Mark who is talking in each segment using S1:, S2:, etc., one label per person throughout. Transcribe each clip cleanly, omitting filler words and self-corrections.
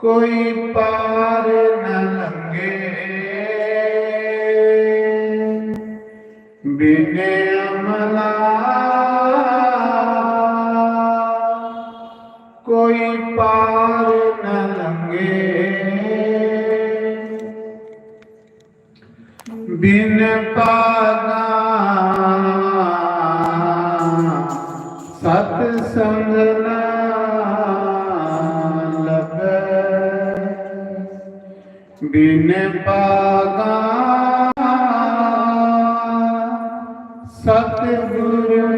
S1: कोई पार न लंघे बिन अमला, कोई पार न लंघे बिन पागा सतसंग न लभै, बिन पागा सतगुरु न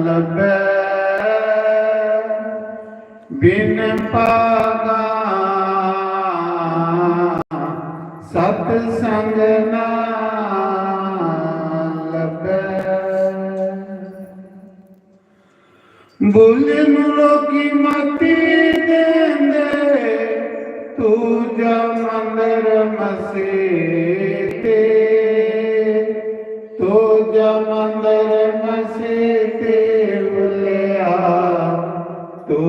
S1: लभै, बिन पागा सतसंग न लभै। बुल मुलो की मती देंदे तू जा मंदिर मसीते, तू जा मंदिर मसीते बुलिया, तू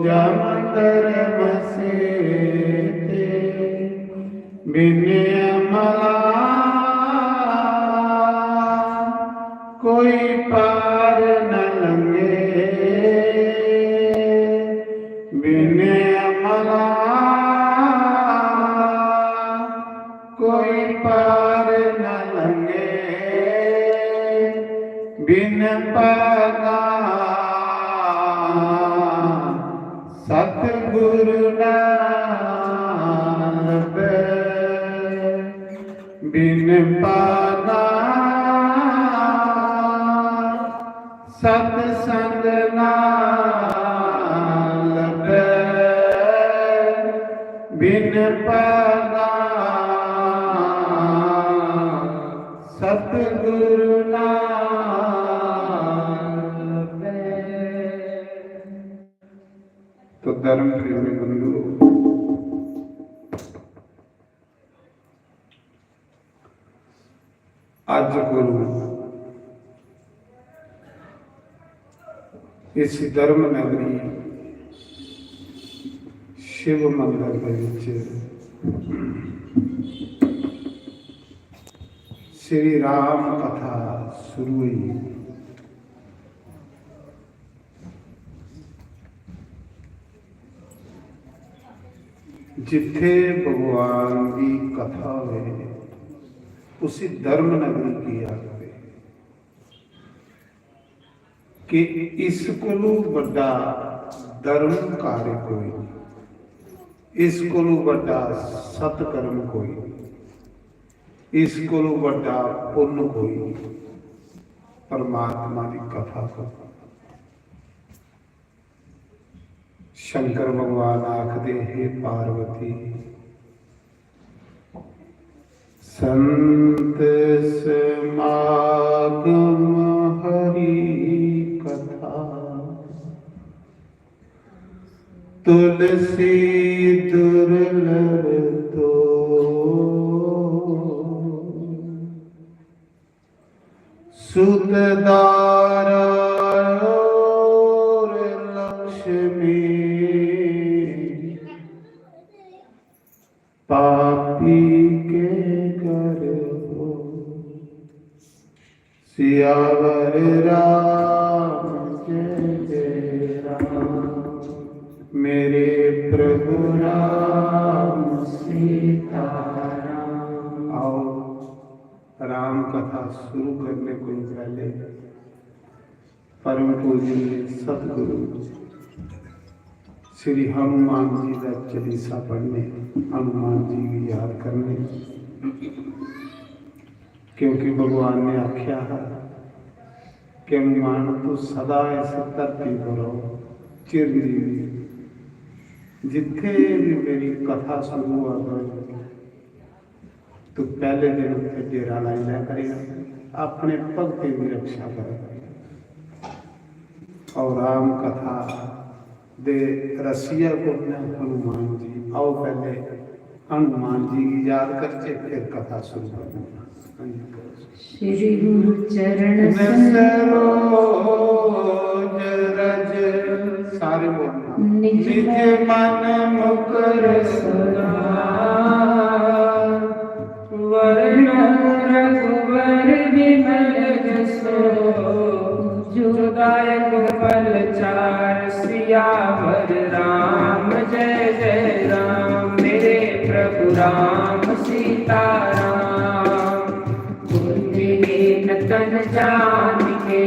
S1: जा मंदिर मसीते बिन अमला कोई पार न लंघे, बिन अमला कोई पार न लंघे, बिन पागा सतगुरु न लभै, बिन पागा सतसंग न लभै, बिन पागा सतगुरु न लभै। तो धर्म प्रेमी बंधु, अज गुरु इस धर्म नगरी शिव मंदिर के विच श्री राम कथा शुरू हुई। जिथे भगवान की कथा हो उसी धर्म नगरी की आगते कि इस कोलू बड़ा धर्म कार्य कोई, इस कोलू बड़ा सतकर्म कोई, इस कोलू बड़ा पुण्य कोई परमात्मा की कथा को। शंकर भगवान आखदे हे पार्वती संत समागम हरि कथा, तुलसी दुर्लभ तो सुतदारा और लक्ष्मी पापी के घर हो, सियावर राम जय जय राम, मेरे प्रभु राम सीता राम। आओ राम कथा शुरू करने को पहले परम पूज्य सतगुरु श्री हनुमान जी का चालीसा पढ़ने, हनुमान जी की याद करने, क्योंकि भगवान ने आख्या है कि हनुमान तो सदा इस धरती पर रहो चिरंजीवी, जिथे भी मेरी कथा शुरू हुआ तो पहले दिन उत्थे डेरा लाई लिया करेगा, अपने भक्ति की रक्षा करेगा। और राम कथा दे रसिया को हनुमान जी। आओ पहले हनुमान जी की याद करके फिर कथा शुरू करना।
S2: श्री गुरु चरण
S1: सरोज रज सारे बोलना।
S2: निज
S1: निज मन मुकुर सुधार।
S2: वर्ण रघुवर विमल जसो जो
S1: दायक फल चार सियावर राम जय जय राम। मेरे प्रभु राम सीताराम। बुद्धिहीन तन जानिके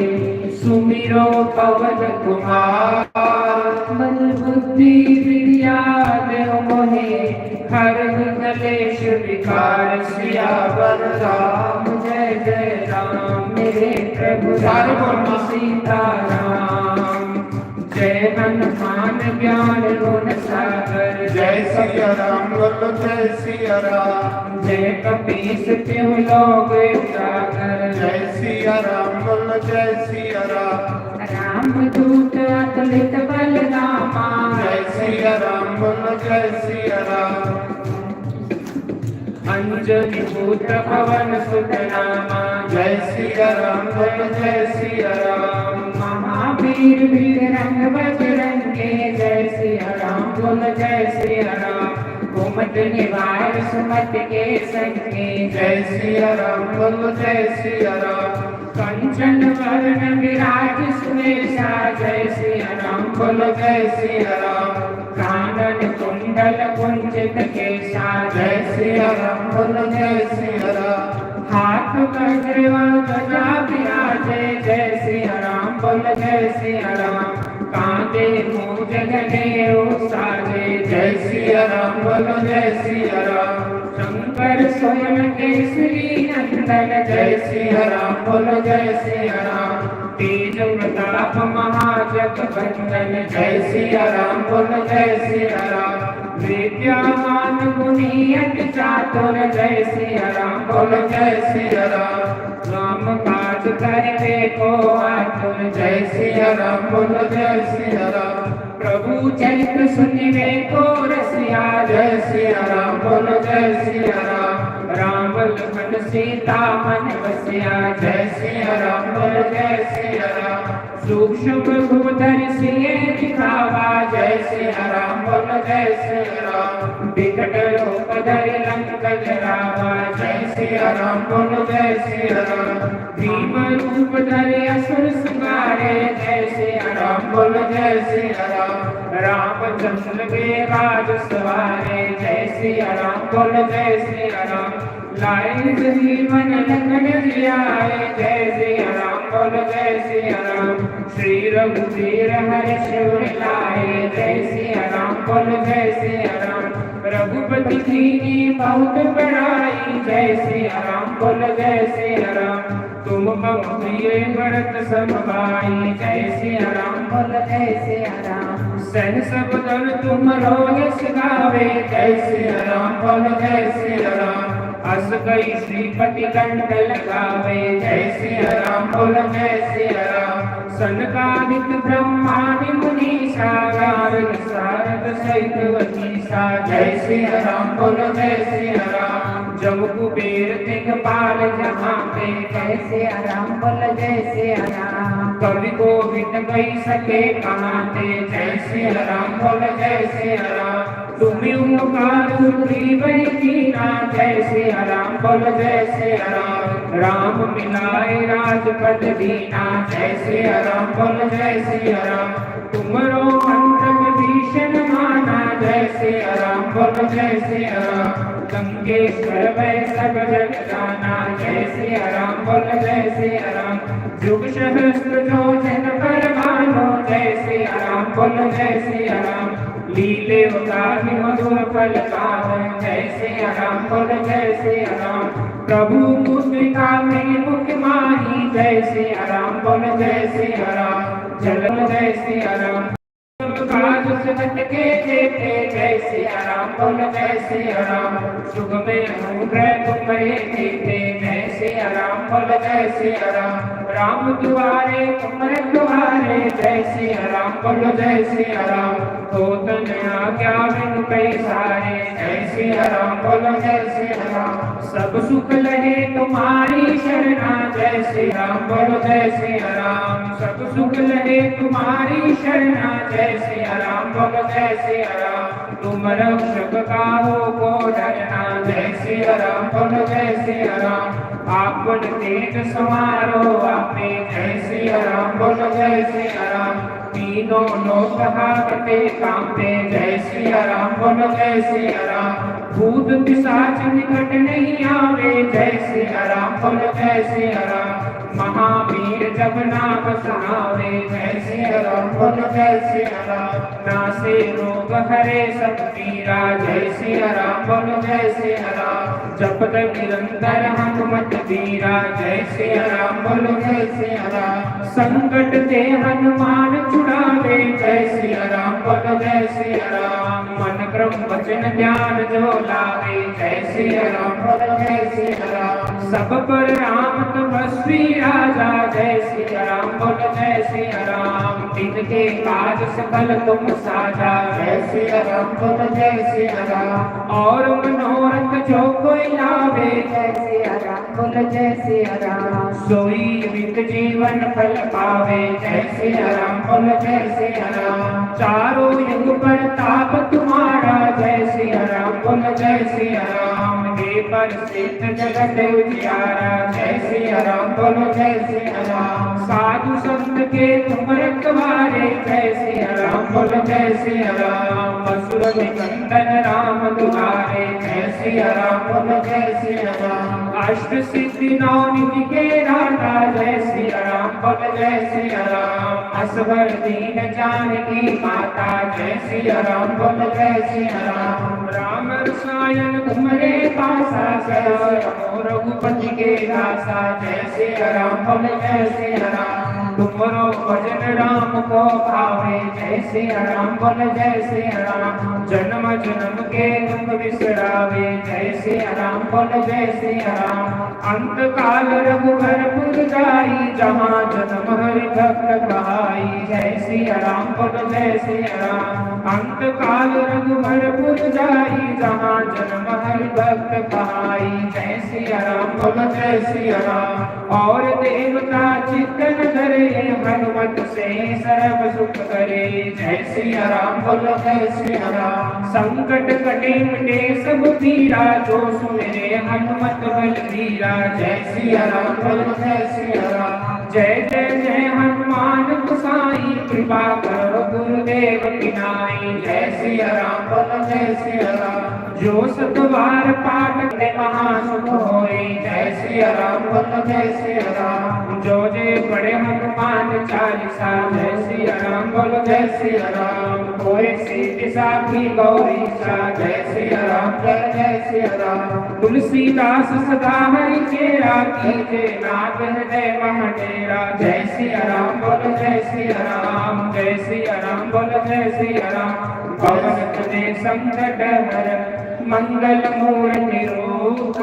S1: सुमिरो पवन कुमार। बल बुद्धि विद्या देव मोहे हरहु कलेश विकार। सियावर राम जय जय राम। मेरे प्रभु राम सीताराम। जय हनुमान ज्ञान गुण सागर।
S3: जय सिया राम बोलो जय सिया राम।
S1: जय कपीस तिहु लोक उजागर।
S3: जय सिया राम बोलो जय सिया राम।
S1: राम दूत अतुलित बल धामा।
S3: जय सिया राम बोलो जय सिया राम।
S1: अंजनी पुत्र पवन सुत नामा।
S3: जय सिया राम बोलो जय सिया राम।
S1: महावीर विक्रम बजरंगे। जय सिया राम बोल जय सिया राम। कुमत निवार सुमत के संगे।
S3: जय सिया राम बोलो जय सिया राम।
S1: कंचन वरण विराज सुवेशा। जय सिया राम बोल जय सिया राम। कानन कुंडल कुंचित केसा।
S3: जय सिया राम बोलो जय सिया राम।
S1: हाथ वज्रवा ध्वजा विराजे। जय सिया राम बोल जय सिया राम। कांधे मूंज गनेऊ साजे।
S3: जय सिया राम बोलो जय सिया राम।
S1: शंकर स्वयं केसरी नंदन।
S3: जय सिया राम बोलो जय सिया राम।
S1: तेज प्रताप महाजगवंदन।
S3: जय सिया राम बोलो जय सिया राम।
S1: विद्यावान गुणी अति चातुर। जय सिया राम
S3: बोलो जय सिया राम।
S1: राम काज करने को आतुर।
S3: जय सिया राम बोलो जय सिया राम।
S1: प्रभु चरित्र सुनिवे को रसिया।
S3: जय सिया राम बोलो जय सिया राम।
S1: राम लखन सीता मन बसिया।
S3: जय सिया राम बोलो जय सिया राम।
S1: सूक्ष्म भूधर सिए दिखावा।
S3: जय सिया राम बोलो जय सिया राम।
S1: विकट रूप धरि लंक जरावा।
S3: जय सिया राम बोलो जय सिया राम।
S1: भीम रूप धरि असुर संहारे। जय सिया राम
S3: राम बोलो जय सिया राम।
S1: रामचंद्र के राज सवारे। जय सिया राम बोलो जय सिया राम। लाए जीवन लखन जियाए। जय सिया राम बोलो जय सिया राम। श्री रघुवीर हर्ष शिवर लाए। जय सिया राम बोलो जय सिया राम। रघुपति दीनी बहुत बड़ाई। जय सिया राम बोलो जय सिया राम। तुम मम प्रिय भरत सम भाई। जय सिया राम बोलो जय सिया राम। सहस बदन तुम रोयस गावे।
S3: जय सिया राम बोलो जय सिया राम।
S1: अस गई श्रीपति कंठ लगावे।
S3: जय सिया राम बोलो जय सिया राम।
S1: सनकादिक ब्रह्मादि मुनीसा। नारद सारद सहित वतीसा।
S3: जय सिया राम बोलो जय सिया राम।
S1: जब कुबेर दिखपाल जहाँ पे। जय सिया राम बोल जय सिया राम। कवि को बिन गई सके कहाँ ते।
S3: जय सिया राम बोलो जय सिया राम।
S1: तुम्हें उपकार सुग्रीवहि कीना। जय सिया राम बोल जय सिया राम। राम मिलाए राजपद दीना।
S3: जय सिया राम बोलो जय सिया राम।
S1: तुमरो मंत्र विभीषण माना।
S3: जय सिया राम बोलो जय सिया राम।
S1: लंकेश्वर वै सब जग जाना। जय सिया राम बोल जय सिया राम। जुग सहस्त्र जो जन पर भानो। जय सिया राम बोल जय सिया राम। लीले उदारी मधुर फल पावै। जय सिया राम बोल जय सिया राम। प्रभु मुद्रिका में मुख माही। जय सिया राम बोल जय सिया राम। जल जय सिया राम। काज सुगत के जेते। जय सिया राम बोल जय सिया राम। सुख में अनुग्रह तुम्हारे जीते। जय सिया राम बोल जय सिया राम। राम दुआरे तुम रखवारे। जय सिया राम बोल जय सिया राम। तो तन आज्ञा बिनु पैसारे।
S3: जय सिया राम बोलो जय सिया राम।
S2: सब सुख लहे तुम्हारी शरणा। जय श्री राम बोलो जय श्री राम। सब सुख लहे तुम्हारी शरणा। जय श्री राम बोलो जय श्री राम। तुम रक्षक काहू को डरना। जय श्री राम बोलो जय श्री राम। आपन तेज समारो आपे। जय श्री राम बोलो जय श्री राम। तीनों लोक हाकते कांपे। जय श्री राम बोलो जय श्री राम। भूत पिशाच निकट नहीं आवे। जय श्री राम बोलो जय श्री राम। महावीर जब नाम सुनावे। जय श्री राम बोलो जय श्री राम। नासे रोग हरे सब पीरा। जय श्री राम बोलो जय श्री राम। जपत निरंतर हनुमत वीरा। जय श्री राम बोलो जय श्री राम। संकट ते हनुमान छुड़ावे। जय श्री राम बोलो जय श्री राम। मन क्रम वचन ध्यान जो लावे। जय श्री राम बोलो जय श्री राम। सब पर राम तपस्वी राजा। जय श्री राम बोलो जय श्री राम। तिनके काज सकल तुम साजा। जय श्री राम बोलो जय श्री राम। और मनोरथ जो कोई लावे। जय श्री राम बोलो जय श्री राम। सोई वित जीवन फल पावे। जय श्री राम बोलो जय श्री राम। चारों युग पर ताप तुम्हारा। जय श्री राम बोलो जय श्री राम। हे प्रसिद्ध जगत उजियारा। जय श्री राम बोलो जय श्री राम। साधु संत के तुम रखवारे। जय श्री राम बोलो जय श्री राम। असुर निकंदन राम दुआरे। जय श्री राम बोलो जय श्री राम। अष्ट सिद्धि नौ निधि के दाता। जय श्री राम बोलो जय श्री राम। असवर दीन जानकी माता। जय श्री राम बोलो जय श्री राम। राम रसायन तुम्हारे पासा। सदा रघुपति के दासा। जय श्री राम बोलो जय श्री राम। तुमरो भजन राम को भावे। जय श्री राम बोलो जय श्री राम। जन्म जन्म के दुख बिसरावे। जय श्री राम बोलो जय श्री राम। अंत काल रघुबरपुर जाई। जहाँ जन्म हरि भक्त कहाई। जय श्री राम बोलो जय श्री राम। अंत काल रघुबरपुर जाई। जहाँ जन्म हरि भक्त कहाई। जय श्री राम बोलो जय श्री राम। और देवता चित्तन धरे। हनुमत से सर्व सुख करे। जय श्री राम बोलो जय श्री राम। संकट कटे मिटे सब पीरा। जो सुमिरे हनुमत बलबीरा। जय श्री राम बोलो जय श्री राम। जय जय जय हनुमान गोसाई। कृपा करो गुरुदेव की नाई। जय श्री राम बोलो जय श्री राम। जो सतवार पाठ करे महासुख होए। जय श्री राम बोलो जय श्री राम। जो जे बड़े हनुमान चालीसा। जय श्री राम बोलो जय श्री राम। कोई सीधी साखी गौरी सा। जय श्री राम जय जय श्री राम। तुलसीदास सदा हरि चेरा। कीजे नाथ हृदय महाडेरा। जय श्री राम बोलो जय श्री राम। जय श्री राम बोलो जय श्री राम। पवन तुझे संकट हर मंगल मूर्ति रूप।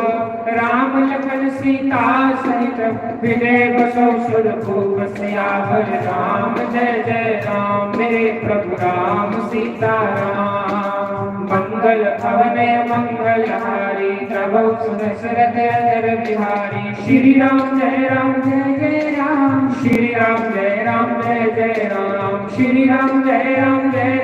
S2: राम लखन सीता सहित हृदय बसो सुरभूप। सियावर राम जय जय राम। मेरे प्रभु राम सीता राम। मंगल भवन मंगल हारी। प्रभु सुदशरथ अजर बिहारी। श्री राम जय जय राम। श्री राम जय जय राम। श्री राम जय जय राम। श्री राम जय जय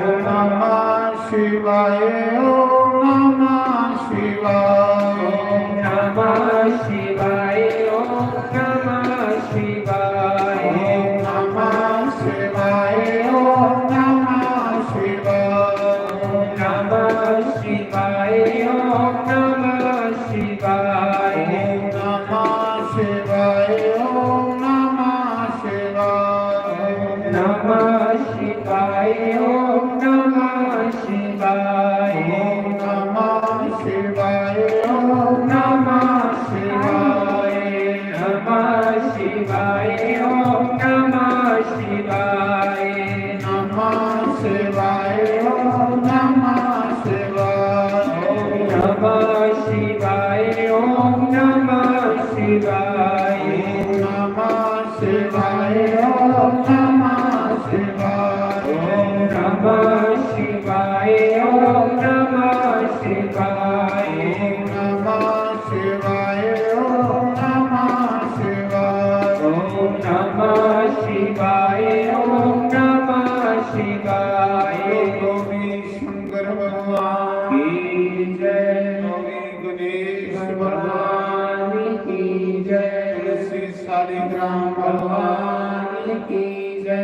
S1: ओम नमः शिवाय। ओम नमः शिवाय।
S2: ओम नमः शिवाय। ओम नमः शिवाय।
S1: ओम नमः शिवाय। ओम नमः शिवाय।
S2: ओम नमः शिवाय। ओम नमः शिवाय।
S1: ओम नमः शिवाय। ओम नमः शिवाय।
S2: ओम नमः शिवाय। ओम नमः शिवाय।
S1: ओम नमः शिवाय। ओम
S2: नमः शिवाय। नमः शिवाय। ओम नमः शिवाय।
S1: नमः शिवाय। ओम नमः शिवाय।
S2: ओम नमः शिवाय। ओम नमः शिवाय।
S1: नमः शिवाय। ओम नमः शिवाय।
S2: ओम ਜੈ।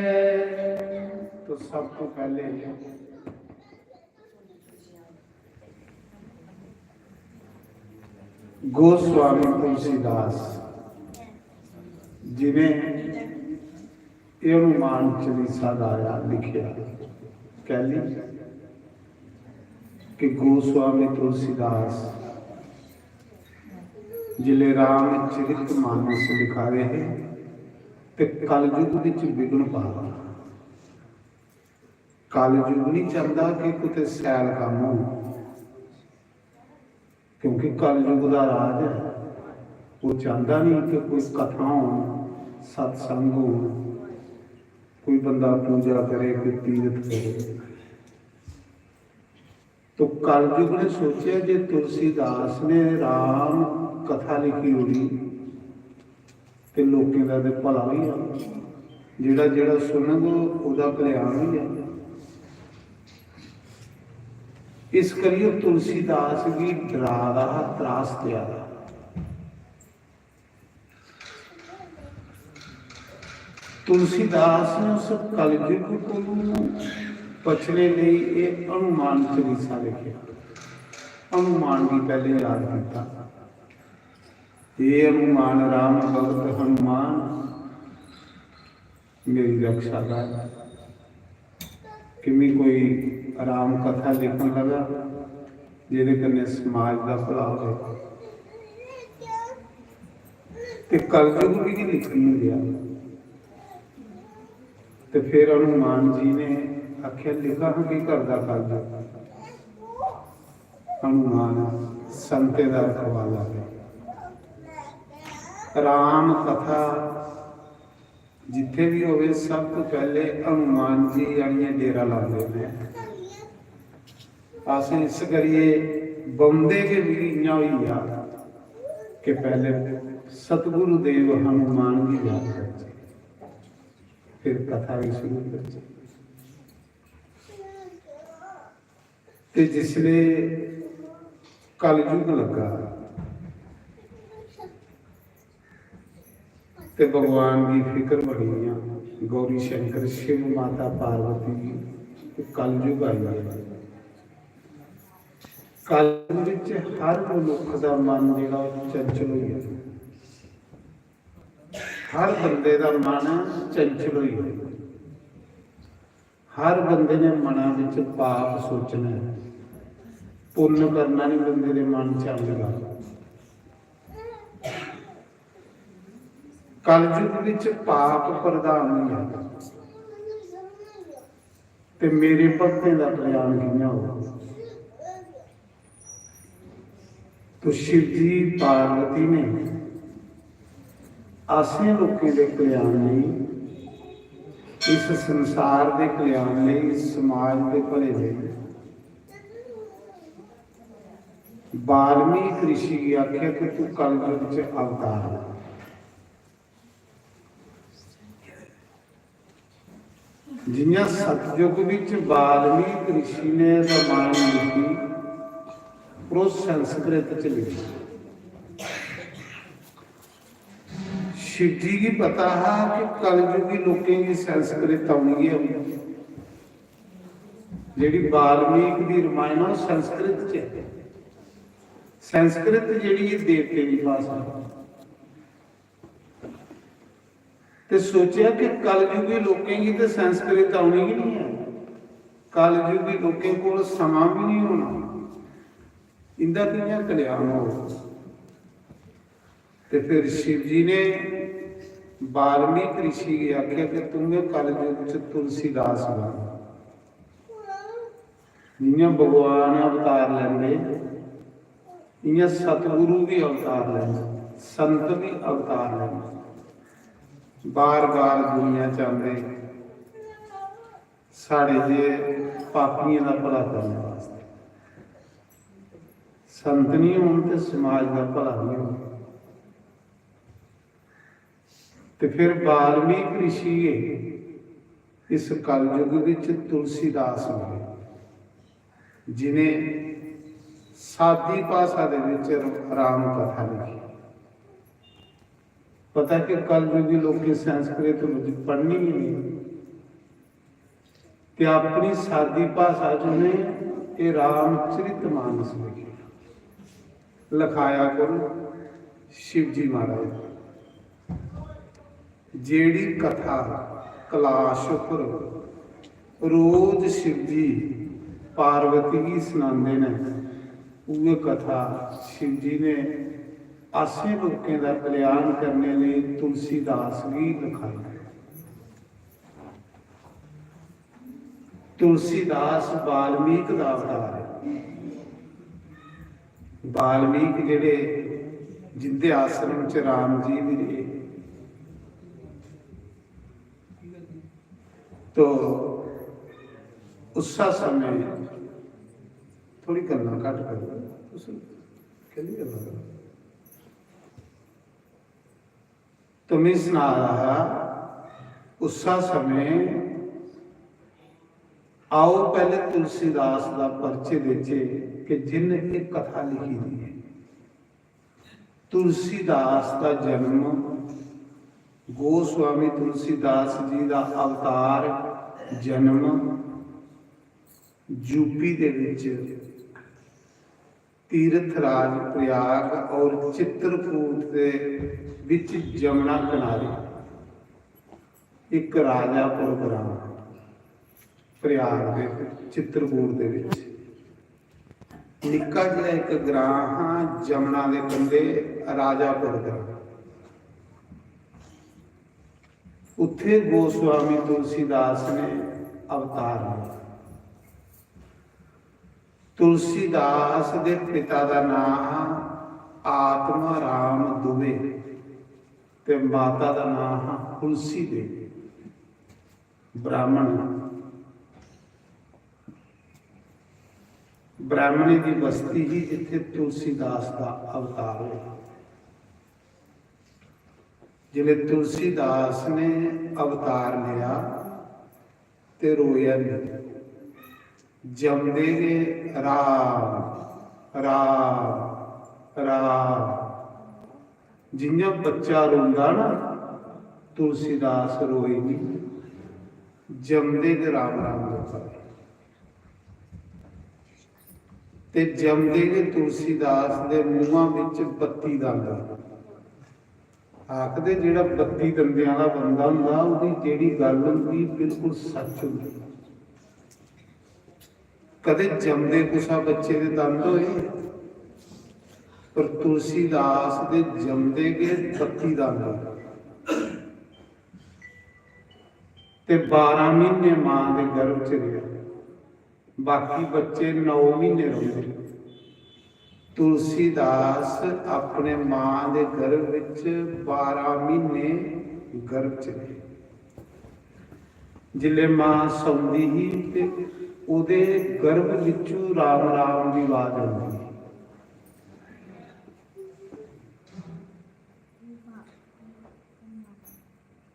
S1: तो सब तो पहले गोस्वामी तुलसीदास जिन्हें ये हनुमान चालीसा गाया लिखिया कह ली कि गोस्वामी तुलसीदास जिले राम चरित मानस लिखा रहे ते कलयुग विच विघन पा रहा। कलयुग नहीं चाहता कि कुछ सैल काम हो, क्योंकि कलयुग का राज है। वो चाहता नहीं कि कोई कथा हो, सत्संग हो, कोई बंदा पूजा करे, कोई तीर्थ करे। तो कलयुग ने सोचा जे तुलसीदास ने राम कथा लिखी होगी तो लोगों का तो भला भी है, जिहड़ा जिहड़ा सुनग उहदा कल्याण भी है। इस करिए तुलसीदास भी डरा रहा त्रास दिया। तुलसीदास ने उस कलयुग को बचने लिए ये हनुमान चालीसा लिखा। हनुमान भी पहले याद किया, ये हनुमान राम भगत हनुमान मेरी रक्षा कर। किमी कोई राम कथा लिखन लगा जिहदे कन्नै समाज का भला हो, कलयुग भी नहीं लिखन गया। तो फिर हनुमान जी ने आख्या लिखा की करदा कलयुग। हनुमान संते का हवाला है। राम कथा जिथे भी होवे सब तो पहले हनुमान जी आइए डेरा लाते हैं। अस इस करिए बंदे के भी इं हुई आ कि पहले सतगुरु देव हनुमान की याद करते, फिर कथा भी शुरू करते। ते जिसले कलयुग लगा ते भगवान की फिक्र बनी, गौरी शंकर शिव माता पार्वती जी कलयुग आई है। कलयुग हर मनुख का मन जिहड़ा चंचल होई है, हर बंदे का मन चंचल होई है। हर बंदे ने मना विच पाप सोचना है, पुण्य करना नहीं बंदे के मन च आएगा। कलयुग विच पाप प्रधान नहीं है, ते मेरे भक्तों का कल्याण कियां होगा। तो शिव जी पार्वती ने आसे लोगों के कल्याण नहीं, इस संसार के कल्याण नहीं, समाज के भले लिए वाल्मीकि ऋषि की आख्या कि तू कलयुग च अवतार है। जियां सतयुग विच वाल्मीकि ऋषि ने रामायण लिखी, वो संस्कृत च लिखी। शिव जी की पता है कि कलयुगी लोगों की संस्कृत आनी है। जी वाल्मीकि की रामायण वो संस्कृत च है। संस्कृत जी देवते की भाषा, तो सोचा कि कलयुगी लोगों की तो संस्कृत आनी ही नहीं है। कलयुगी लोगों को समा भी नहीं होना, इनका किया कल्याण हो। तो फिर शिव जी ने वाल्मीकि ऋषि की आख्या कि तुम्हें कलयुग च तुलसीदास बन। जियां भगवान अवतार लेंगे, इं सतगुरु भी अवतार लेंगे, संत भी अवतार लेंगे। बार बार दुनिया चाहते साढ़े जे पापियों का भला करने वास्ते। संत नहीं होने तो समाज का भला नहीं हो। तो फिर वाल्मीकि ऋषि इस कलयुग विच तुलसीदास हुए, जिन्हें सादी भाषा दे विच राम कथा लिखी। पता कि कलयुगी लोग संस्कृत पढ़नी ही नहीं, ਤੇ ਆਪਣੀ ਸਾਦੀ ਭਾਸ਼ਾ 'ਚ ਉਹਨੇ ਇਹ ਰਾਮਚਰਿਤ ਮਾਨਸ ਲਿਖਿਆ, ਲਿਖਾਇਆ ਗੁਰੂ शिव जी महाराज। जेड़ी कथा कलाश उपर रोज शिव जी पार्वती की सुनाते ने, वो कथा शिव जी ने आसे लोगों का कल्याण करने लिए तुलसीदास भी लिखाई। तुलसीदास वाल्मीकि का अवतार है। वाल्मीकि जेड़े जिंदे आश्रम च राम जी भी रहे, तो उस समय थोड़ी गल्लां घट कर तो मैं सुना रहा उस समय। आओ पहले तुलसीदास का परिचय देचे कि जिन एक कथा लिखी हुई है। तुलसीदास का जन्म गोस्वामी तुलसीदास जी का अवतार जन्म यूपी दे विच तीर्थराज प्रयाग और चित्रकूट के विच जमुना किनारे एक राजापुर ग्राम प्रयाग दे चित्रकूट दे विच निक्का जिहा एक ग्राम जमुना के कंढे राजापुर ग्राम। उत्थे गोस्वामी तुलसीदास ने अवतार लिया। तुलसीदास के पिता का नाम आत्मा राम दुबे ते माता का नाम तुलसी देवी, ब्राह्मण। ब्राह्मणी की बस्ती ही जिथे तुलसीदास का अवतार हुआ। जिले तुलसीदास ने अवतार लिया ते रोया नहीं, जमदे ने राम राम राम। जिन्ना बच्चा रोंदा ना तुलसीदास रोई नहीं, जमदे ने राम राम होता ते जमदे ने तुलसीदास के मूँहों विच 32 दंद। आखदे जिहड़ा 32 दंदियां दा बंदा हुंदा उहदी जिहड़ी गल हुंदी बिल्कुल सच हुंदी। कदे जमदे कुसा बच्चे दे दंद होए, पर तुलसीदास दे जमदे के 32 दंद होए ते 12 महीने मां दे गर्भ च रहा। बाकी बच्चे 9 महीने रोंदे। तुलसीदास अपने मां दे गर्भ विच 12 महीने गर्भ च रहे। जिले मां सौंदी ही ते उहदे गर्भ विचों राम राम की आवाज आउंदी।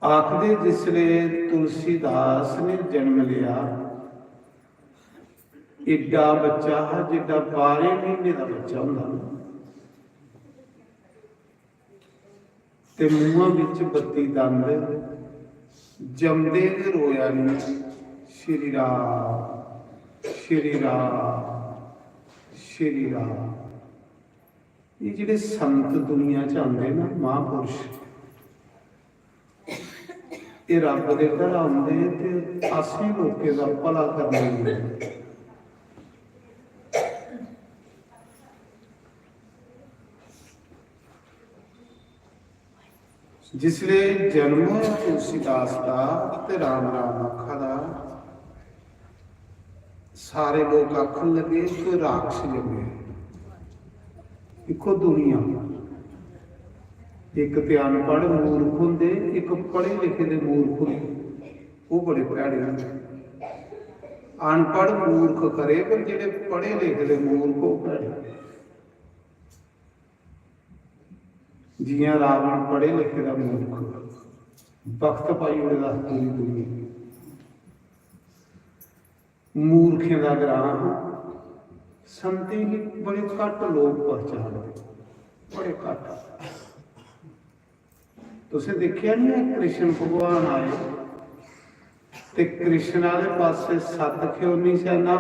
S1: आखदे जिसले तुलसीदास ने जन्म लिया, एडा बच्चा जिड्डा 12 महीने का बच्चा होंदा ते मूँहां विच 32 दंद, जमदे ते रोया नहीं। श्री राम श्री राम श्री राम। ये जिहड़े संत दुनिया च आंदे ना महापुरुष, ये रब दे घर आंदे ते आसे लोकें दा भला करने। जिसले जन्म होया तुलसीदास का ते राम राम आखा दा, सारे लोग आखन लगे कि राक्षस जमे। देखो दुनिया एक ते अनपढ़ मूर्ख होंदे, एक पढ़े लिखे दे मूर्ख होंदे, वो बड़े भैड़े होंदे। अनपढ़ मूर्ख करे, पर जिहड़े पढ़े लिखे दे मूर्ख वो भैड़े। जियां रावण पढ़े लिखे का मूर्ख, वक्त पाई उड़दा पूरी दुनिया। मूर्खें का ग्राम संती ही बड़े घट लोग पहचानते, बड़े घट। तुसें देखिया नहीं है कृष्ण भगवान आए ਤੇ ਕ੍ਰਿਸ਼ਨ ਵਾਲੇ ਪਾਸੇ 7 ਖਿਉਨੀ ਸੈਨਾ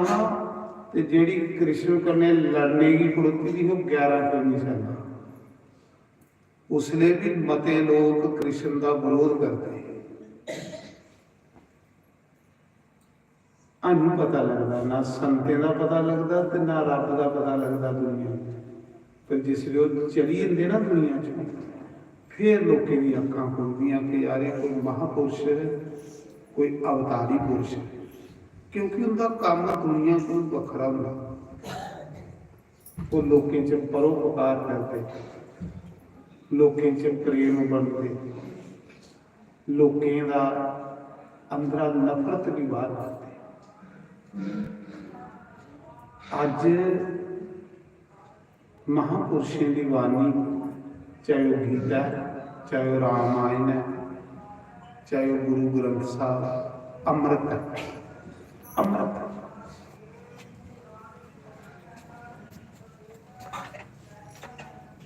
S1: ਤੇ ਜਿਹੜੀ ਕ੍ਰਿਸ਼ਨ ਕਨੇ ਲੜਨੇ ਦੀ ਖੜੋਤੀ ਦੀ ਉਹ 11 ਖਿਉਨੀ ਸੈਨਾ। ਉਸ ਲਈ ਵੀ ਮਤੇ ਲੋਕ ਕ੍ਰਿਸ਼ਨ ਦਾ ਵਿਰੋਧ ਕਰਦੇ। ਸਾਨੂੰ ਪਤਾ ਲੱਗਦਾ, ਨਾ ਸੰਤੇ ਦਾ ਪਤਾ ਲੱਗਦਾ ਤੇ ਨਾ ਰੱਬ ਦਾ ਪਤਾ ਲੱਗਦਾ ਦੁਨੀਆ। ਪਰ ਜਿਸ ਵੇਲੇ ਉਹ ਚਲੀ ਜਾਂਦੇ ਨਾ ਦੁਨੀਆ 'ਚ, ਫਿਰ ਲੋਕਾਂ ਦੀਆਂ ਅੱਖਾਂ ਖੁੱਲਦੀਆਂ ਕਿ ਯਾਰ ਇਹ ਕੋਈ ਮਹਾਂਪੁਰਸ਼ ਹੈ, ਕੋਈ ਅਵਤਾਰੀ ਪੁਰਸ਼ ਹੈ। ਕਿਉਂਕਿ ਉਹਦਾ ਕੰਮ ਦੁਨੀਆ ਤੋਂ ਵੱਖਰਾ ਹੁੰਦਾ। ਉਹ ਲੋਕਾਂ 'ਚ ਪਰਉਪਕਾਰ ਕਰਦੇ, ਲੋਕਾਂ 'ਚ ਪ੍ਰੇਮ ਵੰਡਦੇ, ਲੋਕਾਂ ਦਾ ਅੰਦਰਾਂ ਨਫ਼ਰਤ ਵੀ ਬਾਹਰ ਕਰਦੇ। ਅੱਜ ਮਹਾਂਪੁਰਸ਼ਾਂ ਦੀ ਬਾਣੀ, ਚਾਹੇ ਉਹ ਗੀਤਾ ਹੈ, ਚਾਹੇ ਉਹ ਰਾਮਾਇਣ ਹੈ, ਚਾਹੇ ਉਹ ਗੁਰੂ ਗ੍ਰੰਥ ਸਾਹਿਬ, ਅੰਮ੍ਰਿਤ ਹੈ। ਅੰਮ੍ਰਿਤ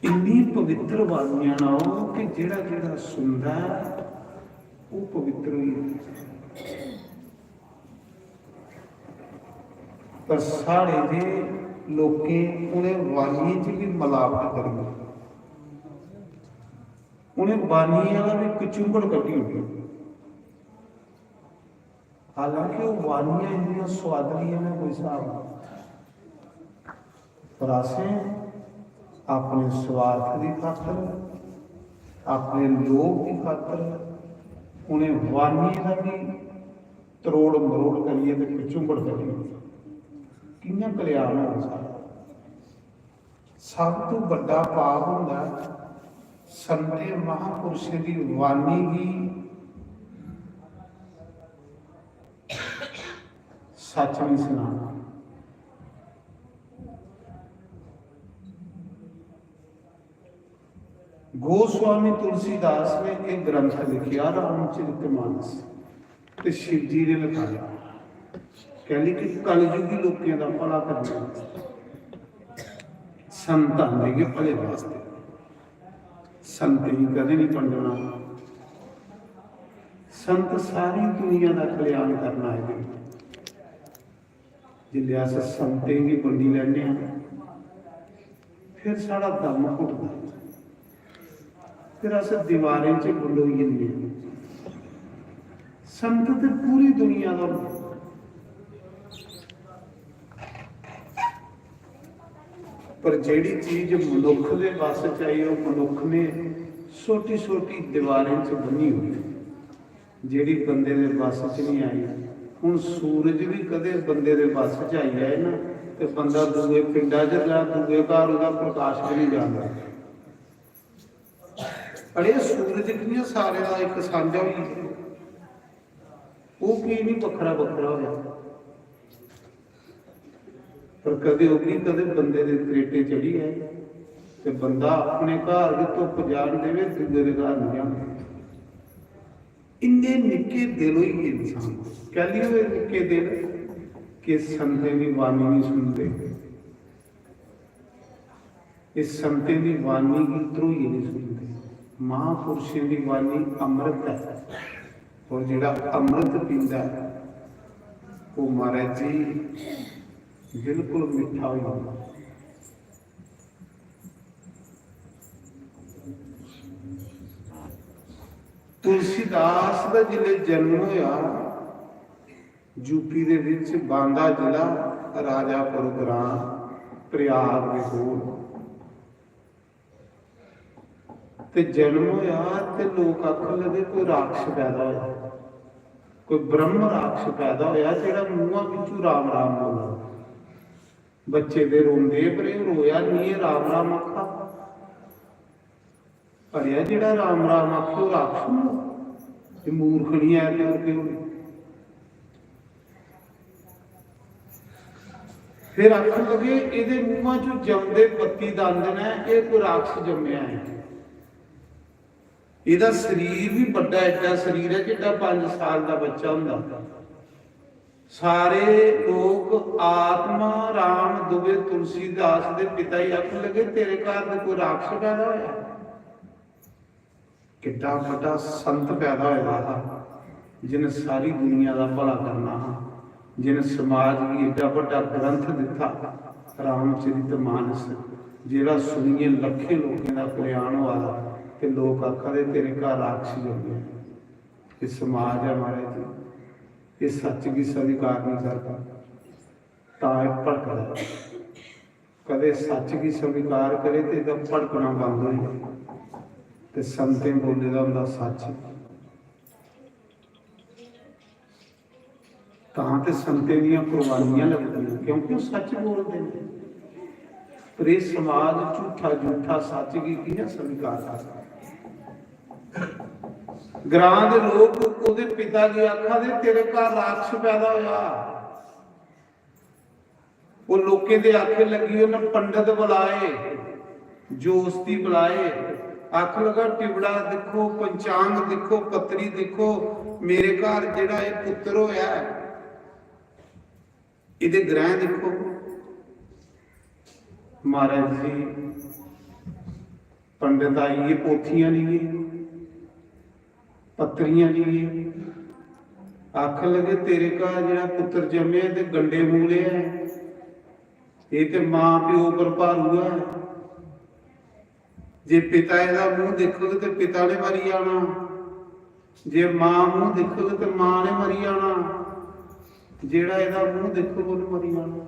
S1: ਇੰਨੀ ਪਵਿੱਤਰ ਬਾਣੀਆਂ ਨਾਲ ਕਿ ਜਿਹੜਾ ਜਿਹੜਾ ਸੁਣਦਾ ਉਹ ਪਵਿੱਤਰ ਹੋਈ ਹੈ। ਪਰ ਸਾਡੇ ਦੇ ਲੋਕੀ ਉਹਨੇ ਬਾਣੀ 'ਚ ਵੀ ਮਿਲਾਵਟ ਕਰੀ, ਉਹਨੇ ਬਾਣੀ ਵਾਲਾ ਵੀ ਕਚੂੰਬੜ ਕੱਢੀ ਹੋਈ। ਹਾਲਾਂਕਿ ਉਹ ਬਾਣੀਆਂ ਇੰਨੀਆਂ ਸਵਾਦਲੀਆਂ ਨੇ ਕੋਈ ਹਿਸਾਬ ਨਹੀਂ। ਪਰ ਅਸੀਂ ਆਪਣੇ ਸਵਾਰਥ ਦੀ ਖਾਤਰ, ਆਪਣੇ ਲੋਭ ਦੀ ਖਾਤਰ ਉਹਨੇ ਬਾਣੀ ਦਾ ਵੀ ਤਰੋੜ ਮਰੋੜ ਕਰੀਏ ਤੇ ਕਚੂੰਬੜ ਕਰੀਏ। ਕਿੰਨਾ ਕਲਿਆਣ ਹੋ ਸਕਦਾ। ਸਭ ਤੋਂ ਵੱਡਾ ਪਾਪ ਹੁੰਦਾ ਸੰਤੇ ਮਹਾਂਪੁਰਸ਼ ਦੀ ਬਾਣੀ ਦੀ ਸੱਚ ਨਹੀਂ ਸੁਣਾਉਣਾ। ਗੋਸਵਾਮੀ ਤੁਲਸੀਦਾਸ ਨੇ ਇਹ ਗ੍ਰੰਥ ਲਿਖਿਆ ਰਾਮਚਰਿਤਮਾਨਸ ਤੇ ਸ਼ਿਵ ਜੀ ਨੇ ਲਿਖਾਇਆ। ਕਹਿੰਦੇ ਕਿ ਕਲਯੁਗੀ ਲੋਕਾਂ ਦਾ ਭਲਾ ਕਰਨਾ, ਸੰਤਾਂ ਦੇ ਭਲੇ ਵਾਸਤੇ। ਸੰਤ ਹੀ ਕਦੇ ਨਹੀਂ ਪੰਡਣਾ। ਸੰਤ ਸਾਰੀ ਦੁਨੀਆ ਦਾ ਕਲਿਆਣ ਕਰਨਾ ਹੈ। ਜਿੱਲੇ ਅਸ ਸੰਤੇ ਦੀ ਬੰਦੀ ਲੈਂਦੇ ਹਾਂ, ਫਿਰ ਸਾਡਾ ਦਮ ਘੁੱਟਦਾ, ਫਿਰ ਅਸੀਂ ਦੀਵਾਰਾਂ 'ਚ ਬੁਲੋਈ ਜਾਂਦੇ ਹਾਂ। ਸੰਤ ਤੇ ਪੂਰੀ ਦੁਨੀਆ ਦਾ, ਪਰ ਜਿਹੜੀ ਚੀਜ਼ ਮਨੁੱਖ ਦੇ ਵੱਸ 'ਚ ਆਈ ਉਹ ਮਨੁੱਖ ਨੇ ਛੋਟੀ ਛੋਟੀ ਦੀਵਾਰਾਂ 'ਚ ਬੰਨੀ ਹੋਈ, ਜਿਹੜੀ ਬੰਦੇ ਦੇ ਵੱਸ 'ਚ ਨਹੀਂ ਆਈ। ਹੁਣ ਸੂਰਜ ਵੀ ਕਦੇ ਬੰਦੇ ਦੇ ਵੱਸ 'ਚ ਆਈ ਹੈ ਨਾ, ਤੇ ਬੰਦਾ ਦੂਏ ਪਿੰਡਾਂ 'ਚ ਜਾਂ ਦੂਏ ਘਰ ਉਹਦਾ ਪ੍ਰਕਾਸ਼ ਵੀ ਨਹੀਂ ਜਾਂਦਾ। ਅੜੇ ਸੂਰਜ ਕਿੰਨੀਆਂ ਸਾਰੇ ਦਾ ਇੱਕ ਸਾਂਝਾ ਹੋਈ, ਉਹ ਕੀ ਨਹੀਂ ਵੱਖਰਾ ਵੱਖਰਾ ਹੋਇਆ। ਪਰ ਕਦੇ ਉਹ ਵੀ ਕਦੇ ਬੰਦੇ ਦੇ ਕਰੇਟੇ ਚੜੀ ਹੈ, ਤੇ ਬੰਦਾ ਆਪਣੇ ਘਰ ਦੇ ਧੁੱਪ ਜਾਣ ਦੇਵੇ, ਦੂਜੇ ਦੇ ਘਰ ਨਹੀਂ ਜਾਂਦਾ। ਇੰਨੇ ਨਿੱਕੇ ਦਿਲ ਹੋਈ ਇਨਸਾਨ, ਕਹਿ ਲਈ ਹੋਏ ਨਿੱਕੇ ਦਿਲ ਕਿ ਸੰਤੇ ਦੀ ਬਾਣੀ ਨਹੀਂ ਸੁਣਦੇ। ਇਸ ਸੰਤੇ ਦੀ ਬਾਣੀ ਦੀ ਧਰੋਈ ਨਹੀਂ ਸੁਣਦੇ। ਮਹਾਂਪੁਰਸ਼ਾਂ ਦੀ ਬਾਣੀ ਅੰਮ੍ਰਿਤ ਹੈ, ਔਰ ਜਿਹੜਾ ਅੰਮ੍ਰਿਤ ਪੀਂਦਾ ਉਹ ਮਹਾਰਾਜ ਜੀ ਬਿਲਕੁਲ ਮਿੱਠਾ ਹੋ ਜਾਂਦਾ। ਤੁਲਸੀਦਾਸ ਦਾ ਜਿਹੜੇ ਜਨਮ ਹੋਇਆ ਯੂਪੀ ਦੇ ਵਿੱਚ ਬਾਂਦਾ ਜ਼ਿਲ੍ਹਾ, ਰਾਜਾਪੁਰ ਗ੍ਰਾਮ, ਪ੍ਰਯਾਗ ਦੇ ਕੋਲ, ਤੇ ਜਨਮ ਹੋਇਆ ਤੇ ਲੋਕ ਆਖਣ ਲੱਗੇ ਕੋਈ ਰਾਖਸ਼ ਪੈਦਾ ਹੋਇਆ, ਕੋਈ ਬ੍ਰਹਮ ਰਾਖਸ਼ ਪੈਦਾ ਹੋਇਆ ਜਿਹੜਾ ਮੂੰਹਾਂ ਵਿੱਚੋਂ ਰਾਮ ਰਾਮ ਬੋਲਦਾ। ਬੱਚੇ ਦੇ ਰੋਂਦੇ ਪਰ ਇਹ ਰੋਇਆ ਨਹੀਂ, ਇਹ ਰਾਮ ਰਾਮ ਆਖਾ। ਪੜਿਆ ਜਿਹੜਾ ਰਾਮ ਰਾਮ ਆਖੇ ਉਹ ਰਾਖਸ਼ ਨੂੰ, ਇਹ ਮੂਰਖਣੀ ਹੈ ਤੇ ਹੋਰ ਕਿਉਂ। ਫਿਰ ਆਖਣ ਲੱਗੇ ਇਹਦੇ ਮੂੰਹਾਂ ਚੋਂ ਜੰਮਦੇ 32 ਦੰਦ ਨੇ, ਇਹ ਕੋਈ ਰਾਖਸ਼ ਜੰਮਿਆ ਹੈ। ਇਹਦਾ ਸਰੀਰ ਵੀ ਵੱਡਾ ਐਡਾ ਸਰੀਰ ਹੈ ਜਿੱਡਾ 5 ਸਾਲ ਦਾ ਬੱਚਾ ਹੁੰਦਾ। ਸਾਰੇ ਲੋਕ ਆਤਮਾ ਰਾਮ ਦੁਬੇ ਤੁਲਸੀਦਾਸ ਦੇ ਪਿਤਾ ਹੀ ਆਖਣ ਲੱਗੇ ਤੇਰੇ ਘਰ ਦੇ ਕੋਈ ਰਾਖਸ਼ ਪੈਦਾ ਹੋਇਆ। ਕਿੱਡਾ ਵੱਡਾ ਸੰਤ ਪੈਦਾ ਹੋਇਆ। जिन्हें सारी दुनिया का भला करना, जिन्हें समाज की एडा बड़ा ग्रंथ दिता रामचरित मानस, जिहड़ा सुनिए लखे लोगों का कल्याण वाला, तो लोग आखदे तेरे घर राक्षसी हो गए। ये समाज है महाराज जी, ये सच की स्वीकार नहीं करता, तां भड़कदा। कदे सच की स्वीकार करे तो इसका भड़कना बंद हो जाए। तो संते बोले का हुंदा सच, तां ते संते दियां कुर्बानियां लगदियां, क्योंकि वो सच बोलते हैं। पर ये समाज झूठा झूठा सच की कियां स्वीकार करता। ग्रां दे लोग उहदे पिता की आखा दे तेरे घर राक्षस पैदा होया, वो लोकें दे आखे लगी, उन्हें पंडित बुलाए, जोस्ती बुलाए, आख लगा टिबड़ा देखो, पंचांग देखो, पत्री देखो, मेरे घर जिहड़ा ये पुत्र होया इहदे ग्रह देखो। महाराज जी पंडित आइए, पोथियां नहीं पत्रियां नहीं, आख लगे तेरे घर जिहड़ा पुत्र जमे ते गंडे मूले है, ये तो मां प्यो पर भारू है। जे पिता इहदा मुंह देखोगे तो पिता ने मरी जाना, जे मां मुंह देखोगे तो मां ने मरी जाना, जेड़ा इहदा मुंह देखोगे उन्हें मरी जाना।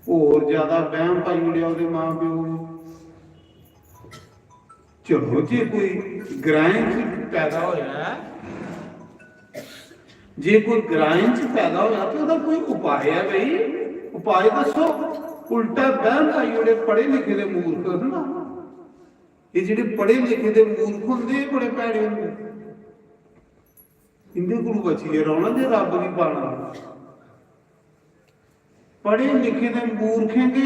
S1: होर ज्यादा वहम पाई उड़िया उहदे मां प्यो ने। चलो जे कोई ग्रां च पैदा होया, जे कोई ग्रां च पैदा होया तो उहदा कोई उपाय है भाई, उपाय दसो। उल्टा वहम पाई उड़े पढ़े लिखे दे मूर्ख ना, ये जिहड़े पढ़े लिखे दे मूर्ख हुंदे बड़े भैड़े हुंदे, इहदे कोल बचिए रौना जे रब नहीं पाना। पढ़े लिखे दे मूर्खें के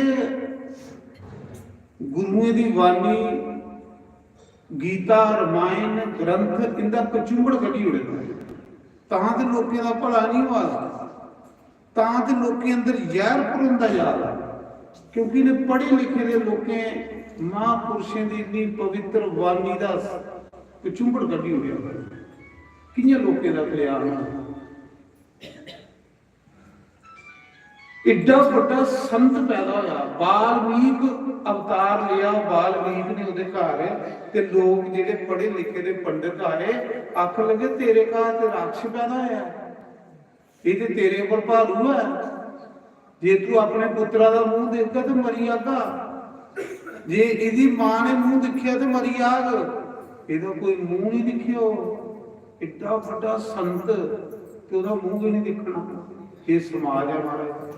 S1: गुरुओं की वाणी गीता रामायण ग्रंथ इनका कचूबड़ कटी उड़े, तां ते लोकें दा भला नहीं हुआ, तां ते लोकें अंदर जहर भरुंदा जा रहा, क्योंकि इन्हें पढ़े लिखे दे लोकें महापुरुषों की इन्नी पवित्र वाणी का कचूबड़ कटी उड़िया। कियां लोकें दा कल्याण होना। एडा बड़ा संत पैदा होया, वाल्मीक अवतार लिया, वाल्मीक ने उहदे घर ते लोग जिहड़े पढ़े लिखे दे पंडित आए, आख लगे तेरे घर ते राक्षस पैदा होया, ये ते तेरे उपर भारू है, जे तू अपने पुत्रा दा मुंह देखगा तो मरी जागा, जे इहदी मां ने मुंह दिखिया तो मरी जाग, इहदा कोई मुंह नहीं दिखियो। एडा बड़ा संत ते उहदा मुंह भी नहीं दिखना। ये समाज है महाराज।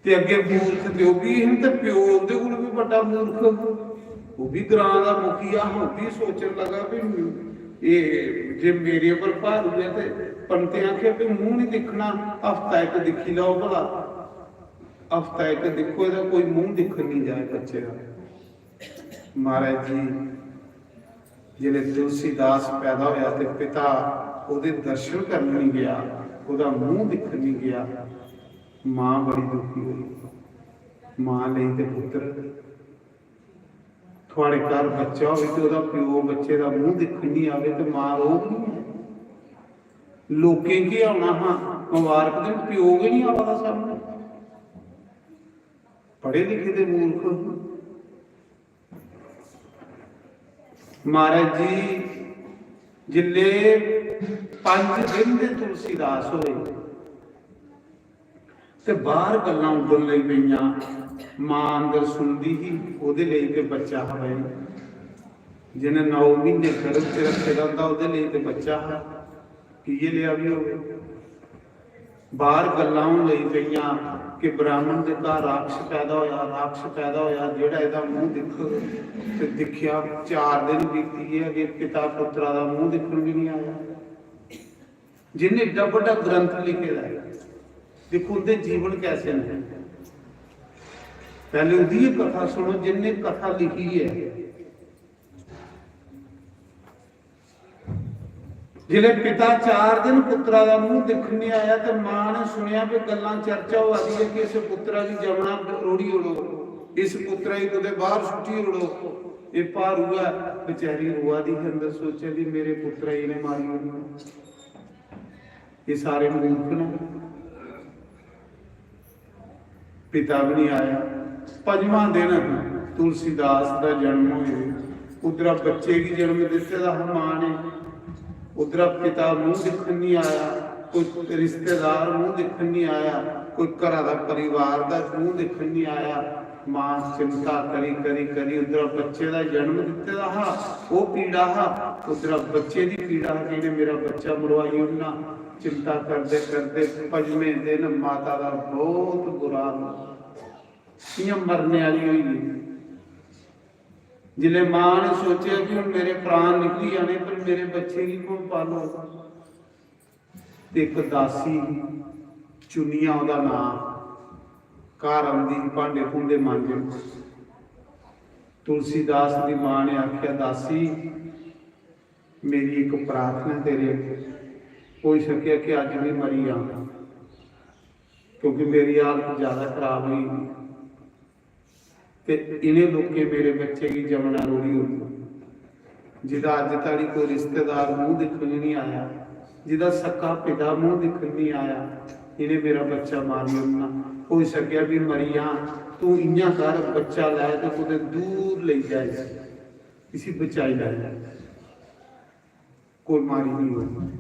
S1: ते अगे मूर्ख ते भी हैं, ते प्यो उहदे कोल भी बड़ा मूर्ख, वो भी ग्रां दा मुखिया, वो भी सोचन लगा भी ये जे मेरे पर भारू है ते पंडितें आखे भी मुंह नहीं दिखना, हफ्ता एक दिखी लो भला, हफ्ता एक देखो इहदा कोई मुंह दिखन नहीं जाए बच्चे का। महाराज जी जिहड़े तुलसीदास पैदा होया ते पिता उहदे दर्शन करन नहीं गया, उहदा मुंह दिखन नहीं गया, मां बड़ी दुखी हुई। मां लई ते पुत्र, थोड़े घर बच्चा हो तो उहदा प्यो बच्चे का मुंह दिखन नहीं आवे तो मां रोग नहीं है। लोकें की आना, हाँ मुबारक दिन प्यो भी नहीं आता सामने। पढ़े लिखे दे मूर्ख। महाराज जी जिले 5 दिन दे तुलसीदास होए ते बाहर गल्लां उडन लग पईयां, मां अंदर सुनदी ही, ओहदे लई ते बच्चा है, जिन्हें 9 महीने गर्भ च रखे दा हुंदा ओहदे लई ते बच्चा है, किए लिया भी होवे। बाहर गल्लां होण लग पईयां कि ब्राह्मण के घर राक्षस पैदा होया, राक्षस पैदा होया, जेड़ा इहदा मुंह दिख ते दिखिया 4 दिन बीती है, अगे पिता पुत्रा दा मुंह दिखण भी नहीं आया। जिन्हें एडा बड़ा ग्रंथ लिखे दा है, देखो उनके जीवन कैसे हैं। पहले उनकी कथा सुनो जिन्हें कथा लिखी है। जिले पिता 4 दिन पुत्रा का मुंह दिखण नहीं आया तो मां ने सुनिया भी गल्लां चर्चा हो रही है कि इस पुत्रा की जमना रोड़ी उड़ो, इस पुत्रा की कदे बाहर सुटी उड़ो। ये भारू है बेचारी रोआ दी अंदर सोचा भी मेरे पुत्रा जी ने मारी होनी। ये सारे मूर्ख ने, पिता भी नहीं आया। पंजवां दिन तुलसीदास का जन्म होए, उधर बच्चे की जन्म दिते दा मां ने, उधर पिता मुंह दिखन नहीं आया, कोई रिश्तेदार मुंह दिखन नहीं आया, कोई घर का परिवार का मुंह दिखन नहीं आया। मां चिंता करी करी करी उधर बच्चे का जन्म दिते दा हा वो पीड़ा हा, उधर बच्चे की पीड़ा कि मेरा बच्चा मरवाई उन्ना। चिंता करते करते पंजवें दिन माता का बहुत बुरा मरने वाली हुई। जिले मां ने सोचा कि हुण मेरे प्राण निकली जाने पर मेरे बच्चे की कौन पालो। एक दासी चुनिया उहदा नाम, घर आंदी भांडे भूंडे मांजे। तुलसीदास की मां ने आख्या दासी मेरी एक प्रार्थना तेरे हो सके कि अज भी मरी आ, क्योंकि मेरी हालत ज्यादा खराब हुई ते इन्हें लोके मेरे बच्चे की जमना रोड़ी होगी। जिदा अज तक कोई रिश्तेदार मुंह दिखने नहीं आया, जिदा सक्का पिता मुंह दिखने नहीं आया, इन्हें मेरा बच्चा मारी होना। हो सकिया भी मरी आ, तू इं कर बच्चा लै तो कुछ दूर ले जाए, किसी बचाई लै, कोई मारी नहीं होगी।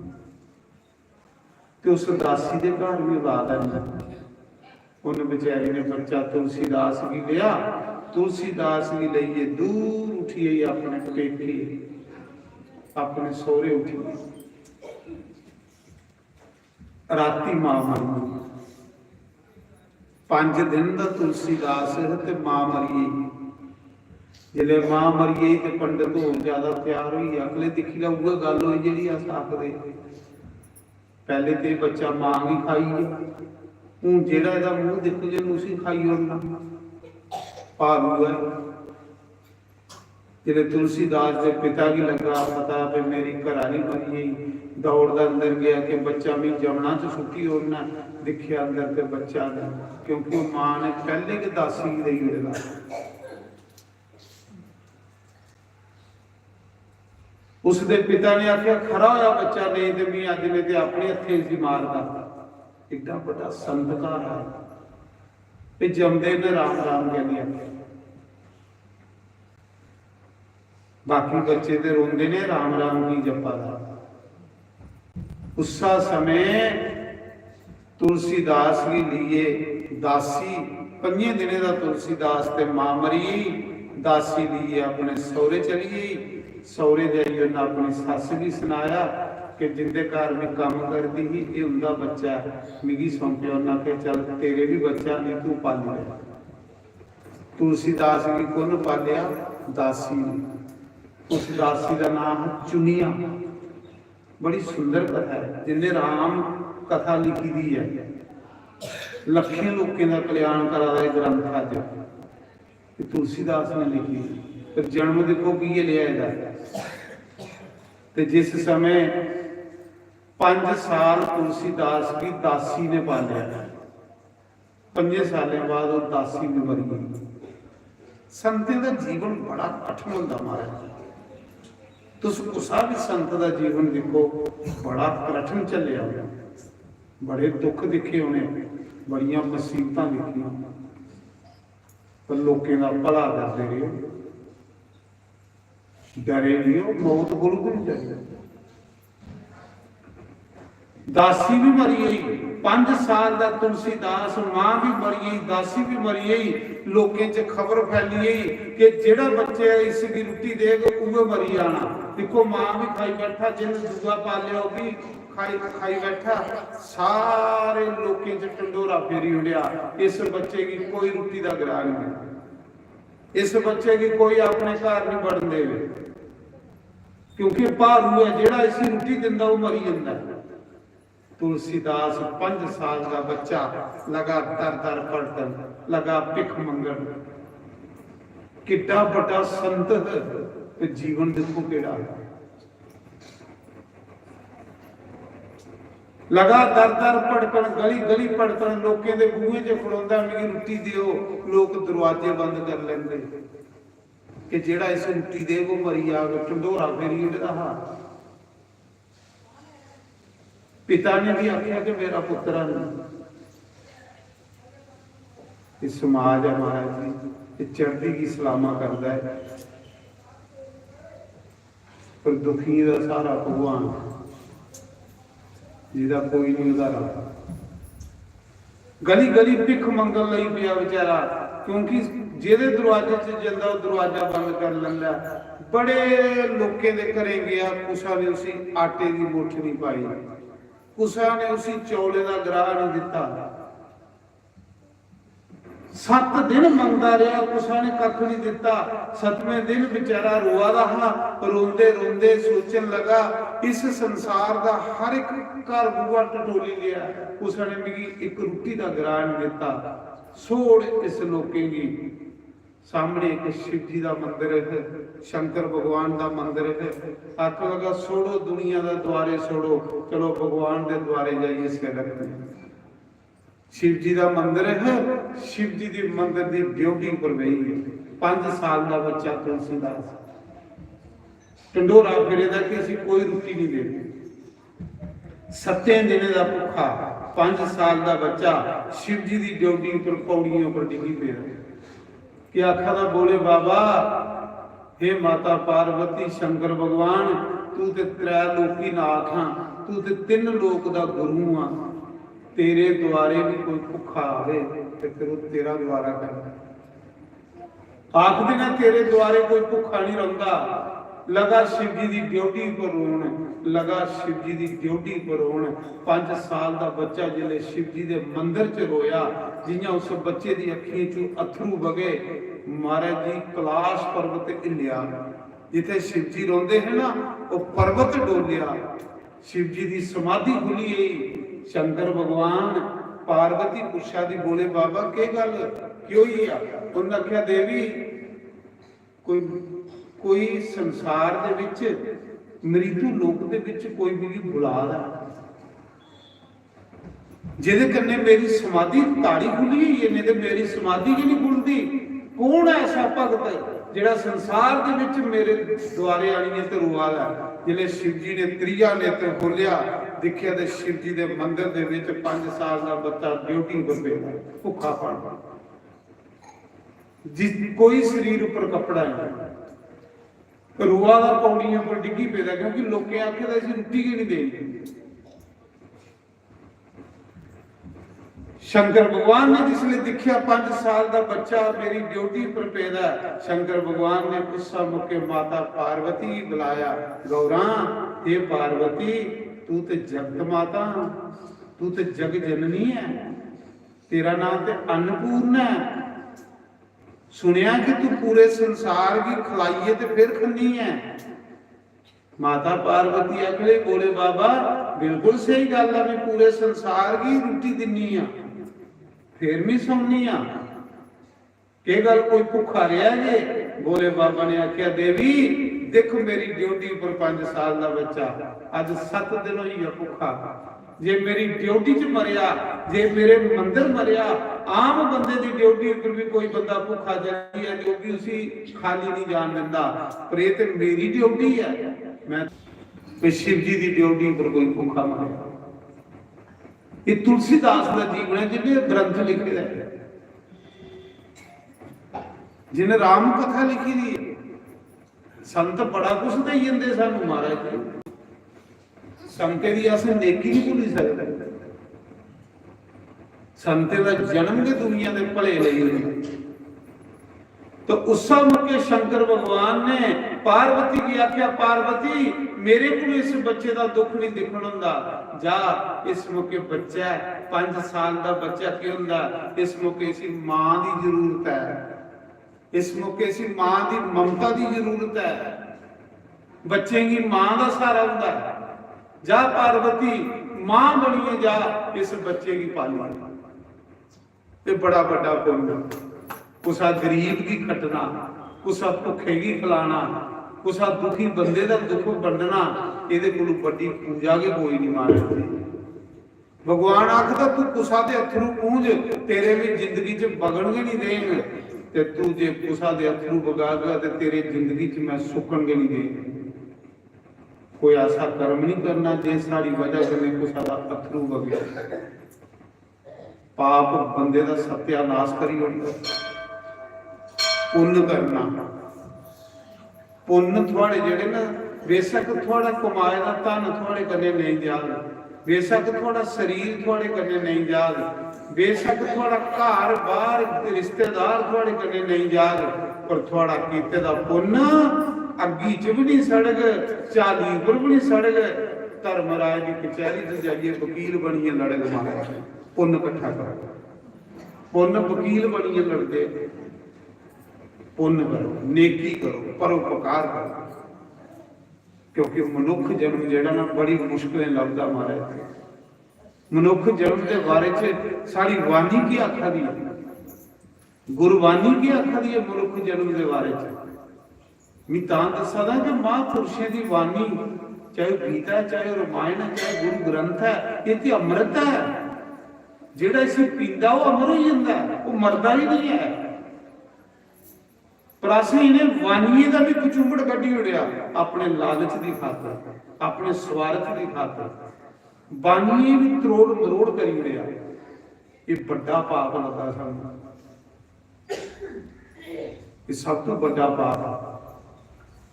S1: तो उस दासी के घर भी बात है, उन बेचारी ने बच्चा तुलसीदास की लिया, तुलसीदास की लिए दूर उठिए अपने पेके अपने सोहरे उठिए। राती मां मरी, 5 दिन का तुलसीदास ते मां मरी। जिले मां मरी तो पंडित होर ज्यादा प्यार हुई, अगले दिखी ला उह गल हुई जी अस आखदे पहले तो बच्चा मां भी खाई है, हूँ जेड़ा इहदा मूँह देखो जे उसी खाई होना। भारू है जिले तुलसीदास के पिता की लगा पता भी मेरी घराली मरी गई, दौड़दा अंदर गया कि बच्चा भी जमना च सुखी होना। दिखिया अंदर के बच्चा ने, क्योंकि वो मां ने पहले के दासी दई देना। उसके पिता ने आख्या खरा होया बच्चा नहीं तो मैं अज ने अपने हथे सी मारदा। एडा बड़ा संतकार है जमदे ने राम राम कहनी आख्या, बाकी बच्चे तो रोंदे ने राम राम की जपा दा। उस समय तुलसीदास के लिए दासी 5 दिन का तुलसीदास ते मां मरी, दासी लिए अपने सौरे चली गई। सौरे जाइए उन्हें अपनी सस भी सुनाया कि जिंदे घर भी काम करती ही ये उनका बच्चा मिगी सौंपे। उन्हें आखे चल तेरे भी बच्चा नहीं तू पाल लिया। तुलसीदास की कौन पालिया? दासी ने। उस दासी का नाम चुनिया। बड़ी सुंदर कथा है, जिन्हें राम कथा लिखी दी है, लखे लोगों का कल्याण करा ग्रंथ अज तुलसीदास ने लिखी। तो जन्म देखो की ये लिया ते जिस समय 5 साल तुलसीदास की दासी ने पालिया, 5 साल बाद वो दासी भी मरी गई। संतें का जीवन बड़ा कठिन होता महाराज। तुस उसा भी संत का जीवन देखो बड़ा कठिन चलिया, बड़े दुख दिखे होने, बड़िया मुसीबत दिखिया, पर लोगों का भला करते रहे, डरे नहीं हो, मौत कोल भी नहीं डरे। दासी भी मरी गई, 5 साल का तुलसीदास, मां भी मरी गई, दासी भी मरी गई। लोगों च खबर फैली गई कि जेड़ा बच्चे इसकी रोटी देगा उहे मरी जाना। देखो मां भी खाई बैठा, जिन दूआ पालिया भी खाई बैठा, सारे लोगों च टंडोरा फेरी उड़िया। इस बच्चे की कोई रोटी का गिरा नहीं, इस बच्चे की कोई अपने घर नहीं बढ़न देवे, क्योंकि भारू है जेड़ा इसी रोटी दिंदा वो मरी जाता है। तुलसीदास 5 साल का बच्चा लगा दर दर पड़तन, लगा भिख मंगन। कितना बड़ा संत है, जीवन देखो केड़ा लगा दर दर पड़कन, गली गली पड़कन, लोगों के बूहे च खड़ोंदा, मेरी रोटी दियो, लोग दरवाजे बंद कर लेंगे। कि जेड़ा इस रुट्टी दे वो मरी जाग, ढंडोरा फेरी रहा। पिता ने भी आख्या कि मेरा पुत्रा नहीं। ये समाज है महाराज जी, ये चढ़ती की सलामा करता है, पर दुखी का सारा भगवान, जिहदा कोई नहीं उधारा। गली गली भिख मंगन लई पिया बेचारा, क्योंकि ਜਿਹਦੇ दरवाजे च ਜਾਂਦਾ ਉਹ दरवाजा बंद कर ਲੈਂਦਾ। बड़े लोगों के घरे गया, कुसा ने उसी आटे की मुठ नहीं पाई, कुसा ने उसी चौले का ग्राह नहीं दिता। 7 दिन मंगता रहा, कुसा ने कख नहीं दिता। 7वें दिन बेचारा रोआ रहा, रोंदे रोंदे सोचन लगा इस संसार का हर एक घर बूआ टटोली लिया, कुसा ने मेरी एक रोटी का ग्राह नहीं दिता। सोड़ इस लोकें की सामने एक शिव जी का मंदिर है, शंकर भगवान का मंदिर है। आख लगा छोड़ो दुनिया का द्वारे, छोड़ो चलो भगवान के द्वारे जाइए सेवा करें। शिव जी का मंदिर है, शिव जी की मंदिर की ड्यूटी पर गई है। 5 साल का बच्चा तुलसीदास ढंडोरा फिरेगा कि असीं कोई रोटी नहीं देनी। 7 दिन का भुखा 5 साल का बच्चा शिव जी की ड्यूटी पर पौड़ियों पर डिगी पे कि आखा दा बोले बाबा, हे माता पार्वती, शंकर भगवान, तू ते 3 लोकी नाथ हां, तू ते 3 लोक दा गुरु हां, तेरे द्वारे भी कोई भुखा आवे ते फिर तेरा द्वारा कर। आख देना तेरे द्वारे कोई भुखा नहीं रंगा। लगा शिव जी की ड्यूटी पर रोन, लगा शिव जी की ड्यूटी पर रोन। 5 साल का बच्चा जिले शिव जी के मंदिर च रोया, जियां उस बच्चे की अखीं चों अथरू वगे। महाराज जी कैलाश पर्वत हिलिया, जिथे शिव जी रोंदे हैं ना वो पर्वत डोलिया। शिव जी की समाधि खुली गई। शंकर भगवान पार्वती पुछा दी बोले बाबा के गल क्यों ही आ? उन्हें आख्या देवी कोई संसार दे विच मृत्यु लोक दे विच कोई भी बुलाद है जिहदे कन्ने मेरी समाधि ताड़ी खुली है, नहीं तो मेरी समाधि ही नहीं खुलती। कौन है ऐसा भगत जिहड़ा संसार दे विच मेरे द्वारे आनी ते रुआल है? जिले शिव जी ने 3 नेत्र खोलिया, देखिया ते शिव जी दे मंदिर दे विच 5 साल का बच्चा ड्यूटी पर पिया भुखा पाना, जिस कोई शरीर ऊपर कपड़ा नहीं, रुआ का पौड़ियों पर डिगी पेदा, क्योंकि लोग आखे असीं रोटी की नहीं देनी। शंकर भगवान ने जिसने देखिया 5 साल का बच्चा मेरी ड्यूटी पर पैदा, शंकर भगवान ने गुस्सा मुके माता पार्वती बुलाया। गौरा हे पार्वती, तू तो जगत माता, तू तो जग जननी है, तेरा नाम तो अन्नपूर्ण है। सुनिया कि तू पूरे संसार की खिलाइए तो फिर खनी है। माता पार्वती अगले बोले बाबा बिल्कुल सही गल है, मैं पूरे संसार की रोटी दिनी है फिर भी सुननी आ, के गल कोई भुखा रहा जे? बोले बाबा ने आख्या देवी देखो मेरी ड्यूटी पर 5 साल का बच्चा अज 7 दिन हुई है भुखा। जे मेरी ड्यूटी च मरिया, जे मेरे मंदिर मरिया, आम बंदे की ड्यूटी पर भी कोई बंदा भुखा जाती है जो भी उसी खाली नहीं जान देता, पर ये तो मेरी ड्यूटी है, मैं शिव जी की ड्यूटी पर कोई भुखा मरिया। ये तुलसीदास का जीवन है जिन्हें ग्रंथ लिखे है, जिन्हें राम कथा लिखी दी। संत बड़ा कुछ दे जाते सानू महाराज जी, संते की अस नेकी नहीं भूल सकते। संते का जन्म के दुनिया के भले लिए। तो उस मौके शंकर भगवान ने पार्वती की आख्या पार्वती मेरे को इस बच्चे का दुख नहीं दिखण हुंदा, जा इस मौके बच्चा है 5 साल का बच्चा क्यों हुंदा, इस मौके इसी मां की जरूरत है, इस मौके इसी मां की ममता की जरूरत है, बच्चे की मां का सहारा हुंदा। जा पार्वती मां बनिए, जा इस बच्चे की पालना। ये बड़ा बड़ा पुण्य, कुसा गरीब की खटना, कुसा भुखे की खिलाना, कुसा दुखी बंदे का दुख वंडना, ये कोल बड़ी पूजा के कोई नहीं मारे। भगवान आखदा तू कुसा दे अथरू पूंज, तेरे भी जिंदगी च बगणगे नहीं देंगे। ਤੇ ਤੂੰ ਜੇ ਕੁਸਾ ਦੇ ਅਥਰੂ ਵਗਾ ਗਿਆ ਤੇ ਤੇਰੀ ਜ਼ਿੰਦਗੀ 'ਚ ਮੈਂ ਸੁੱਕਣਗੇ ਨਹੀਂ ਦੇ। ਕੋਈ ਐਸਾ ਕਰਮ ਨਹੀਂ ਕਰਨਾ ਜਿਸ ਸਾਡੀ ਵਜ੍ਹਾ ਕਨੇ ਕੁਸਾ ਦਾ ਅਥਰੂ ਵਗਿਆ। ਪਾਪ ਬੰਦੇ ਦਾ ਸਤਿਆਨਾਸ਼ ਕਰੀ ਹੁੰਦਾ। ਪੁੰਨ ਕਰਨਾ, ਪੁੰਨ ਤੁਹਾਡੇ ਜਿਹੜੇ ਨਾ, ਬੇਸ਼ੱਕ ਤੁਹਾਡਾ ਕਮਾਏ ਦਾ ਧਨ ਤੁਹਾਡੇ ਕੰਨੇ ਨਹੀਂ ਜਾਣ, ਬੇਸ਼ੱਕ ਤੁਹਾਡਾ ਸਰੀਰ ਤੁਹਾਡੇ ਕੰਨੇ ਨਹੀਂ ਜਾਣ, ਬੇਸ਼ੱਕ ਤੁਹਾਡਾ ਘਰ ਬਾਹਰ ਰਿਸ਼ਤੇਦਾਰ ਤੁਹਾਡੇ ਕੰਨੇ ਨਹੀਂ ਜਾਣ, ਪਰ ਤੁਹਾਡਾ ਕੀਤੇ ਦਾ ਪੁੰਨ ਅੱਗੀ ਚ ਵੀ ਨਹੀਂ ਸੜਗ, ਚਾਲੀ ਉੱਪਰ ਵੀ ਨਹੀਂ ਸੜਗ। ਧਰਮਰਾਜ ਦੀ ਕਚਹਿਰੀ ਚ ਜਾਈਏ ਵਕੀਲ ਬਣੀਏ ਲੜਗ ਮਾਰੇ, ਪੁੰਨ ਇਕੱਠਾ ਕਰ, ਪੁੰਨ ਵਕੀਲ ਬਣੀਏ ਲੜਦੇ। ਪੁੰਨ ਕਰੋ, ਨੇਕੀ ਕਰੋ, ਪਰਉਪਕਾਰ ਕਰੋ, ਕਿਉਂਕਿ ਮਨੁੱਖ ਜਨਮ ਜਿਹੜਾ ਨਾ ਬੜੀ ਮੁਸ਼ਕਿਲ ਲੱਭਦਾ ਮਹਾਰਾਜ। ਮਨੁੱਖ ਜਨਮ ਦੇ ਬਾਰੇ ਚ ਸਾਡੀ ਬਾਣੀ ਕੀ ਆਖਾ ਦੀ, ਗੁਰਬਾਣੀ ਕੀ ਆਖਾ ਦੀ ਹੈ ਮਨੁੱਖ ਜਨਮ ਦੇ ਬਾਰੇ ਚ। ਮੈਂ ਤਾਂ ਦੱਸਦਾ ਕਿ ਮਹਾਂਪੁਰਸ਼ਾਂ ਦੀ ਬਾਣੀ, ਚਾਹੇ ਗੀਤਾ, ਚਾਹੇ ਰਾਮਾਇਣ, ਚਾਹੇ ਗੁਰੂ ਗ੍ਰੰਥ ਹੈ, ਇਹ ਤੇ ਅੰਮ੍ਰਿਤ ਹੈ। ਜਿਹੜਾ ਅਸੀਂ ਪੀਂਦਾ ਉਹ ਅਮਰ ਹੋ ਜਾਂਦਾ, ਉਹ ਮਰਦਾ ਹੀ ਨਹੀਂ ਹੈ। ਪਰ ਅਸੀਂ ਇਹਨੇ ਵਾਨੀਏ ਦਾ ਵੀ ਕਚੂੰਬੜ ਕੱਢੀ ਉੜਿਆ ਆਪਣੇ ਲਾਲਚ ਦੀ ਖਾਤਰ, ਆਪਣੇ ਸਵਾਰਥ ਦੀ ਖਾਤਰ। ਬਾਨੀਏ ਵੀ ਤਰੋੜ ਮਰੋੜ ਕਰੀ ਉੜਿਆ। ਇਹ ਵੱਡਾ ਪਾਪ ਲੱਗਦਾ ਸਾਨੂੰ, ਇਹ ਸਭ ਤੋਂ ਵੱਡਾ ਪਾਪ।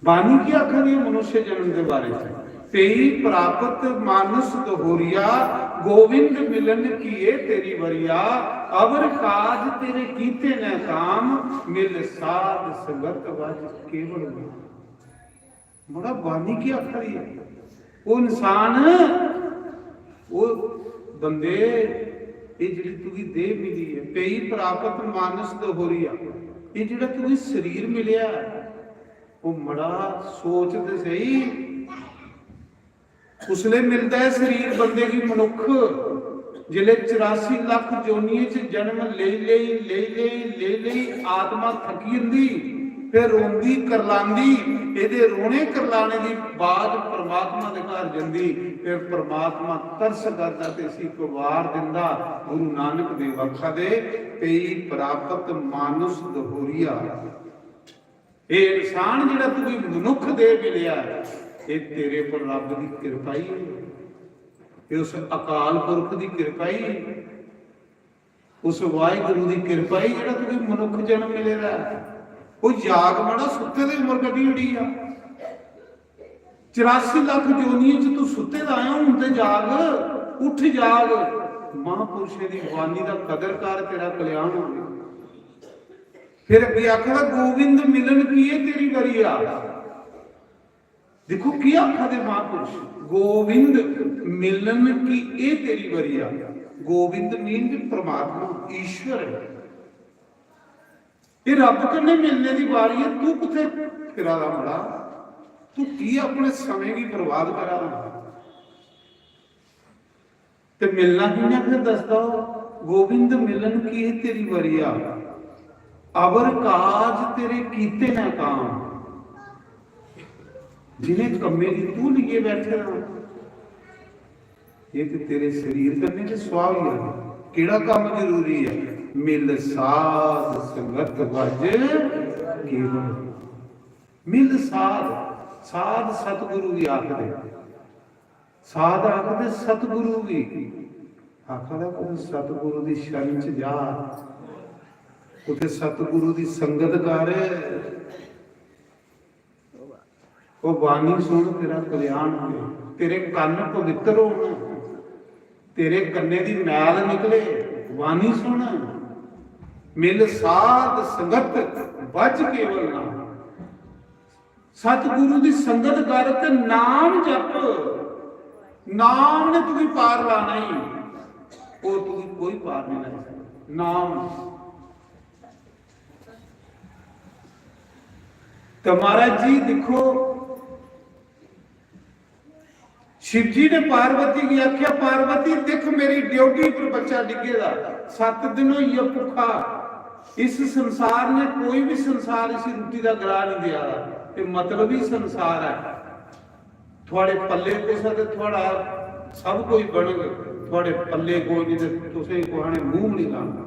S1: ਬਾਣੀ ਕੀ ਆਖਦੀ ਹੈ ਮਨੁੱਖ ਜਨਮ ਦੇ ਬਾਰੇ ਚ? तेरी प्राप्त मानस दोहरिया, गोविंद मिलन किए तेरी वरिया, अवर काज तेरे कीते न काम, मिल साध संगत वज केवल। बड़ा बानी की आखरी है वो इंसान, वो बंदे ये जिहड़ी तुगी देह मिली है, तेरी प्राप्त मानस दोहरिया, ये जिहड़ा तुगी शरीर मिलिया, वो मड़ा सोच ते सही। उसले मिलता है शरीर बंदे की मनुख जिले 84 लाख जोनिए च जन्म ले आत्मा थकी हुंदी, फिर रोंदी करलांदी, इहदे रोने करलाने दी बाद परमात्मा दे घर जंदी, फिर परमात्मा तरस करदा ते सी को वार दिंदा। गुरु नानक देव आखदे पई प्राप्त मानुष दोहरिया, ये इंसान जिहड़ा तू मनुख दे मिलिया, ये तेरे पर रब की कृपा ही है, ये उस अकाल पुरख की कृपा ही, उस वाहिगुरु की कृपा ही जिहड़ा तुझे मनुख जन्म मिलेगा। वो जाग मड़ा सुते दी उम्र कड्डी उड़ी आ, 84 लाख जोनियां च तू सुते दा आया, हुण ते जाग, उठ जाग। महापुरुषे दी वाणी दा कदर कर, तेरा कल्याण होवे। फिर अगे आखदा गोविंद मिलन कीए तेरी वरिया। देखो की आखा दे महापुरुष, गोविंद मिलन की ए तेरी वरिया। गोविंद मीन भी परमात्मा ईश्वर है, ये रब कन्ने मिलने की वारी है। तू किथे फिरा दा मड़ा, तू की अपने समय की बर्बाद करा ते मिलना ही ना। फिर दसदा गोविंद मिलन की ए तेरी वरिया, अवर काज तेरे कीते ना काम, जिन्हें कम्मे की तू लिए बैठे ना, ये तो तेरे शरीर करने के स्वाव ही है। केड़ा काम जरूरी है? मिल साध संगत वज केवल। मिल साध, साध सतगुरु की आखदे, साध आखदे सतगुरु की आखदा, सतगुरु की शरण च जा, उथे सतगुरु की संगत कर, वो बानी सुन, तेरा कल्याण हो, तेरे कन पवित्र हो, तेरे कन्ने दी मैल निकले। बानी सुन, मिल साध संगत बज केवल नाम, सतगुरु की संगत कर ते नाम जप। नाम ने तुझे पार लाना ही, वो तुझे कोई पार नहीं ला सकता। नाम तो महाराज जी देखो, शिव जी ने पार्वती की आख्या, पार्वती देख मेरी ड्यूटी पर बच्चा डिगेगा, 7 दिन हुई है भुखा। इस संसार ने कोई भी संसार इसी रोटी का गला नहीं दिया, ये मतलब ही संसार है। थोड़े पल्ले कुछ है, थोड़ा सब कोई बन, थोड़े पल्ले कोई नहीं, तुसें कोहाने मुंह नहीं लाना।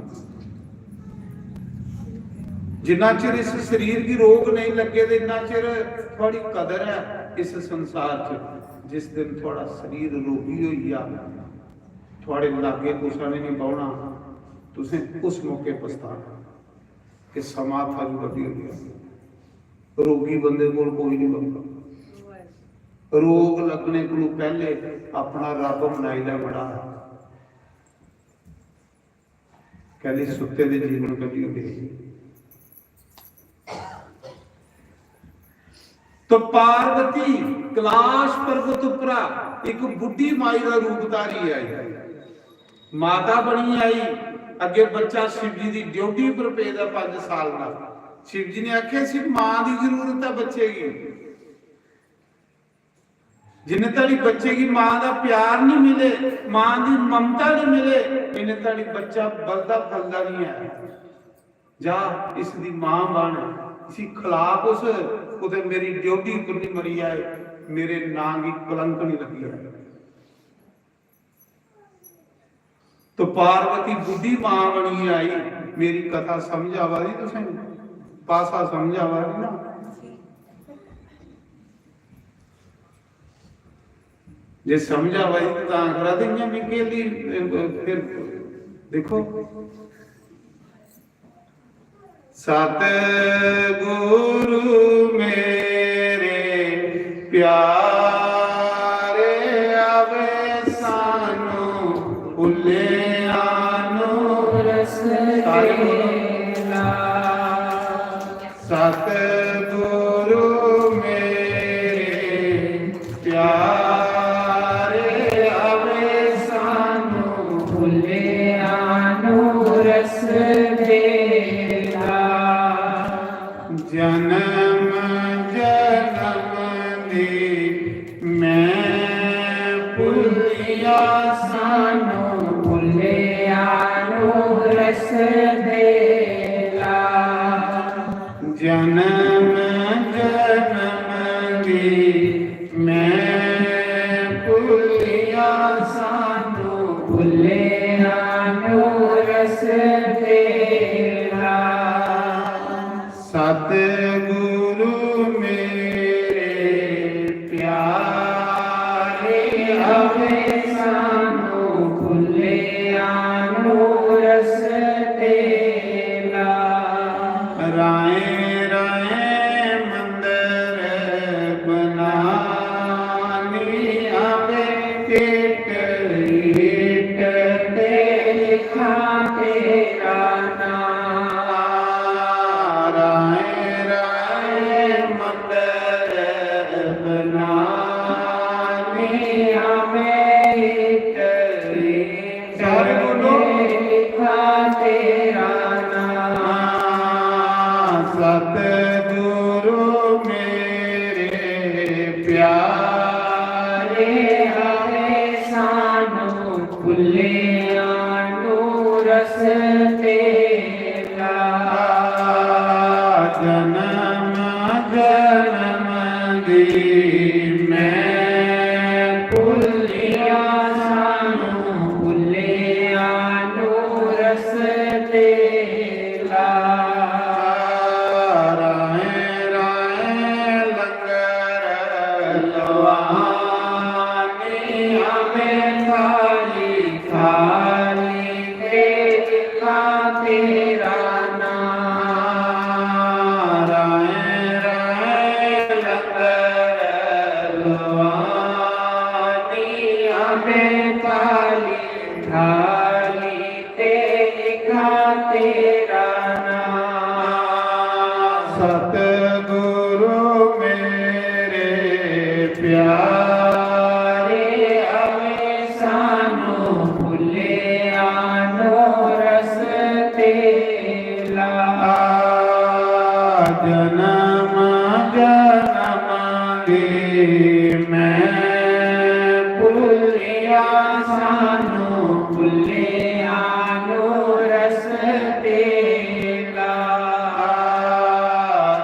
S1: जिन्ना चिर इस शरीर की रोग नहीं लगे तो इन्ना चिर थोड़ी कदर है इस संसार च। जिस दिन थोड़ा शरीर रोगी हो गया, थोड़े लागे कुछ ने नहीं पाना, तुसें उस मौके पछताना कि समा था भी वधी हो गया। रोगी बंदे को कोई नहीं बनता। रोग लगने को पहले अपना रब मनाई लै बड़ा, कहली सुते दे जीवन कभी हो। तो पार्वती कैलाश पर्वत उपरा एक बुढ़ी माई का रूप धारी आई, माता बनी आई। अगे बच्चा शिव जी की ड्यूटी पर पेदा 5 साल का। शिव जी ने आख्या सी मां की जरूरत है बच्चे की, जिन्हें तड़ी बच्चे की मां का प्यार नहीं मिले, मां की ममता नहीं मिले, इन्हें तड़ी बच्चा बलदा फलदा नहीं है। जा इसकी मां बन, इसी खिलाफ उस उधर मेरी ड्यूटी पर नहीं मरी है, मेरे नाम की कलंक नहीं लगी है। तो पार्वती बुढ़ी मां बनी आई। मेरी कथा समझ आवा रही, तुसें पासा समझ आवा रही ना। जे समझ आवा रही तो करा देंगे मिकेली। फिर देखो सतगुरु मेरे प्यारे आवे सानू भुले आनो रस देला। सतगुरु मेरे प्यारे आवे सानू भुले आनो रस देला। जन्म जन्म दी मैं भुलिया सानू भुले आनो रस देला। जन्म जन्म दी मैं भुलिया सानू भुले आनो रस देला। सतगुरु मेरे प्यारे आवे सानू भुले आनो रस देला। राय राय मंदिर बनानी आवे, टेट ईट ते लिखा तेरा नाम। राय राय मंदिर बनानी आवे, टेट ईट ते लिखा तेरा नाम। सतगुरु मेरे प्यारे आवे सानू भुले आनो रस देला। जन्म जन्म दी मैं भुलिया सानू भुले आनो रस देला। राय राय लंगर लवानी आवे थाली थाली ते लिखा तेरा नाम। राय राय लंगर लवानी आवे थाली थाली ते लिखा तेरा नाम। सतगुरु मेरे प्यारे आवे सानू भुले आनो रस देला। जन्म जन्म दी मैं भुलिया सानू भुले आनो रस देला।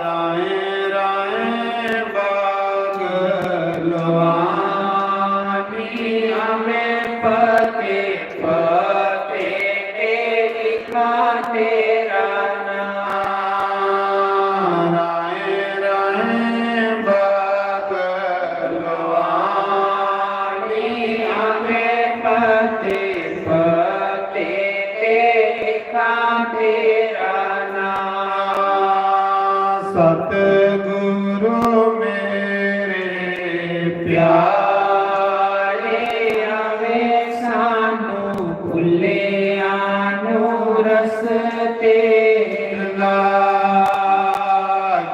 S1: राय राय बाग लवानी आवे, पते पते ते लिखा तेरा नाम।
S2: ते पते ते लिखा तेरा नाम।
S1: सतगुरु मेरे प्यारे
S2: आवे सानू भुले आनू रस्ते
S1: ला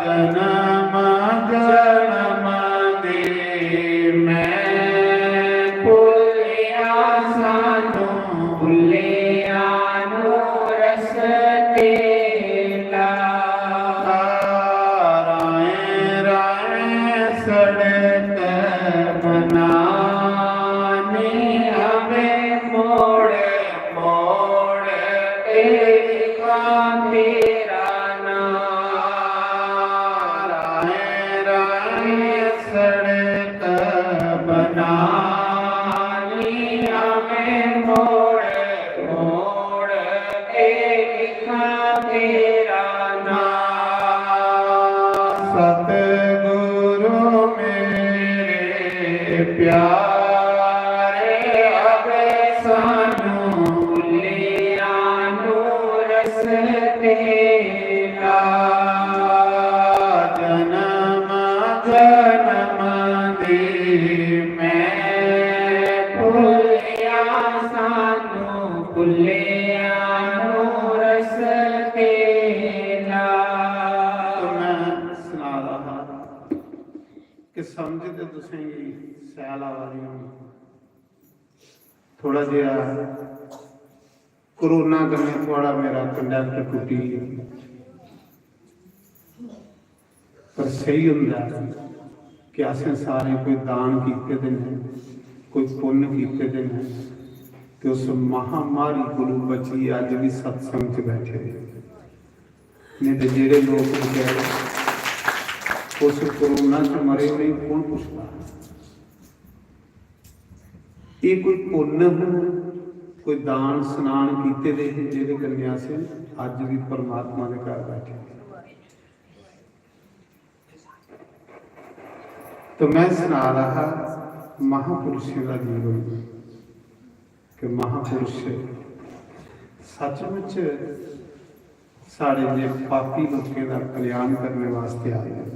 S1: जन्म जन्म दे मैं
S2: भुलिया सानू भुले आनू रस्ते ला।
S1: राय सड़क बनाने
S2: हमें मोड़ मोड़ के लिखा तेरा नाम।
S1: राय सड़क बनाने
S2: हमें मोड़ मोड़ के लिखा तेरा नाम।
S1: सतगुरु मेरे प्यारे
S2: अबे सानू भुलिया नू रस्ते ला।
S1: जन्म जन्म दे मैं
S2: भुलिया सानू भुलिया नू रस्ते ला।
S1: तो मैं सुना रहा कि समझते तुसें सैल आवा दी थोड़ा जिहा कोरोना कन्नै थोड़ा मेरा कंडक्ट टुटी पर सही हुंदा कि असें सारे कोई दान कीते दे ने कोई पुण्य कीते दे ने ते उस महामारी कोलों बची अज भी सत्संग च बैठे नहीं तो जेड़े लोग बेचारे उस कोरोना च मरे नहीं कौन पुछदा। ये कोई पुण्य कोई दान स्नान कीते दे जेदे कन्नै असें अज भी परमात्मा दे घर बैठे। तो मैं सुना रहा महापुरुषों का जीवन कि महापुरुष सचमुच साढ़े जे पापी लोगों का कल्याण करने वास्ते आए हैं।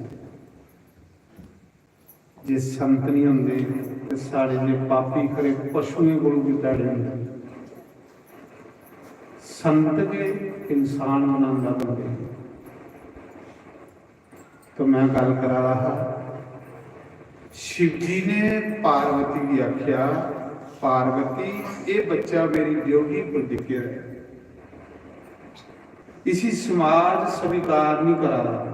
S1: जे संत नहीं होंगे तो साढ़े जे पापी खरे पशुओं को भी पैड़े होंगे। संत के इंसान बनाना बंदे। तो मैं गल करा रहा शिव जी ने पार्वती की आख्या पार्वती ये बच्चा मेरी योगी पर दिखे है इसी समाज स्वीकार नहीं करा रहा।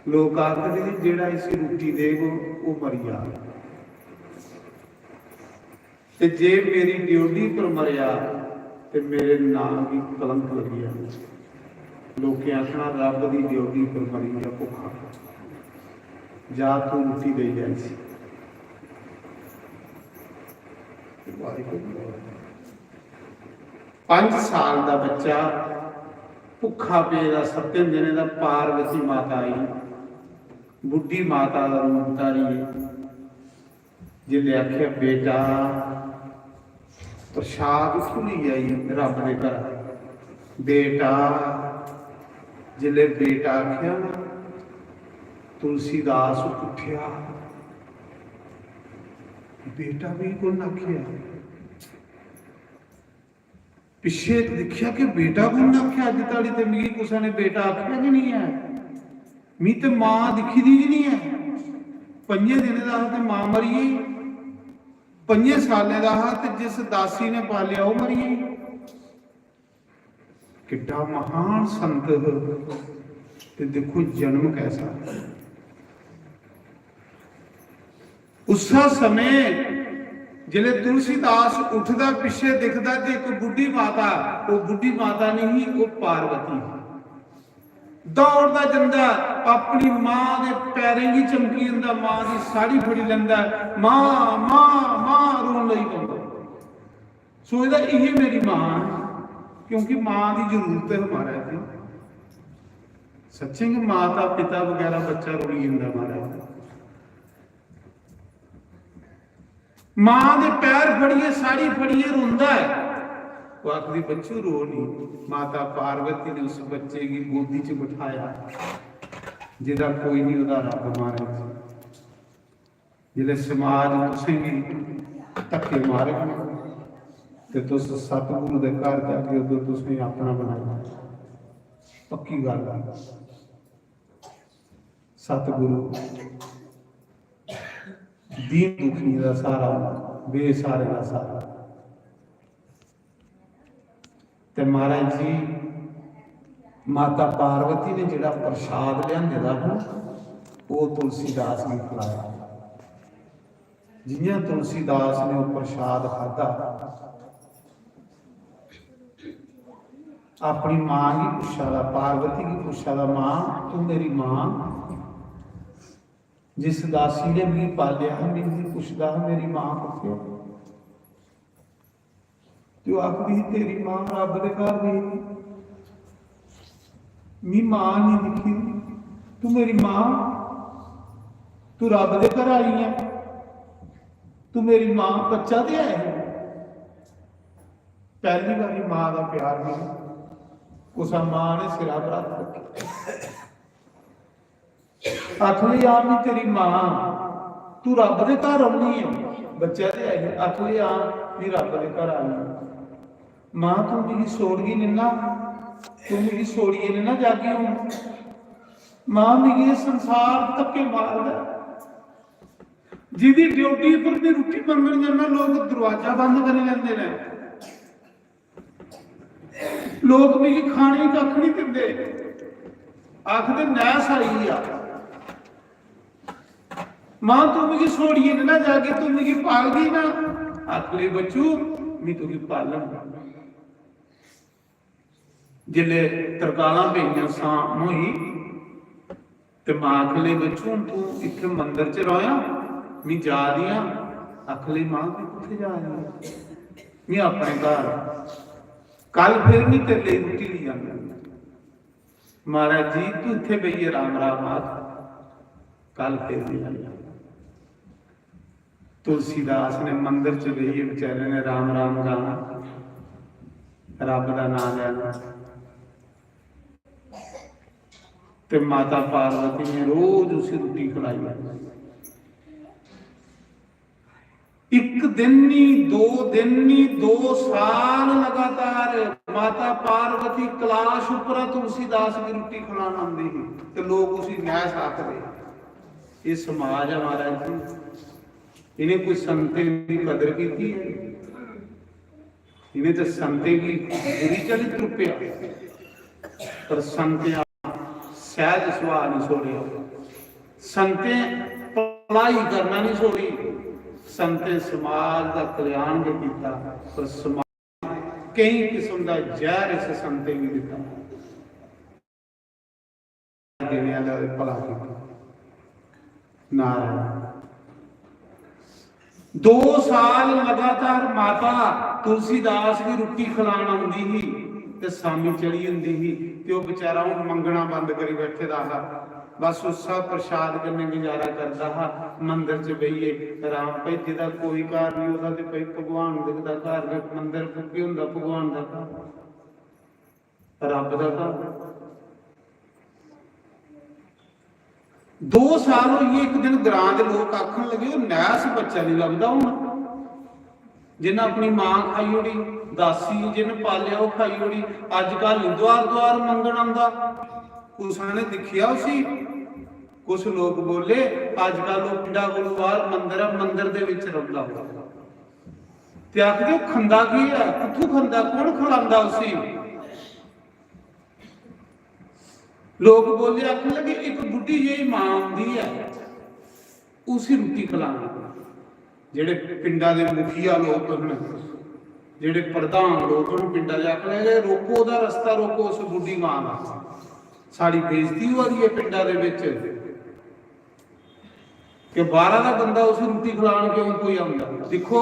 S1: लोग आखते हैं जेड़ा इसी रोटी देगो वो मरी जा ते जे मेरी ड्यूटी पर मरिया ते मेरे नाम की कलंक लगी है। लोग आखना रब की ड्यूटी पर मरी या भुखा जा तू रोटी दे जाए। 5 साल का बच्चा भुखा पेदा 7 दिन का पार्वती माता आई बुढ़ी माता का रूप धारी जिले आख्या बेटा प्रसाद खुली आई रब ने घर बेटा जिले बेटा आख्या तुलसीदास उठिया बेटा भी कौन आख्या पिछे देखिया कि बेटा कौन आख्या अज तड़ी तो मिगी कुसा ने बेटा आख्या कि नहीं है मी तो मां दिखी दी नहीं है 5 दिन का तो मां मरी गई 5 साले का तो जिस दासी ने पालिया वो मरी गई। किड्डा महान संत ते देखो जन्म कैसा उस समय जिले तुलसीदास उठदा पिछे दिखदा ते एक बुढ़ी माता वो बुढ़ी माता नहीं वो पार्वती दौड़दा जंदा अपनी मां दे पैरें की चमकी जंदा मां दी साड़ी फड़ी लैंदा मां मां मां रोन लई पैंदा सोचदा ये मेरी मां क्योंकि मां की जरूरत है हमारा जी सच्चे माता पिता वगैरह बच्चा रोई जंदा महाराज ਮਾਂ ਦੇ ਪੈਰ ਫੜੀਏ, ਸਾੜੀ ਫੜੀਏ, ਰੋਂਦਾ ਹੈ। ਉਹ ਆਖਦੀ ਬੱਚੂ रो नहीं। माता पार्वती ने उस बच्चे की गोदी च बिठाया जिहदा कोई नहीं उहदा रब महाराज। जिहड़े समाज तुसें भी धक्के मारे ते तुस सतगुरु दे घर जाके उदों तुसें अपना बनाया, पक्की गल है। सतगुरु दीन दुखी का सहारा, बेसहारे का सहारा। ते महाराज जी माता पार्वती ने जिहड़ा प्रसाद लियाने दा वो तुलसीदास ने खिलाया। जियां तुलसीदास ने वो प्रसाद खाधा, अपनी मां की पुछा, पार्वती की पुछा, मां तू मेरी मां जिस दासी ने भी पालिया मेरी पुछदा मेरी मां किथे? जो आखदी तेरी मां रब दे घर गई, मी मां नहीं दिखी, तू मेरी मां, तू रब दे घर आई है, तू मेरी मां, बच्चा ते है। पहली बारी मां का प्यार मिला, उस मां ने सिरा पर हथ रखे, आखली आ भी तेरी मां, तू रब दे घर आनी है, बच्चा ते है, आखली आ भी रब दे घर आई है। मां तू मेरी सोड़गी निना, तू मेरी सोड़िए निना जागी हूं। मां मेरी संसार धक्के मारदा, जिहदी ड्यूटी पर मैं रोटी मंगण जाना लोग दरवाजा बंद कर लेंदे ने, लोग मेरी खाने कख नहीं दिंदे, आखदे नैस आई आ। मां तू मेरी सोड़िए निना जागी, तू मेरी पाल गई ना, आखले बच्चू मैं तुझी पालन। जिले तरकाला पेइयां शाम होई ते मां आखले बच्चू तू इत्थे मंदिर च रोया, मैं जा रही हां। आखले मां तू कित्थे जा रही है? मैं अपने घर, कल फिर नहीं तेरे लिए रोटी ली आंदा। महाराज जी तू इत्थे बेइए राम राम आख, कल फिर नहीं आई। तुलसीदास ने मंदिर च बेइए बेचारे ने राम राम गाना, रब का नाम लेना। ते माता पार्वती ने रोज उसे रोटी खिलाई। एक दिन नहीं, 2 दिन नहीं, 2 साल लगातार माता पार्वती कलाश उपरा तुलसीदास की रोटी खिलाना आंदी ही ते लोग उसी नैस आखदे। ये समाज है महाराज जी, इन्हें कोई संते की कदर की थी? इन्हें तो संते की बुरी चली तुरपिया, पर संते सहज सुभाव नहीं छोड़िया, संते भलाई करना नहीं छोड़ी, संते समाज का कल्याण भी किया, पर समाज कई किस्म का जहर इस संते भी दिता, भला किया। नारायण 2 साल लगातार माता तुलसीदास की रोटी खिलाना आंदी ही ते सामी चढ़ी हुंदी ही ते वो बेचारा हुण मंगना बंद करी बैठे दा हा, बस उसा प्रसाद कन्ने गुजारा करदा हा। मंदिर च बइए राम भाई जिहदा कोई घर नहीं ओहदा ते भाई भगवान दिखदा घर दे मंदिर की हुंदा भगवान दा घर, रब दा घर। 2 साल होइए, एक दिन ग्रां दे लोग आखन लगे वो नैस बच्चा नहीं लगदा हुण, जिन्हें अपनी मां खाई ओड़ी, दासी जिन्हें पालिया वो खाई ओड़ी, अजकल द्वार द्वार मंगण आंदा। कुछ ने दिखिया उसी, कुछ लोग बोले अजकल वो पिंडा कोलों बाहर मंदिर है, मंदिर दे विच रौंदा ते आखदे खंदा की है, कित्थों खंदा, कौन खिलांदा उसी? लोग बोले आखन लगे एक बुढ़ी जी मां आंदी है उसी रोटी खिलानी। जेड़े पिंडा दे मुखिया लोग हन, जेड़े प्रधान लोग हन पिंडा दे आखन लगे रोको ओहदा रस्ता, रोको उस बुढ़ी मां दा, साड़ी बेइज्जती हो रही है पिंडा दे विच कि बाहर का बंदा उस रोटी खिलाण क्यों कोई आंदा। देखो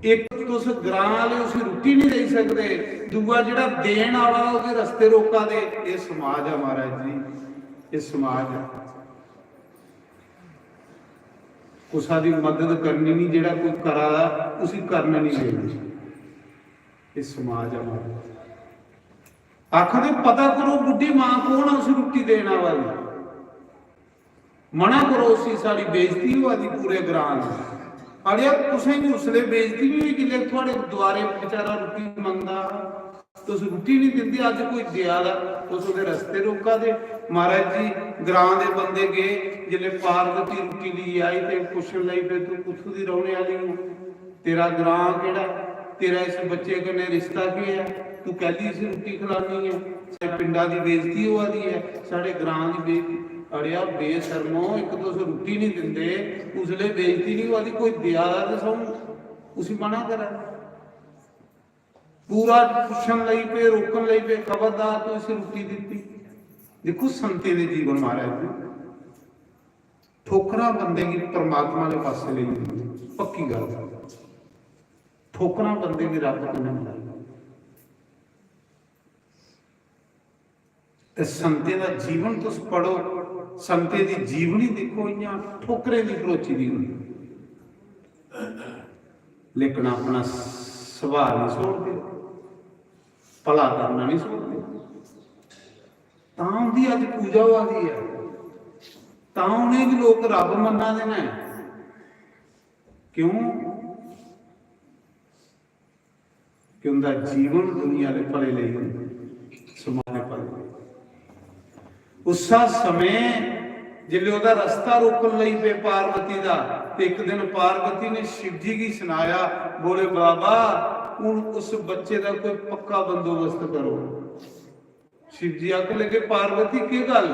S1: एक तुस ग्रां वाले उसी रोटी नहीं दे सकते, दूआ जिहड़ा देण वाला उहदे रस्ते रोका दे। ये समाज है महाराज जी, ये समाज है। कुसा दी मदद करनी नहीं, जेड़ा कोई करा उसी करना नहीं देना। ये समाज हमारा आखदे पता करो बुढ़ी मां कौन है उस रोटी देने वाली, मना करो उसी साड़ी बेइज्जती हुआ दी पूरे ग्रां अड़िया तुसें उसले बेइज्जती भी कि थोड़े द्वारे बेचारा रोटी मंगदा तुस रोटी नहीं दिंदी, अज कोई दिया उस रस्ते रोका दे। महाराज जी ग्रां दे बंदे गए जिले पार्वती रोटी ली आई ते पुछन लई पे तू कुत्थों दी रौहने वाली हो, तेरा ग्रां केड़ा, तेरा इस बच्चे कन्नै रिश्ता की है, तू कहदी इस रोटी खिलानी है, साडे पिंडा दी बेइज्जती होआ दी है, साडे ग्रां दी बेइज्जती। अड़िया बेशर्मो, एक तो रोटी नहीं दिंदे उसले बेइज्जती नहीं होआ दी, कोई दिया तो सौ उसी मना करा। पूरा पुछन लई पे रोकन लई पे, खबरदार तू इस रोटी दी। देखो संते दे जीवन महाराज जी ठोकरा बंदे की परमात्मा के पास ले पक्की गल, ठोकरा बंदे की रब कन्नै मिलाई। संते का जीवन तुस पढ़ो, संते की जीवनी देखो, इं ठोकरे की भरोची दी होंदी, लेकिन अपना सुभाव नहीं छोड़ते, भला करना नहीं छोड़ते। उनकी अज पूजा हुआ दी है, उन्हें भी लोग रब मन्ना देना है। क्यों कि उनका जीवन दुनिया के भले ले, समाज के भले। उस समय जिले वह रस्ता रोकन लई पे पार्वती का, एक दिन पार्वती ने शिव जी की सुनाया, बोले बाबा हूँ उस बच्चे का कोई पक्का बंदोबस्त करो। शिव जी आके लगे पार्वती की गल,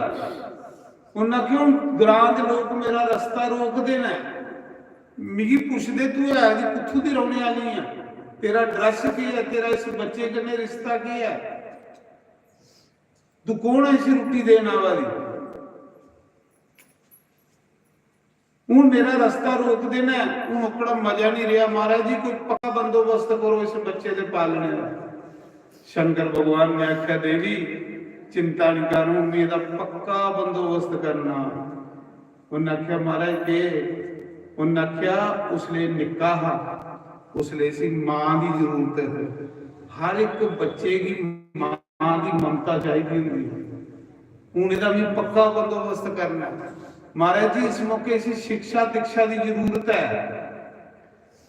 S1: उन्हें क्यों ग्रां के लोग मेरा रास्ता रोक देना, मिगी पुछदे तू है कित्थों दी रौहने वाली है, तेरा ड्रैस की है, तेरा इस बच्चे कन्नै रिश्ता की है, तू कौन है इस रोटी देने वाली, हूँ मेरा रास्ता रोक देना, हूँ ओकड़ा मजा नहीं रहा। महाराज जी कोई पक्का बंदोबस्त करो इस बच्चे के पालने का। शंकर भगवान ने आख्या देवी चिंता नहीं करूँ, मेरा पक्का बंदोबस्त करना। उन्हें आख्या महाराज के, उन्हें आख्या उसले निक्का हा, उसले सी मां की जरूरत है, हर एक बच्चे की मां की ममता चाहिए होंगी, हूँ इसका भी पक्का बंदोबस्त करना। महाराज जी इस मौके इसी शिक्षा दीक्षा की जरूरत है,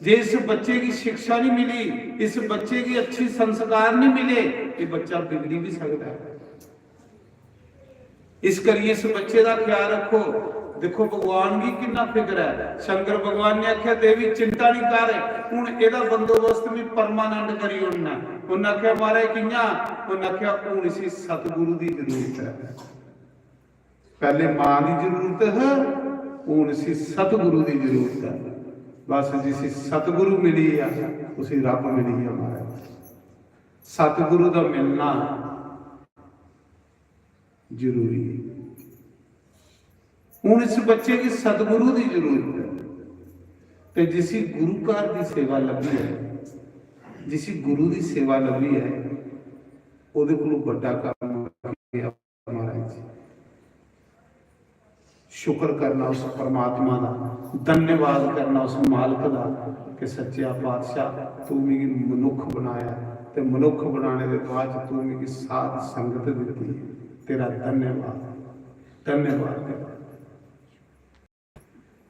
S1: जे इस बच्चे की शिक्षा नहीं मिली, इस बच्चे की अच्छी संस्कार नहीं मिले, ये बच्चा बिगड़ी भी सकता है। इस करिए इस बच्चे का ख्याल रखो। देखो भगवान की कितना फिक्र है। शंकर भगवान ने आख्या देवी चिंता नहीं कर, हूँ एदा बंदोबस्त भी परमानेंट करी उन्हें। उन्हें आख्या महाराज कियां, उन्हें आख्या हूँ इसी सतगुरु की जरूरत है। पहले मां की जरूरत है, हूँ इसी सतगुरु की जरूरत है। बस जिसी सतगुरु मिली है उसी रब मिली है। महाराज सतगुरु का मिलना जरूरी है। हूँ इस बच्चे की सतगुरु की जरूरत है, तो जिसी गुरु घर की सेवा लगी है, जिसी गुरु की सेवा लगी है, उहदे कोलों बड़ा काम महाराज जी शुक्र करना उस परमात्मा का, धन्यवाद करना उस मालिक का कि सच्चा पातशाह तू मेरी मनुख बनाया, तो मनुख बनाने के बाद तू मेरी साध संगत दी, तेरा धन्यवाद धन्यवाद।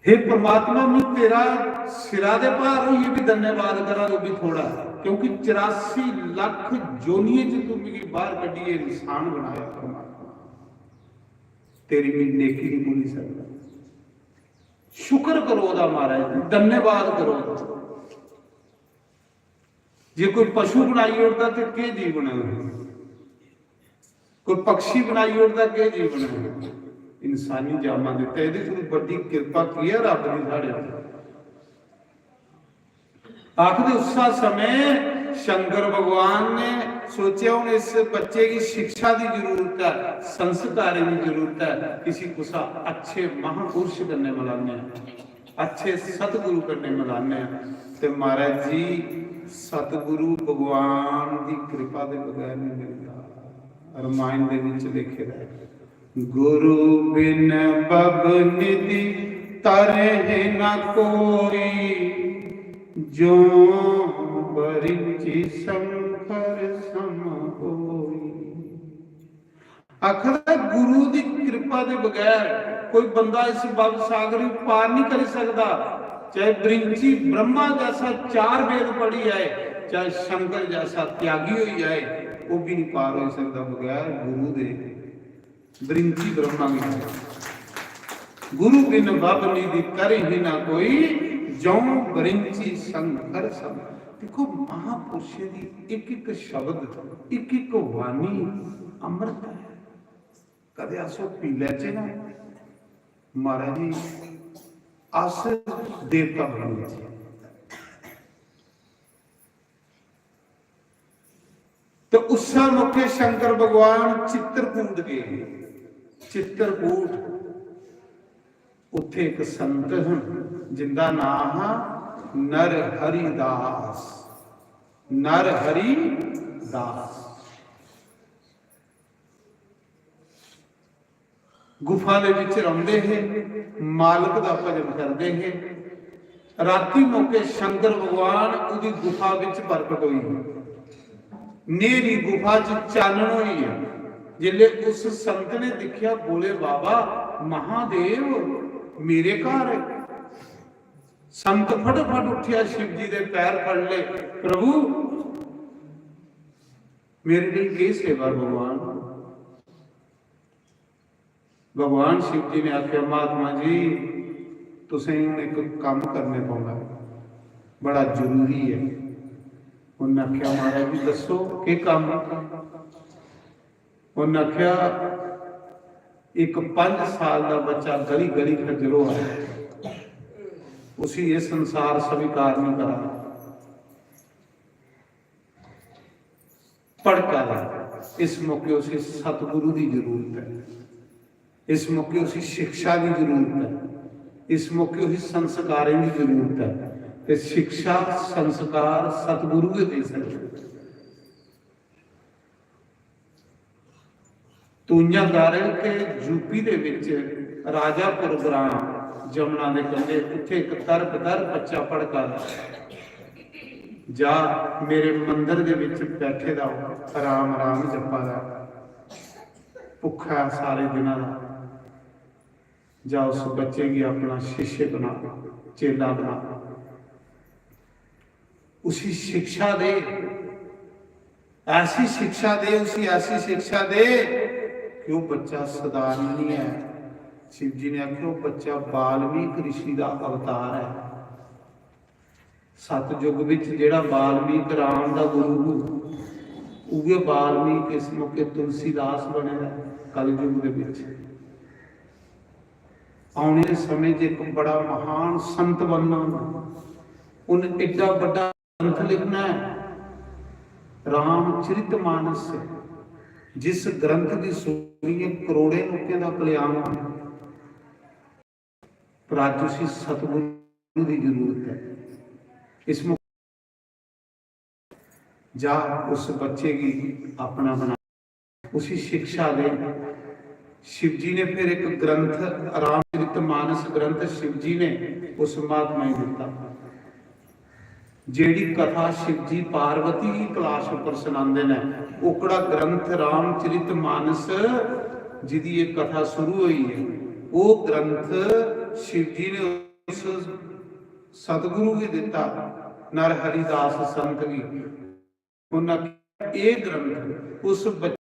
S1: हे परमात्मा मैं तेरा सिरा दे पार हूं, ये भी धन्यवाद करा तो भी थोड़ा, क्योंकि 84 लाख जोनिए च तू मेरी बाहर कढ़ी इंसान बनाया। परमात्मा तेरी मेरी नेकी नहीं भूल सकता। शुक्र करो दा महाराज, धन्यवाद करो। जे कोई पशु बनाई उड़ता तो के जीवन है, कोई पक्षी बनाई उड़ता के जीवन है, इंसानी जामा दिता, ये बड़ी कृपा की है रब ने साढ़े। आखिर उस समय शंकर भगवान ने सोचा हूं इस बच्चे की शिक्षा की जरूरत है, संस्कार की जरूरत है, किसी को अच्छे महापुरुष करने मिलाने, अच्छे सतगुरु करने मिलाने। तो महाराज जी सतगुरु भगवान की कृपा के बगैर नहीं मिलता। रामायण के लिखे रहे गुरु बिन बब निधि तरह न कोई जो बरिंची शंकर सम होई। आखर गुरु की कृपा के बगैर कोई बंदा इस भव सागर पार नहीं कर सकता। चाहे बरिंची ब्रह्मा जैसा 4 वेद पढ़ी जाए, चाहे शंकर जैसा त्यागी हो जाए, वो भी नहीं पार हो सकता बगैर गुरु दे। बरिंची ब्रह्मा भी गुरु बिन बब निधि करे ही ना कोई जो बरिंची शंकर सम। देखो महापुरुषों की एक एक शब्द एक एक वाणी अमृत है। कदे आसो पी लै ना महाराज जी आस देवता बने। तो उस मौके शंकर भगवान चित्रकूट गए। चित्रकूट उत्थे एक संत हैं जिंदा नाम नर हरिदास। नर हरिदास गुफा दे विच रहिंदे हैं, मालक दा भजन करते हैं। राती मौके शंकर भगवान उदी गुफा विच प्रकट होई। नेरी गुफा च चानण होई है। जिले उस संत ने दिखिया बोले बाबा महादेव मेरे घर है। संत फटाफट उठिया शिव जी के पैर फड़ ले, प्रभु मेरे लिए की सेवा भगवान। भगवान शिव जी ने आख्या महात्मा जी तुसें एक काम करने पौना, बड़ा जरूरी है। उन्हें आख्या महाराज जी दसो के काम। उन्हें आख्या एक 5 साल का बच्चा गली गली खजरो है, उसी ये संसार स्वीकार नहीं करा। पढ़का इस मौके उसे सतगुरु की जरूरत है। इस मौके उसी शिक्षा की जरूरत है। इस मौके उसी संस्कारों की जरूरत है। ते शिक्षा संस्कार सतगुरु के दे सकते। तूइयां गारे के यूपी दे विच राजापुर ग्राम जमुना के कंढे उत्थे एक तरबदर बच्चा पढ़का जा मेरे मंदिर दे विच बैठे दा राम राम जपा दा भुखा सारे दिनां दा जा उस बच्चे की अपना शिष्य बना, चेला बना, उसी शिक्षा दे, ऐसी शिक्षा दे, उसी ऐसी शिक्षा दे कि वो बच्चा साधारण नहीं है। शिव जी ने आख्या बच्चा वाल्मीकि ऋषि का अवतार है। सतयुग विच जिहड़ा वाल्मीकि राम का गुरु उहे वाल्मीकि इस मौके तुलसीदास बने कलयुग दे विच। आने समय च एक बड़ा महान संत बनना, उन्हें एडा बड़ा ग्रंथ लिखना है रामचरितमानस, जिस ग्रंथ की सुनिए करोड़े लोगों का कल्याण है। पर अज उसी सतगुरु की जरूरत है। इस जा उस बच्चे की अपना बना, उसी शिक्षा दे। शिव जी ने फिर एक ग्रंथ रामचरितमानस ग्रंथ शिव जी ने उस महात्मा ही दिता। जेड़ी कथा शिव जी पार्वती की कलाश पर सुनाते हैं, ओकड़ा ग्रंथ रामचरितमानस जिदी ये कथा शुरू हुई है, वो ग्रंथ शिव जी ने उस सतगुरु की दिता नर हरिदास संत की। उन्हें ये ग्रंथ उस बच्चे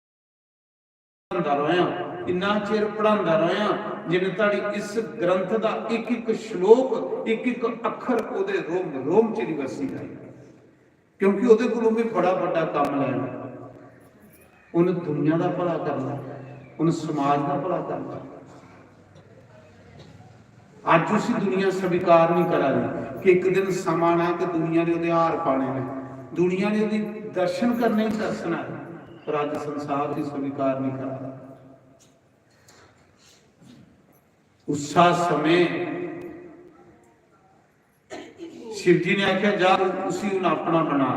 S1: रहा इन्ना चिर पढ़ांदा रहा जिन्हें ताड़ी इस ग्रंथ का एक एक श्लोक एक एक अखर ओदे रोम रोम च नहीं वसी है। क्योंकि ओदे कोलों भी बड़ा बड़ा काम लेना, उन्हें दुनिया का भला करना, उन्हें समाज का भला करना। अज उसी दुनिया स्वीकार नहीं करा रही कि एक दिन समा आना कि दुनिया ने हार पाने ने, दुनिया ने उहदे दर्शन करने ही दर्शन है, पर अज संसार की स्वीकार नहीं करा रहा। उस समय शिव जी ने आख्या जा उसी उन्हें अपना बना।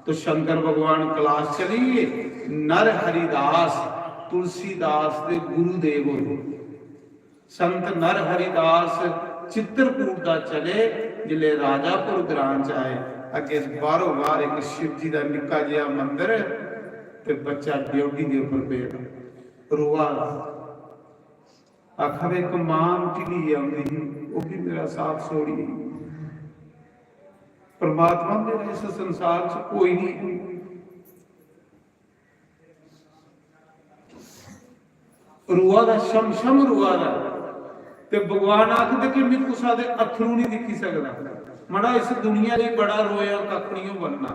S1: तो शंकर भगवान क्लास चली नर हरिदास तुलसीदास के गुरुदेव हो। संत नर हरिदास चित्रकूट दा चले, जिले राजापुर ग्रां च आए, अगे बारों बार एक शिव जी का निक्का जिहा मंदिर ते बच्चा ड्योढ़ी के उपर पे रोआ आखा एक मां ढिली आती वो भी मेरा साथ छोड़ी। परमात्मा मेरा इस संसार च कोई नहीं, रुआ दा शम शम रुआ दा ते भगवान आखदे कि मैं कुसा दे अथरू नहीं दिखी सकदा, मड़ा इस दुनिया लई बड़ा रोया कख नहीं बनना,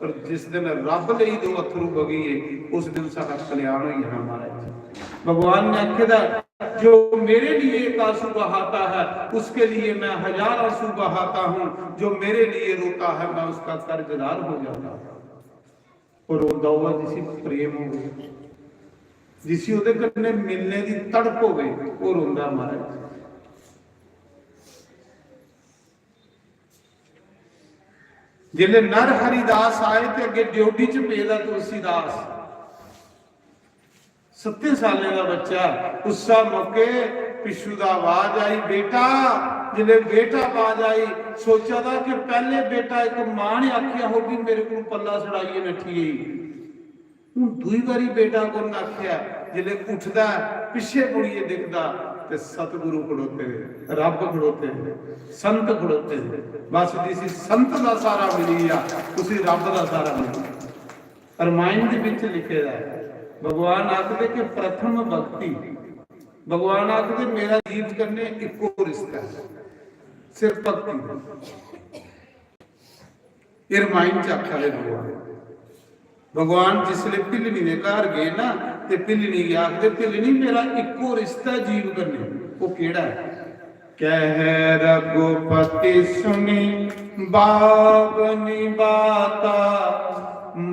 S1: पर जिस दिन रब लई दो अथरू बगीए उस दिन सारा कल्याण हो जाना। महाराज भगवान ने आखेदा जो मेरे लिए एक आंसू बहाता है उसके लिए मैं 1000 आंसू बहाता हूं, जो मेरे लिए रोता है मैं उसका कर्जदार हो जाता हूं। और रोंदा हुआ जिसी प्रेम हो गया, जिसी ਉਹਦੇ कन्ने मिलने की तड़प हो गई, वो रोंदा। महाराज जिले नर हरिदास आए तो अगे ड्योढ़ी च पेदा तुलसीदास 7 साले का बच्चा, उसा मौके पिछू का आवाज आई बेटा, जिले बेटा आवाज आई सोचा था कि पहले बेटा एक मां ने आखिया होगी मेरे को पल्ला छड़ाइए नठिए, हूं दूई बारी बेटा को आखिया, जिले उठदा पिछे मुड़िए दिखदा ते सतगुरु खड़ोते रब खड़ोते संत खड़ोते, बस जिसी संत का सारा मिली आ उसी रब का सारा मिली। रामायण के विच लिखे है भगवान आखदे कि प्रथम भक्ति, भगवान आखदे मेरा जीव करने इको रिश्ता है सिर्फ भक्ति। ये रामायण च आख्या है भगवान जिसले भिलनी ने घर गए ना ते भिलनी आखदे भिलनी मेरा इको रिश्ता जीव करने, वो केड़ा है? कह रघुपति सुनी बावनी बाता,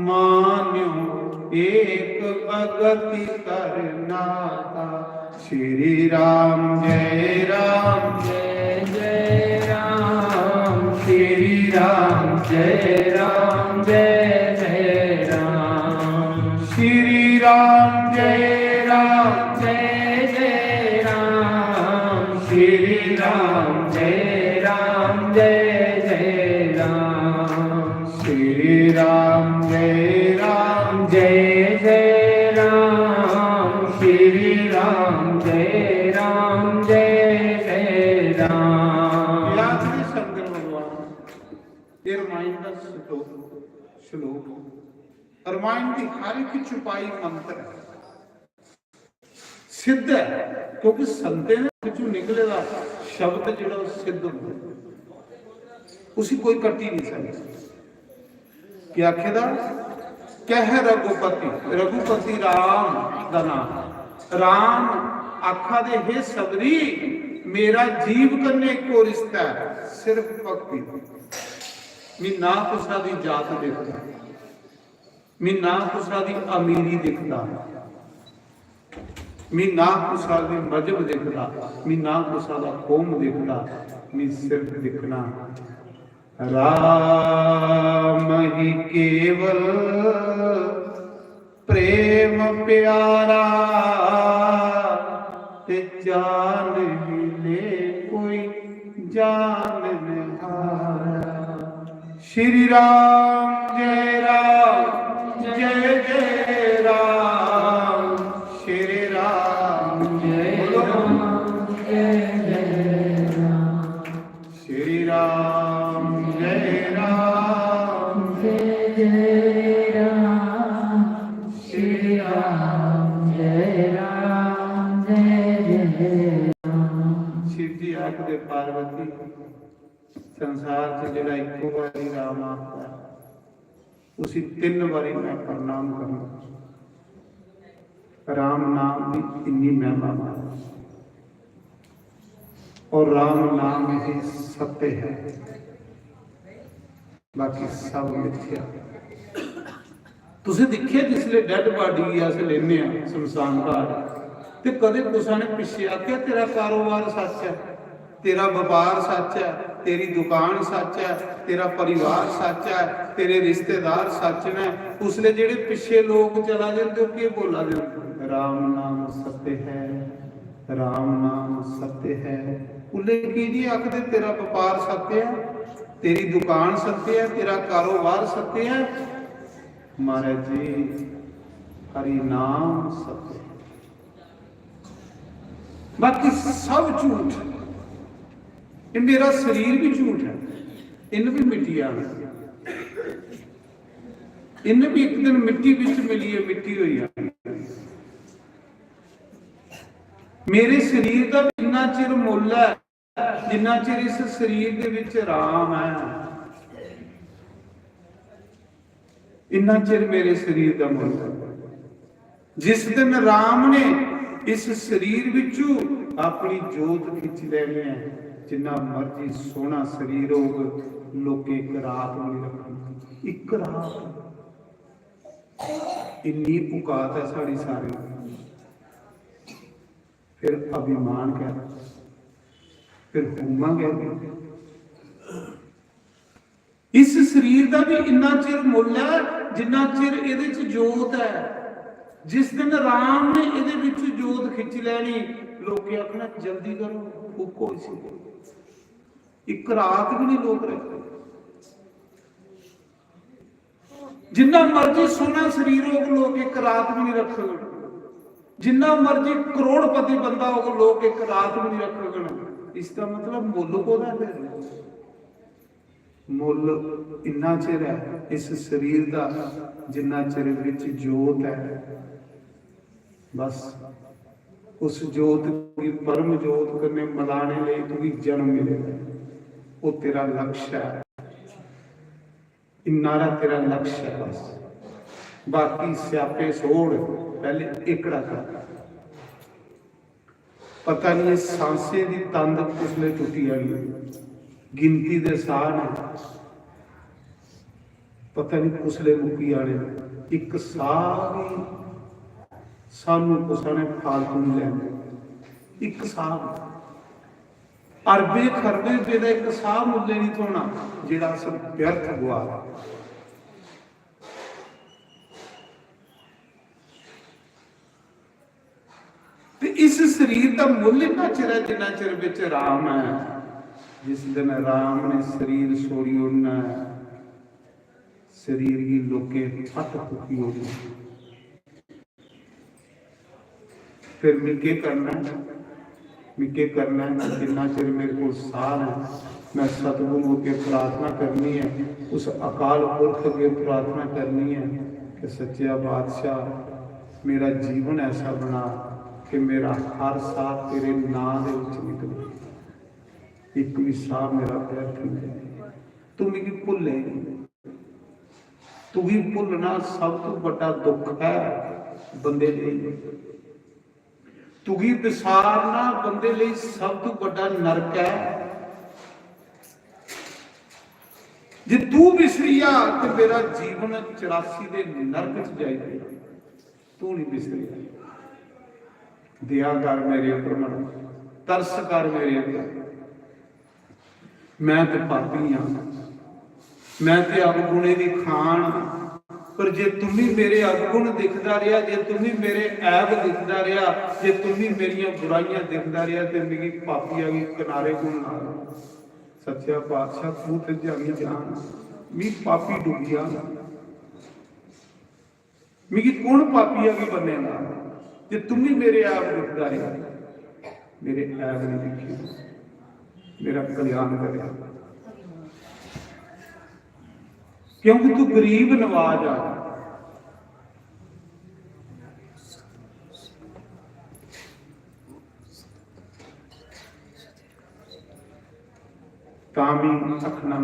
S1: मान्यो एक भगति करनाता। श्री राम जय राम
S2: जय जय राम, श्री राम जय राम जय जय राम,
S1: श्री राम जय राम
S2: जय जय राम, श्री राम जय राम जय जय राम,
S1: श्री राम जय राम
S2: जय जय राम, श्री राम जय राम जय जय राम।
S1: याद नहीं शंकर भगवान ये रामायण का श्लोक रामायण की हर एक छुपाई मंत्र है, सिद्ध है, क्योंकि संते ने पिछू निकलेगा शब्द जो सिद्ध होता उसी कोई कटी नहीं सकता। क्या आखेदा कह रघुपति, रघुपति राम का नाम, राम आखा दे हे सबरी मेरा जीव करने को रिश्ता है सिर्फ भक्ति। मैं ना कुसा दी जात देखता, मैं ना कुसा दी अमीरी देखता, मैं ना कुसा दी मजहब देखता, मैं ना कुसा दा कौम देखता, मैं सिर्फ देखना राम ही केवल प्रेम प्यारा, ते जान मिले कोई जान निहारा। श्री राम जय जय राम, श्री राम जय राम जय जय राम, श्री राम जय राम
S2: जय जय राम, श्री राम जय राम जय जय राम।
S1: शिव जी आखदे पार्वती संसार से जड़ा इको बारी राम आता उसी 3 बारी मैं प्रणाम करूं। राम नाम की इन्नी महिमा और राम नाम ही सत्य है, बाकी सब मिथ्या। तुसी देखिए जिसले डेड बॉडी अस लेने शमशान घाट ते कदे कुसा ने पिछे आख्या तेरा कारोबार सच है, तेरा व्यापार सच है, तेरी दुकान सच है, तेरा परिवार सच है, तेरे रिश्तेदार सच ने, उसले जेड़े पिछे लोग चला जाते के बोला जाते राम नाम सत्य है, राम नाम सत्य है, ਉਹਲੇ ਕੀ ਨਹੀਂ ਆਖਦੇ ਤੇਰਾ ਵਪਾਰ ਸੱਤਿਆ, ਤੇਰੀ ਦੁਕਾਨ ਸੱਤਿਆ, ਤੇਰਾ ਕਾਰੋਬਾਰ ਸੱਤਿਆ। ਮਹਾਰਾਜ ਜੀ ਹਰੀ ਨਾਮ ਸੱਤਿਆ, ਬਾਕੀ ਸਭ ਝੂਠ। ਇਹ ਮੇਰਾ ਸਰੀਰ ਵੀ ਝੂਠ ਹੈ, ਇਹਨੂੰ ਵੀ ਮਿੱਟੀ ਆਣਾ, ਇਹਨੂੰ ਵੀ ਇੱਕ ਦਿਨ ਮਿੱਟੀ ਵਿੱਚ ਮਿਲੀ ਹੈ, ਮਿੱਟੀ ਹੋਈ ਆ। ਮੇਰੇ ਸਰੀਰ ਦਾ ਇੰਨਾ ਚਿਰ ਮੁੱਲ ਹੈ ਜਿੰਨਾ ਚਿਰ ਇਸ ਸਰੀਰ ਦੇ ਵਿੱਚ ਰਾਮ ਹੈ, ਇੰਨਾ ਚਿਰ ਮੇਰੇ ਸਰੀਰ ਦਾ ਮੁੱਲ ਹੈ। ਜਿਸ ਦਿਨ ਰਾਮ ਨੇ ਇਸ ਸਰੀਰ ਵਿੱਚੋਂ ਆਪਣੀ ਜੋਤ ਖਿੱਚ ਲੈਣੀ ਹੈ, ਜਿੰਨਾ ਮਰਜੀ ਸੋਹਣਾ ਸਰੀਰ ਹੋਵੇ, ਲੋਕੇ ਇੱਕ ਰਾਤ ਨਹੀਂ ਰੱਖਣੀ। ਇੱਕ ਰਾਤ ਇੰਨੀ ਔਕਾਤ ਹੈ ਸਾਡੀ ਸਾਰੀ। ਫਿਰ ਅਭਿਮਾਨ ਕਹਿ, ਫਿਰ ਹੂਮਾ ਕਹਿ। ਇਸ ਸਰੀਰ ਦਾ ਵੀ ਇੰਨਾ ਚਿਰ ਮੁੱਲ ਹੈ ਜਿੰਨਾ ਚਿਰ ਇਹਦੇ ਚ ਜੋਤ ਹੈ। ਜਿਸ ਦਿਨ ਰਾਮ ਨੇ ਇਹਦੇ ਵਿੱਚ ਜੋਤ ਖਿੱਚ ਲੈਣੀ, ਲੋਕੀ ਆਖਣਾ ਜਲਦੀ ਕਰੋ, ਫੂਕੋ ਇਸੇ। ਇੱਕ ਰਾਤ ਵੀ ਨਹੀਂ ਲੋਕ ਰੱਖਦੇ। ਜਿੰਨਾ ਮਰਜੀ ਸੋਹਣਾ ਸਰੀਰ ਹੋ, ਲੋਕ ਇੱਕ ਰਾਤ ਵੀ ਨਹੀਂ ਰੱਖਣ। ਜਿੰਨਾ ਮਰਜੀ ਕਰੋੜਪਤੀ ਬੰਦਾ ਹੋ, ਲੋਕ ਇੱਕ ਰਾਤ ਵੀ ਨਹੀਂ ਰੱਖਣ। ਇਸ ਦਾ ਮਤਲਬ ਮੁੱਲ ਕੋਦਾ ਫਿਰ? ਮੁੱਲ ਇੰਨਾ ਚਿਰ ਹੈ ਇਸ ਸਰੀਰ ਦਾ ਜਿੰਨਾ ਚਿਰ ਵਿੱਚ ਜੋਤ ਹੈ। बस उस जोत की परम जोत करने मिलाने लिए तुझे जन्म मिलेगा। वो तेरा लक्ष्य है, इन्नारा तेरा लक्ष्य है। बस बाकी स्यापे सोड़, पहले एकड़ा कर। पता नहीं सांसे की तंद कुसले टुटी आई, गिनती दे साह ने पता नहीं कुसले मुक्की आने। एक साह भी सानू कुसा ने फालतू नहीं लेना। एक साह अरबे खरबे रुपए का एक साह मुल्ले नहीं थोना, जिहड़ा सब व्यर्थ गवा। इस शरीर का मूल्य इन्ना चिर है जिन्ना चिर विच राम है। जिस दिन राम ने शरीर छोड़ी उड़ना, शरीर की लोके फट फुकी होगी। फिर मिके करना, मिके करना जिन्ना चिर मेरे को साह है, मैं सतगुरु के प्रार्थना करनी है, उस अकाल पुरख के प्रार्थना करनी है कि सच्चा बादशाह मेरा जीवन ऐसा बना कि मेरा हर साह तेरे नाम दे विच निकले, एक भी साह मेरा व्यर्थ नहीं जाए। तू मिगी भुले, तू ही भुलना सब तो बड़ा दुख है बंदे लिए। तू ही विसारना बंदे लिए सब तो बड़ा नरक है। जे तू विसरिया तो मेरा जीवन 84 दे नरक च जाएगा। तू नहीं विसरिया, दया कर मेरे ऊपर, मन तरस कर मेरे ऊपर। मैं तो पापी हाँ, मैं तो अवगुणे दी खान, पर जे तुम्ही मेरे अवगुण दिखता रहा, जे तुम्ही मेरे ऐब दिखता रहा, जे तुम्ही मेरिया बुराइयां दिखता रहा, तो मेरी पापी आ गई किनारे गुण ना। सच्चा पातशाह तू ते जानी जान, मी पापी डूबिया, मिगी कौन पापी आ गई बने ना। जे तुम्ही मेरे ऐब दिखता रहा, मेरे ऐब नहीं दिखे, मेरा कल्याण करे, क्योंकि तू गरीब नवाज आ। तामी अखना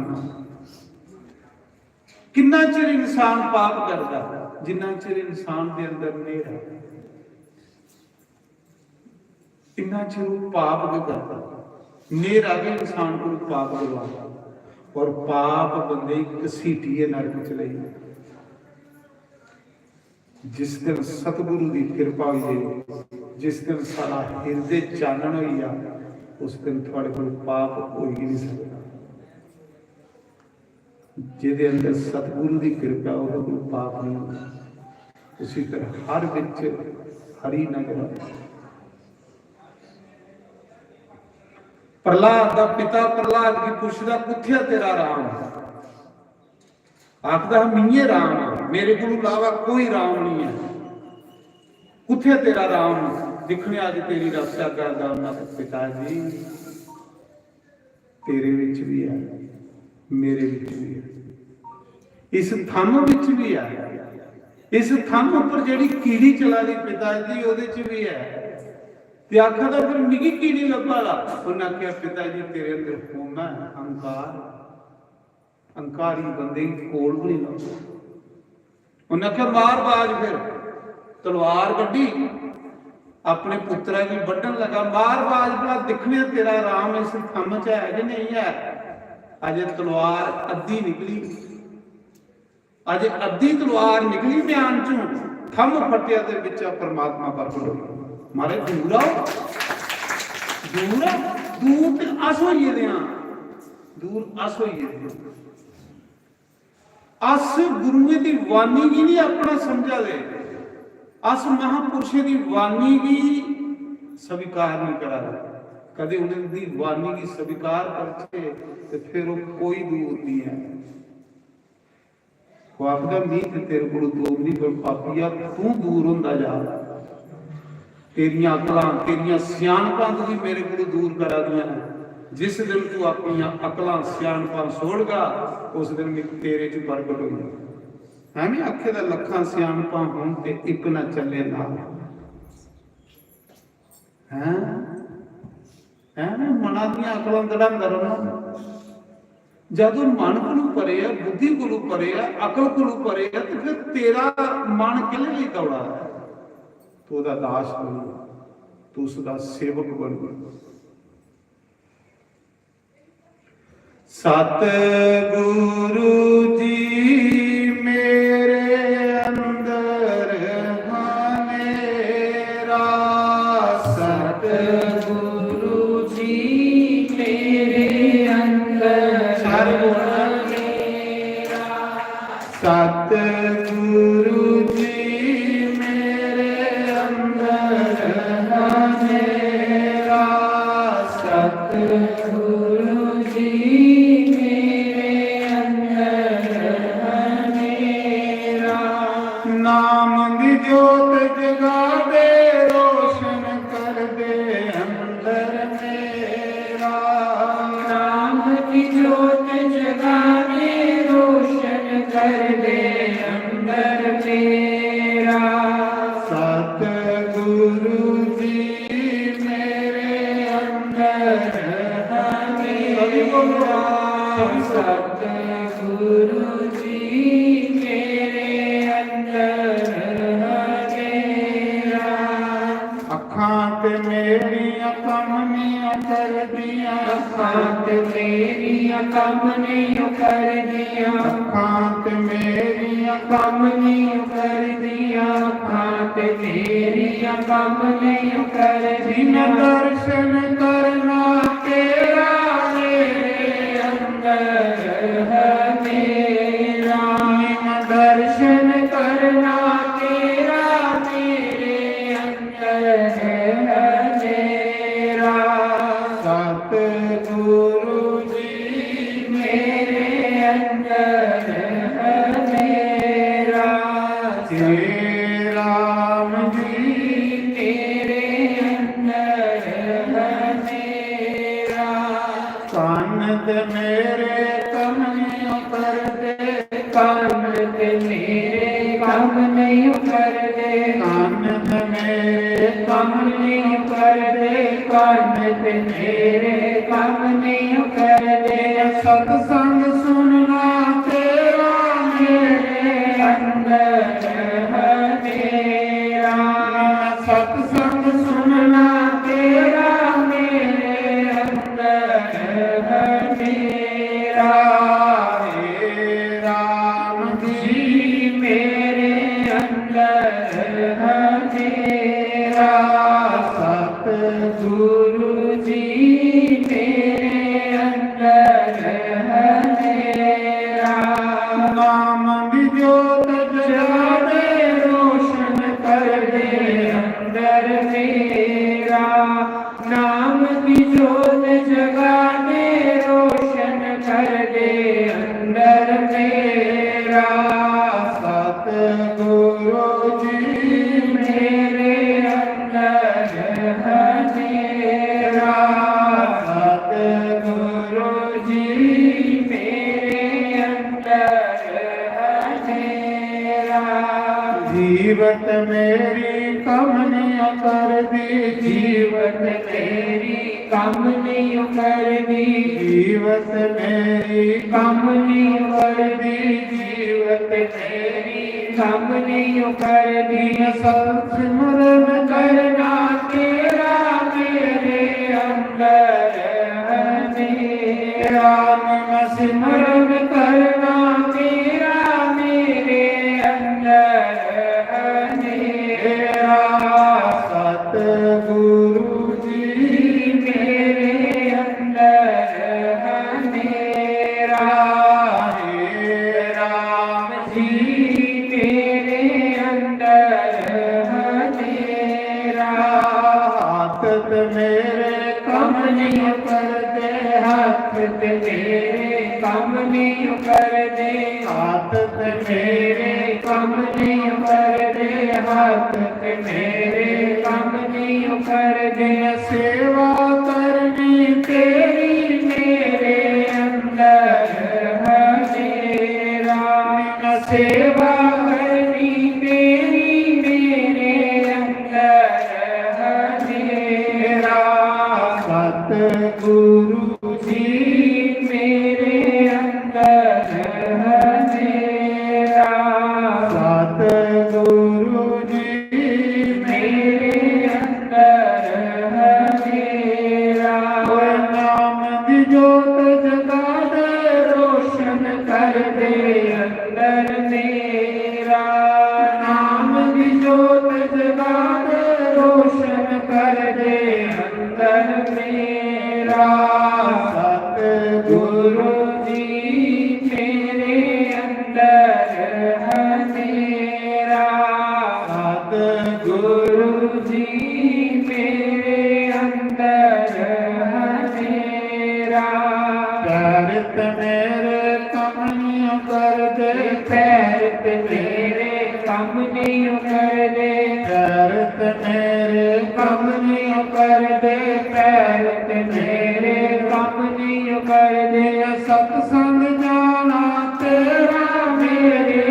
S1: किन्ना चिर इंसान पाप करता, जिन्ना चिर इंसान के अंदर नेर है, इन्ना चिर पाप भी करता। नेर आ गया इंसान को पाप करवा, और पाप बंदे घसीटिए नरक चले। जिस दिन सतगुरु की कृपा हुई, जिस दिन सारा हृदय चानन हुई, उस दिन थोड़े को पाप हो ही नहीं सकता। जिहदे अंदर सतगुरु की कृपा उहदे कोई पाप नहीं होता। उसी तरह हर विच हरी नगर। प्रहलाद का पिता प्रहलाद की पुछदा कुत्थे तेरा राम, आखदा मीए राम मेरे को इलावा कोई राम नहीं है, कुत्थे तेरा राम दिखने अज तेरी रक्षा करदा। उन्हां ने पिता जी तेरे विच भी है मेरे विच भी है, इस थम विच भी है, इस थम उपर जिहड़ी कीड़ी चला दी पिता जी उहदे च भी है। ते आखदा फिर मिगी की नहीं लब्भागा। उन्हें आख्या पिता जी तेरे अंदर होना है अहंकार, अहंकारी बंदे कोल भी नहीं लगदा। उन्हें आख्या मार बाज, फिर तलवार कड्डी अपने पुत्रा की वड्ढन लगा, मार बाज भला दिखने तेरा राम इस थम च है कि नहीं है। अजे तलवार अद्धी निकली, अजे अद्धी तलवार निकली म्यान चों, थम फटिया दे विच परमात्मा प्रगट होया। मारे दूर आओ, दूर दूर ते अस होइए दे हां, दूर अस होइए दे, अस गुरुए दी वाणी गी नहीं अपना समझा दे, अस महापुरुषों की वाणी की स्वीकार नहीं करा रहे। कदे उन्हें वाणी की स्वीकार करके तो फिर वो कोई दूर नहीं है। वो आखदा मीत तेरे को दूर नहीं, पर पापिया तू दूर होंदा जा, तेरियां अकलां तेरियां सियाणपां तू भी मेरे को दूर करा दियां। जिस दिन तू अपनी अकलां सियाणपां छोड़गा उस दिन मैं तेरे च प्रगट होगा। एवें आखे दा लखां सियाणपां होण ते इक ना चले नाल, हैं एवें मनां दीयां अकलां दड़ांदा रहना। जदों मन कोलों परे है, बुद्धि कोलों परे है, अकल कोलों परे है, तो फिर तेरा मन किहदे लई दौड़ा है। तू उसदा दास बन, तू उसदा सेवक बन। सतगुरु जी मेरे अंदर हनेरा,
S2: सतगुरु जी मेरे अंदर हनेरा,
S1: सतगुरु जी मेरे अंदर हनेरा,
S2: सतगुरु जी मेरे अंदर हनेरा।
S1: नाम दी जोत जगा दे रोशन कर दे अंदर मेरा,
S2: नाम की जोत जगा दे रोशन कर दे अंदर मेरा।
S1: सतगुरु जी मेरे अंदर हनेरा,
S2: सतगुरु जी मेरे अंदर हनेरा।
S1: अखां ते मेरियां कम नहीं कर दियां,
S2: अखां ते मेरियां कम नहीं कर दियां,
S1: अखां ते मेरियां
S2: कम नहीं कर दियां, अखां ते मेरियां कम नहीं कर
S1: जिन
S2: दियां।
S1: दर्शन करना तेरा
S2: मेरे अंदर है मेरा,
S1: जिन दर्शन
S2: करना तेरा मेरे अंदर है मेरा।
S1: सतगुरु जी
S2: मेरे अंदर है मेरा।
S1: श्री राम जी
S2: मेरे अंदर है मेरा।
S1: कान ते मेरे कमनियों कर दे,
S2: काम ते मेरे काम नहीं कर दे,
S1: कान ते मेरे
S2: काम नहीं कर दे, काम ते मेरे काम नहीं कर दे।
S1: सत्संग सुनना तेरा
S2: मेरे अंदर है मेरा,
S1: सत्संग
S2: सुनना तेरा मेरे अंदर है मेरा।
S1: हे राम जी
S2: जी मेरे अंदर है मेरा।
S1: सतगुरु
S2: जी मेरे अंदर है मेरा।
S1: नाम दी जोत जगा दे
S2: रोशन कर दे अंदर मेरा, नाम की जोत जगा
S1: करदी
S2: जीवत मेरी कम नहीं करदी
S1: जीवत मेरी
S2: कम नहीं करदी जीवत मेरी कम नहीं करदी
S1: सब सिमरन
S2: करना तेरा मेरे अंदर
S1: तेरा मैं
S2: सिमरन करना तेरा मेरे अंदर
S1: तेरा सतगुरु जी
S2: मेरे अंदर मेरा
S1: हे राम
S2: जी मेरे अंदर मेरा
S1: हाथ ते मेरे
S2: कम नहीं करते हाथ ते मेरे कम नहीं करते
S1: हाथ ते
S2: मेरे कम नहीं करते हाथ ते मेरे कम नहीं करते
S1: सेवा करनी
S2: तेरी मेरे अंदर है मेरा सेवा करनी तेरी मेरे अंदर है मेरा
S1: सतगुरु
S2: जी मेरे अंदर है मेरा
S1: सतगुरु जी
S2: मेरे अंदर है मेरा
S1: नाम दी जोत जगा दे
S2: रोशन कर दे अंदर मेरा नाम की जोत जगा दे रोशन कर दे अंदर मेरा
S1: सतगुरु
S2: जी मेरे अंदर है मेरा
S1: सतगुरु
S2: जी मेरे अंदर है मेरा
S1: करत मेरे कमनियों कर दे
S2: पैर ते मेरे कम नहीं कर दे
S1: करत मेरे
S2: कम नहीं कर दे पैर ते मेरे कम नहीं कर दे
S1: सत्संग जाना
S2: तेरा मेरे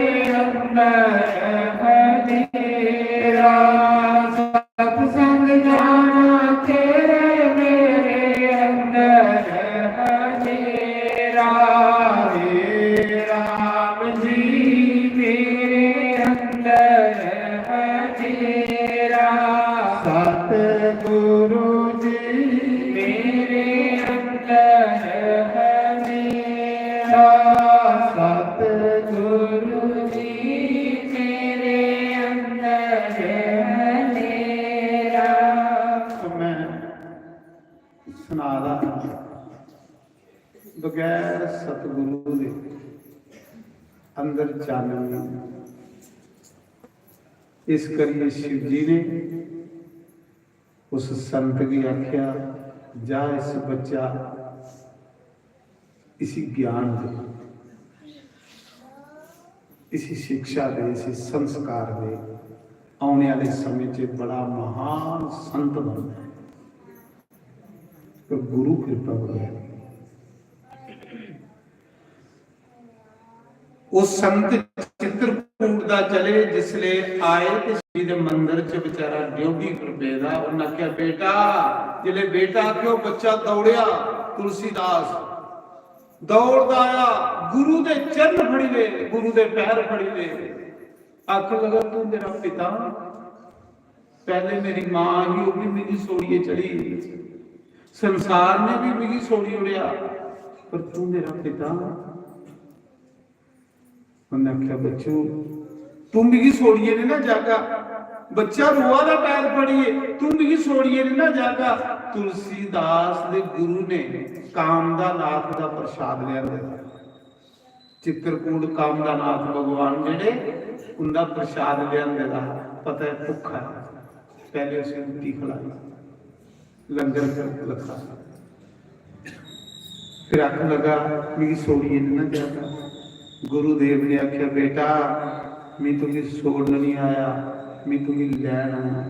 S2: अंदर है तेरा सत्संग जाना तेरे मेरे अंदर है तेरा
S1: हे राम
S2: जी मेरे अंदर है तेरा
S1: सतगुरु जी
S2: मेरे अंदर है मेरा
S1: सतगुरु
S2: जी मेरे अंदर है मेरा
S1: तो मैं सुना रहा बगैर सतगुरु दे अंदर चानन नहीं। इस करिए शिव जी ने उस संत की आख्या जा इस बच्चा इसी ज्ञान दे इसी शिक्षा दे इसी संस्कार दे आने वाले समय च बड़ा महान संत बनना है। तो गुरु कृपा हो गया उस संत चित्रकूट दा चले जिसले आए ते श्री दे मंदिर च बेचारा ड्योगी प्रभेदा उन्हें आख्या बेटा जिले बेटा क्यों बच्चा दौड़िया तुलसीदास दौड़दा आया गुरु दे चरण फड़ी ले गुरु दे पैर फड़ी ले आख लगा तू मेरा पिता पहले मेरी मां ही वो भी मेरी सोड़िए चढ़ी संसार ने भी मेरी सोड़ी उड़िया पर तू मेरा पिता उन्हें आख्या बच्चो तू मिगी सोड़िए ने ना जागा बच्चा रुआ दा पैर पड़िए तू मिगी सोड़िए ने ना जागा तुलसीदास दे गुरु ने कामदानाथ दा प्रसाद लिया चित्रकूट कामदानाथ भगवान जेड़े उनका प्रसाद लिया पता है भुखा पहले उसे रोटी खिलाई लंगर लखा फिर आख लगा मेरी सोड़िए ने ना जागा गुरुदेव ने आख्या बेटा मैं तुम्हें छोड़न नहीं आया मैं तुम्हें लैन आया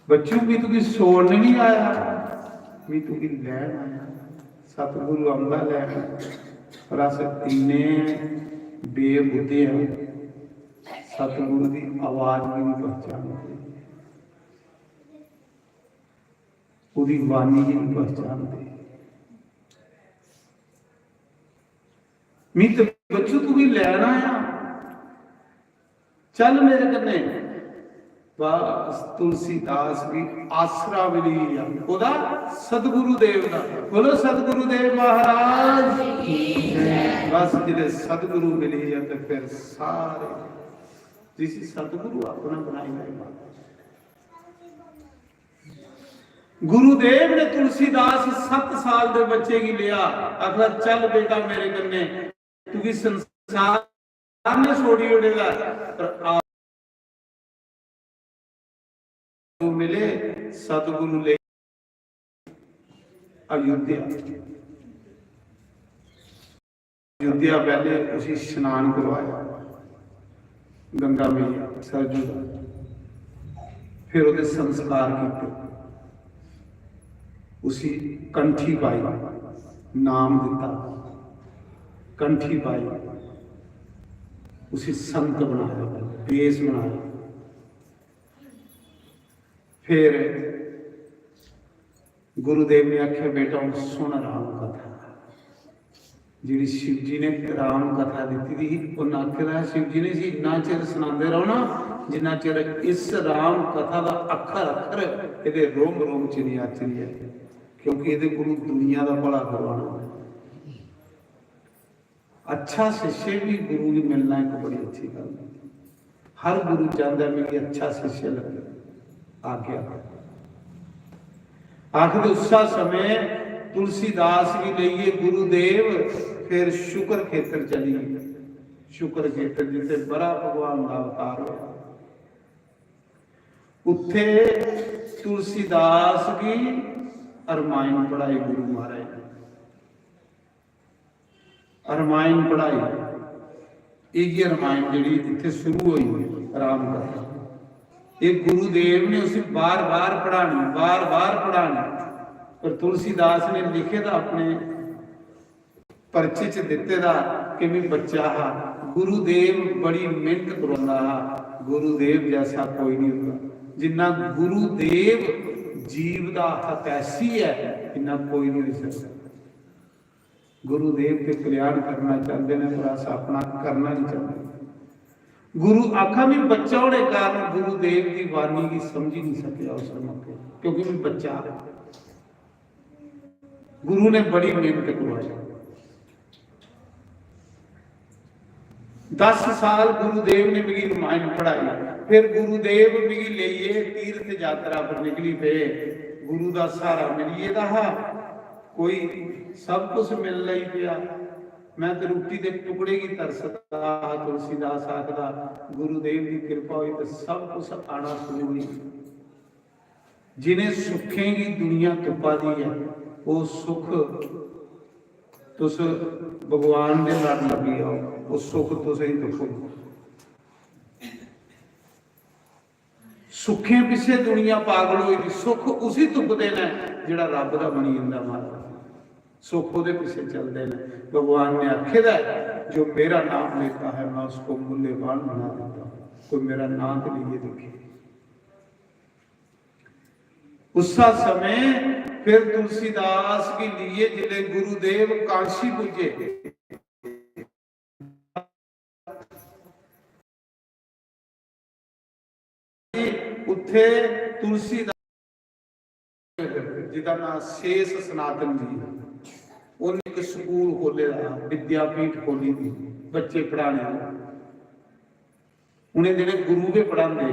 S1: बच्चों मैं तुम्हें छोड़न नहीं आया मैं तुम्हें लैन आया सतगुरु अम्बा लैन और अस इन्ने बेबुद्धे हैं सतगुरु की आवाज भी नहीं पहचानते ਉਹਦੀ ਬਾਣੀ ਨਹੀਂ ਪਛਾਣਦੇ। ਮਿੱਤ ਬੱਚੂ ਤੂੰ ਵੀ ਲੈਣਾ ਆ, ਚੱਲ ਮੇਰੇ ਕन्ने। ਬਸ ਤੁਲਸੀਦਾਸ ਵੀ ਆਸਰਾ ਮਿਲੀ ਆ ਉਹਦਾ, ਸਤਿਗੁਰੂ ਦੇਵ ਦਾ। ਬੋਲੋ ਸਤਿਗੁਰੂ ਦੇਵ ਮਹਾਰਾਜ ਕੀ ਜੈ। ਬਸ ਜਿਹੜੇ ਸਤਿਗੁਰੂ ਮਿਲੀ ਆ ਤੇ ਫਿਰ ਸਾਰੇ ਜਿਸ ਸਤਿਗੁਰੂ ਆਪਣਾ ਬਣਾਈ ਹੋਈ। ਗੁਰੂ ਦੇਵ ਨੇ ਤੁਲਸੀਦਾਸ 7 ਸਾਲ ਦੇ ਬੱਚੇ ਕੀ ਲਿਆ, ਆਖਿਆ ਚੱਲ ਬੇਟਾ ਮੇਰੇ कन्ने, ਤੂੰ ਵੀ ਸੰਸਾਰ ਨੇ ਛੋੜੀ ਉੜੇਗਾ ਪਰ मिले सतगुरु ले अयोध्या। अयोध्या पहले उसी स्नान करवाया गंगा मैया सरजू का, फिर उसे संस्कार किए, उसी कंठी पाई, नाम दिता, कंठी पाई, उसी संत बनाया, बेस बनाया। फिर गुरुदेव ने आख्या बेटा हम सुन राम कथा, जी शिव जी ने राम कथा दी थी उन्हें आख्या शिव जी ने इन्ना चिर सुनाते रहो ना जिन्ना चिर इस राम कथा का अखर अखर ये रोम रोम च नहीं आचरी है, क्योंकि ये गुरु दुनिया का भला करवाना। अच्छा शिष्य भी गुरु भी मिलना एक बड़ी अच्छी गल है। हर गुरु चाहता मेरी अच्छा शिष्य लगे, आज्ञा आखिर उस समय तुलसीदास की लिए गुरुदेव फिर शुक्र खेतर चली। शुक्र खेतर जिसे बड़ा भगवान का अवतार हुआ, उत्थे तुलसीदास की अरमाइन पढ़ाई गुरु महाराज ने। अरमाइन पढ़ाई एक अरमाइन जी इतने शुरू हुई राम कथा, एक गुरुदेव ने उसे बार बार पढ़ानी। पर तुलसीदास ने लिखे था अपने परचे च दिते था कि मैं बच्चा हा, गुरुदेव बड़ी मेहनत करवांदा हा, गुरुदेव जैसा कोई नहीं होगा। जिन्ना गुरुदेव जीव का हतैसी है इन्ना कोई नहीं हो सकता। गुरुदेव के कल्याण करना चाहते हैं पर अस अपना करना नहीं चाहते। गुरु आखा भी बच्चा होने कारण गुरुदेव की वाणी की समझ ही नहीं सकिया उस मौके, क्योंकि मैं बच्चा। गुरु ने बड़ी मेहनत करवाई। 10 साल गुरुदेव ने मेरी रामायण पढ़ाई। फिर गुरुदेव मेरी लिए तीर्थ यात्रा पर निकली पे, गुरु का सहारा मिलिए था, कोई सब कुछ मिल ही पिया। मैं तो रोटी के टुकड़े की तरसता। तुलसीदास आखदा गुरुदेव की कृपा हुई तो सब कुछ आना शुरू हुई। जिन्हें सुखें की दुनिया तुपा दी है वो सुख तुस भगवान के लड़ लगी आओ, वो सुख तुस ही दुखो। सुखे पिछे दुनिया पागल हुई, सुख उसी तुप देना जिहड़ा रब दा बनी जांदा महाराज। सुख उहदे पिछे चलते हैं। भगवान ने आखेदा जो मेरा नाम लेता है मैं उसको मूल्यवान बना देता हूं। कोई मेरा नाम तो लिए देखे। उस समय फिर तुलसीदास के लिए जिले गुरुदेव काशी पूजे, उत्थे तुलसीदास जिदा नाम शेष सनातन जी, उन्हें एक स्कूल खोले, विद्यापीठ खोली थी बच्चे पढ़ाने। उन्हें जिन्हें गुरु के पढ़ाते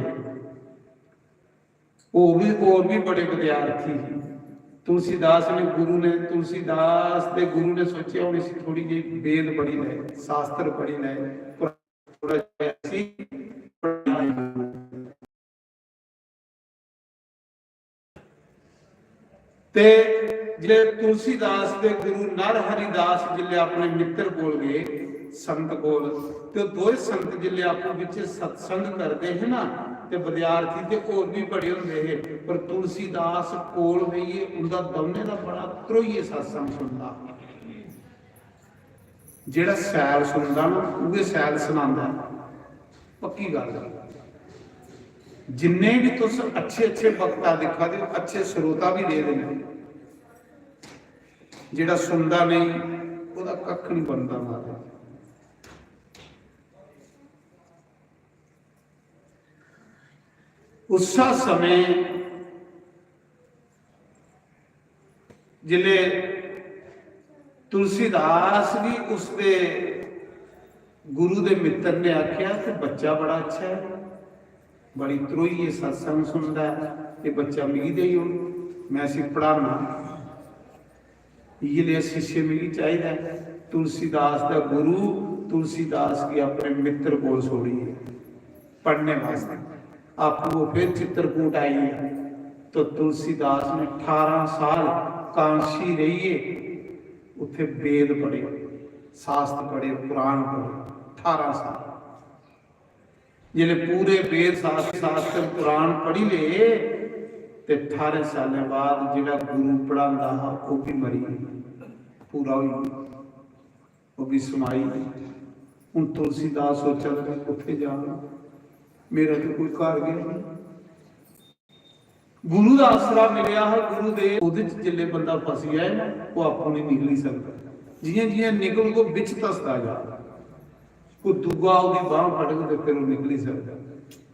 S1: और भी बड़े विद्यार्थी। तुलसीदास ने तुलसीदास के गुरु ने सोचा हम इस थोड़ी जी वेद पढ़ी ले, शास्त्र पढ़ी ले, ते जिले तुलसीदास के गुरु नर हरिदास जिले अपने मित्र कोल गए संत कोल, तो दो संत जिले आपस विच सत्संग करते हैं ना, ते विद्यार्थी ते और भी बड़े होंदे हैं, पर तुलसीदास कोल गई उनका दोने का बड़ा त्रोइए सत्संग सुनता। जेड़ा सैल सुनता ना उहे सैल सुनांदा, पक्की गल। जिन्ने भी तुस अच्छे अच्छे वक्ता दिखा दे अच्छे श्रोता भी दे देने, जेड़ा सुनता नहीं ਉਹਦਾ ਕੱਖ नहीं बनता मारे। उसा समय जिले तुलसीदास भी उसके गुरु के मित्र ने आख्या कि बच्चा बड़ा अच्छा है, बड़ी त्रोई ये सत्संग सुनता है, ये बच्चा मिगी दे मैं असी पढ़ाना, ये लिए शिष्य मिगी चाहिए। तुलसीदास का गुरु तुलसीदास की अपने मित्र को छोड़ी है पढ़ने वास्ते, आपको वो फिर चित्रकूट आई है। तो तुलसीदास ने 18 साल कांशी रहिए, उथे वेद पढ़े, शास्त्र पढ़े, पुराण पढ़े 18 साल। जिले पूरे वेद शास्त्र पुराण पढ़ी ले ते 18 साल बाद जिहड़ा गुरु पढ़ांदा हा वो भी मरी, पूरा हुई, वो भी समाई। हुण तुलसीदास सोचा लगा उत्थे जाना, मेरा तो कोई घर गया नहीं, गुरु का आसरा मिलिया है, गुरु दे उहदे च जिले बंदा फस गया है वो आपको नहीं निकल ही सकता। जियां जियां निकल को बिच धसदा जा, कोई दूआ उसकी बांह फड़ के फिर वो निकल ही सकता।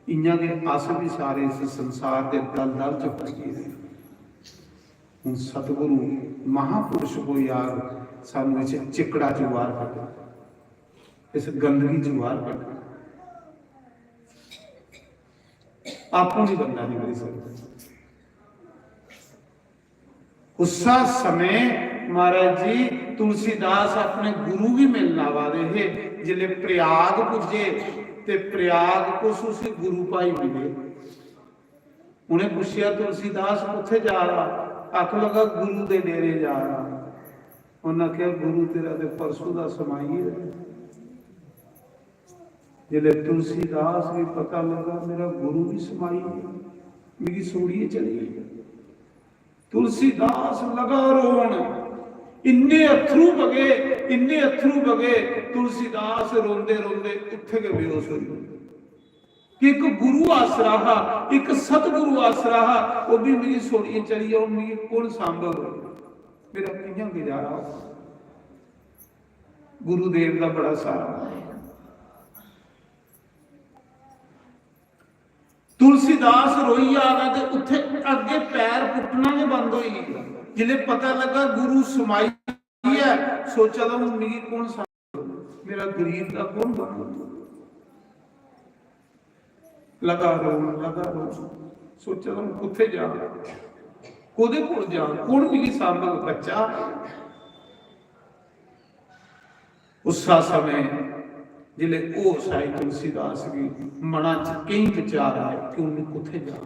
S1: इयां के अस भी सारे इस संसार के दल दल च फस गए। हुण सतगुरु महापुरुष को यार सानू इस चिकड़ा च बाहर कढो, इस गंदगी च बाहर कढो, आपको नहीं बंदा निकल सकता। उसा समय महाराज जी तुलसीदास अपने गुरु भी मिलना वाले थे। जिले प्रयाग पुजे ते प्रयाग को उसे गुरु भाई मिले, उन्हें पूछा तुलसीदास कुत्थे जा रहा, आख लगा गुरु दे डेरे जा रहा। उन्हें कहा गुरु तेरा तो परसों का समाई है। जिले तुलसीदास भी पता लगा मेरा गुरु भी समाई है, मेरी सोड़िए चली गई। तुलसीदास लगा रोन, इन्ने अथरू बगे, इन्ने अथरू बगे, तुलसीदास रोंदे रोंदे उठ के बेहोश हो गए कि एक गुरु आसरा हा, एक सतगुरु आसरा हा, वो भी मेरी सोड़िए चली और मेरी कौन सांभव, मेरा कियां गुजारा हो। गुरुदेव का बड़ा सहारा। तुलसीदास रोई आ गया तो उथे अगे पैर पुटना ने बंद हो गई। जिले पता लगा गुरु समाई है, सोचा था मेरी कौन सा, मेरा गरीब का कौन बना। लगा रो सोचा था कुत्थे जा, कोदे कोल जा, कौन मेरी सांभल बच्चा। उसा समय जिले होश आई तुलसीदास की मना च कई विचार आए कि उन्हें कुत्थे जा,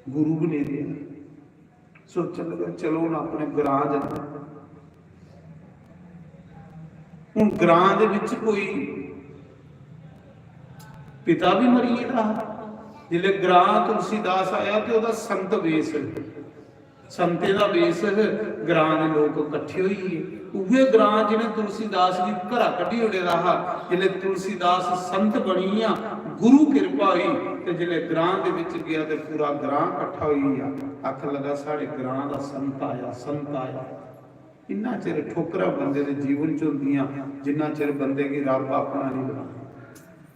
S1: गुरु भी नहीं दिया। सोचने लगा चलो ना अपने ग्रां जाना। हुण ग्रां दे विच कोई पिता भी मरी रहा। जिले ग्रां तुलसीदास आया तो वह संत वेश, संते का वेश, ग्रां के लोग इकट्ठे हुई। उहे ग्रां जिन्हें तुलसीदास की घरा कढ़ी उड़े रहा। जिले तुलसीदास संत बनी आ, गुरु कृपा हुई तो जिले ग्रां दे विच गया तो पूरा ग्रां इकट्ठा हुई आ। आख लगा साढ़े ग्रां का संत आया, संत आया। इन्ना चिर ठोकरा बंदे के जीवन च होंदियां जिन्ना चिर बंदे की रब अपना नहीं बना।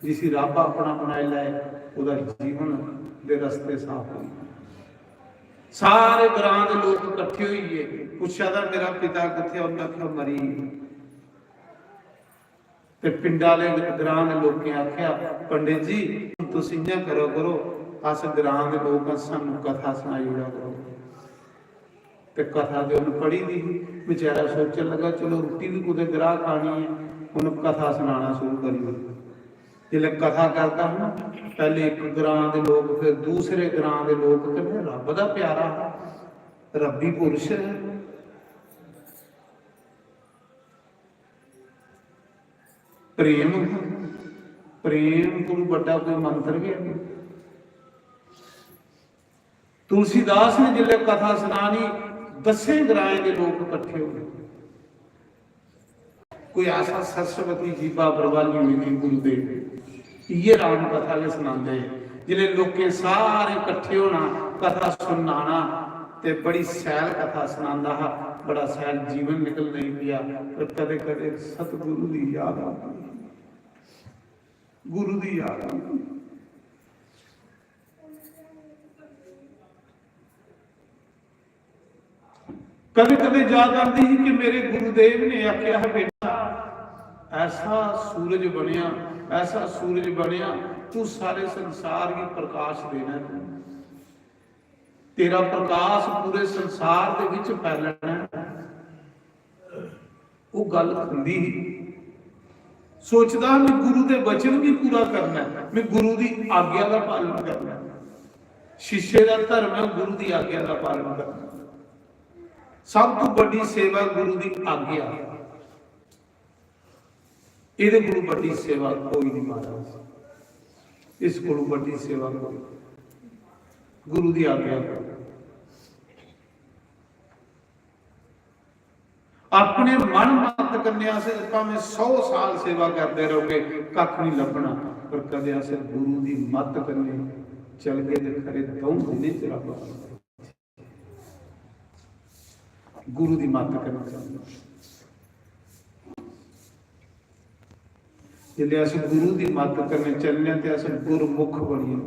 S1: जिसी रब अपना बना लाए वह जीवन के रस्ते साफ हो। सारे ग्रां के लोग इकट्ठे हुए, पूछा था मेरा पिता किथे, उन्हें आख्या मरी। ते पिंडा वाले ग्रां के लोगों आख्या पंडित जी तुम इं करो करो, अस ग्रां के लोग सानू कथा सुनाई उड़ा करो। ते कथा तो उन्हें पढ़ी दी, बेचारा सोचने लगा चलो रोटी भी कुछ ग्राह खानी है, उन्हें कथा सुनाना शुरू करी। जिले कथा करता है ना, पहले एक ग्रां के लोग, फिर दूसरे ग्रां के लोग, कहते रब का प्यारा रब्बी पुरुष है। प्रेम, प्रेम को बड़ा कोई मंत्र भी है। तुलसीदास ने जिले कथा सुनानी, 10 ग्रां के लोग इकट्ठे हो गए। कोई आशा सरस्वती जी बाबरवाली हुई थी गुरुदेव, ये राम कथा के सुनाते जिले लोकें सारे इकट्ठे होना कथा सुनाना ते बड़ी सैल कथा सुनांदा हा, बड़ा सैल जीवन निकल नहीं पिया। पर कदे कदे सतगुरु की याद आती, गुरु की याद आती। कभी कभी याद आती है कि मेरे गुरुदेव ने आख्या है, बेटा ऐसा सूरज बनया, ऐसा सूरज बनया, तू सारे संसार की प्रकाश देना, तेरा प्रकाश पूरे संसार दे विच फैलना। वो गल खंदी सोचदा मैं गुरु दे वचन भी पूरा करना, मैं गुरु की आज्ञा का पालन करना। शिष्य का धर्म है गुरु की आज्ञा का पालन करना। सब तो बड़ी सेवा गुरु की आज्ञा, ये गुरु बड़ी सेवा कोई नहीं महाराज, इस गुरु बड़ी सेवा कोई, गुरु की आज्ञा। अपने मन मत करने से भावें 100 साल सेवा करते रहोगे कख नहीं लभना, पर कदे असे गुरु की मत करने चल गए तो खरे 2 महीने च रब गुरु की मत करना चाहते। जिसलिए अस गुरु की मत करने चलने तो अस गुरमुख बनिए,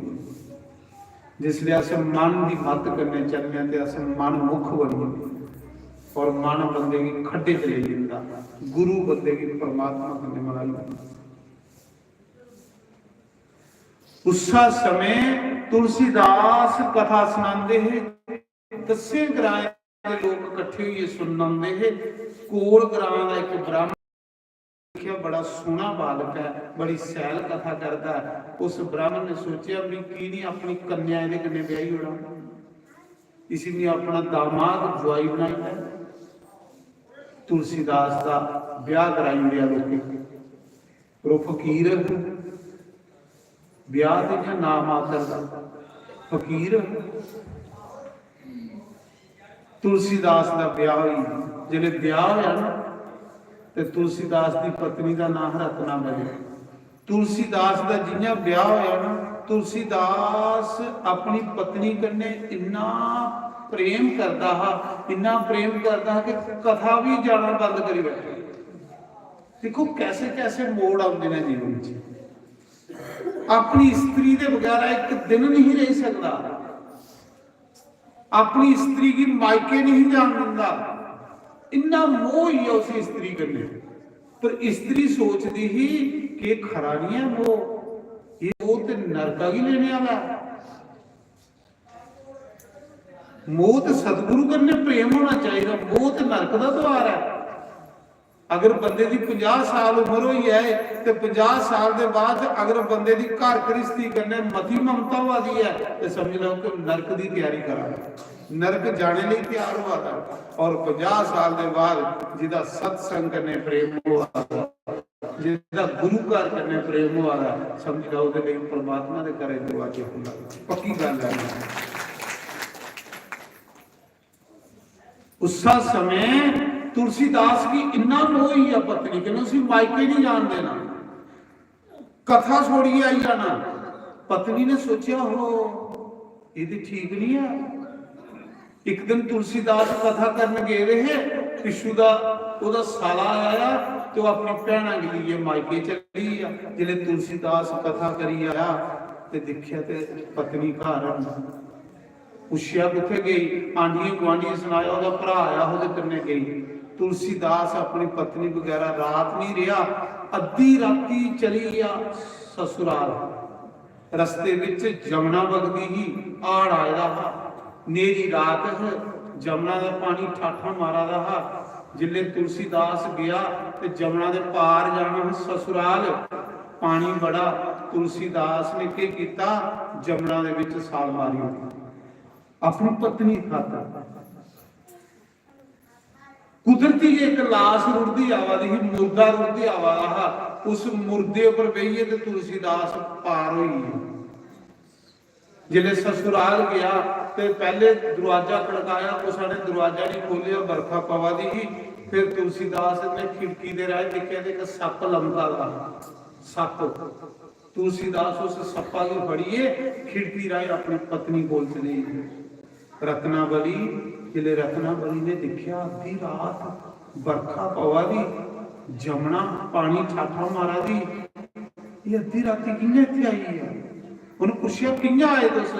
S1: जिसलिए अस मन की मत करने चलने तो अस मनमुख बनिए। और मन बंदे की खड्डे च ले जाता, गुरु बंदे की परमात्मा करने वाला। उस समय तुलसीदास कथा सुनाते हैं, 10 ग्रां के लोग इकट्ठे हुए सुनने है। कोल ग्रां का एक ब्राह्मण देखिया, बड़ा सोहना बालक है, बड़ी सैल कथा करता है। उस ब्राह्मण ने सोचा भी की नहीं अपनी कन्या इहदे कन्ने ब्याही होना, इसी अपना दामाद जवाई बनाया है। तुलसीदास का ब्याह कराई लिया लोग, वो फकीर ब्याह देखा नाम आकर फकीर। तुलसीदास का ब्याह हुई, जिले ब्याह होया ना तो तुलसीदास की पत्नी का नाम रत्ना बने। तुलसीदास का जियां ब्याह होया ना, तुलसीदास अपनी पत्नी कन्ने इन्ना प्रेम करता हा, इन्ना प्रेम करता कि कथा भी जाना बंद करी बैठे। देखो कैसे कैसे मोड़ आते हैं जीवन में। अपनी स्त्री के बगैर एक दिन नहीं रह सकता, अपनी स्त्री की मायके नहीं जान दिंदा, इन्ना मोह ही है उस स्त्री करने। पर स्त्री सोचती ही कि खरा नहीं है मोह, ये मोह तो नरका ही लेने वाला। मोह तो सतगुरु करने प्रेम होना चाहिए, मोह तो नरक का द्वार है। अगर बंदे की 50 साल उम्र हुई है तो 50 साल के बाद अगर बंदे की घर गृहस्थी करने मती ममता वादी है तो समझ लो कि नरक की तैयारी करा, नरक जाने लिए तैयार हुआ था। और 50 साल के बाद जिदा सत्संग करने प्रेम हुआ, जिदा गुरु घर करने प्रेम हुआ, समझ लो कि परमात्मा के घर दरवाजे खुला। पक्की गल है। उस समय तुलसीदास की इन्ना मोह ही है पत्नी के, उसी मायके नहीं जान देना, कथा छोड़िए आई जाना। पत्नी ने सोचा हो ये ठीक नहीं है। एक दिन तुलसीदास कथा करने गए रहे, पिछू का साला आया तो अपनी भैन के लिए मायके चली। जिले तुलसीदास कथा करी आया तो देखिया तो पत्नी घर पुछया किथे गई, आंढियों गुआढ़ियों सुनाया उसका भरा आया वो कन्ने गई। तुलसीदास अपनी पत्नी वगैरह रात नहीं रहा, अद्धी राती चली गया ससुराल। रस्ते विच जमुना वगदी ही आड़ आया, नेरी रात है, जमुना का पानी ठाठा मारा रहा। जिले तुलसीदास गया तो जमुना के पार जाना ससुराल, पानी बड़ा। तुलसीदास ने क्या किया, जमुना के विच छाल मारी अपनी पत्नी खातर। कुदरती एक लाश रुड़ती आवा दी, मुर्दा रुड़ती आवा रहा, उस मुर्दे पर बहिए तो तुलसीदास पार हुई। जिले ससुराल गया तो पहले दरवाजा खड़काया, उसने दरवाजा नहीं खोलिया, बरखा पवा दी। फिर तुलसीदास ने खिड़की दे राह देखा तो एक सप लमका था, सप। तुलसीदास उस सप्पा को फड़िए खिड़की राय अपनी पत्नी कोल चली। रत्नावली जिले रत्नावली ने देखा अद्धी रात बरखा पवा दी, जमुना पानी ठाठा मारा दी, ये अद्धी राती कियां इत्थे आई है। उन्हें पूछया कियां आए तुस?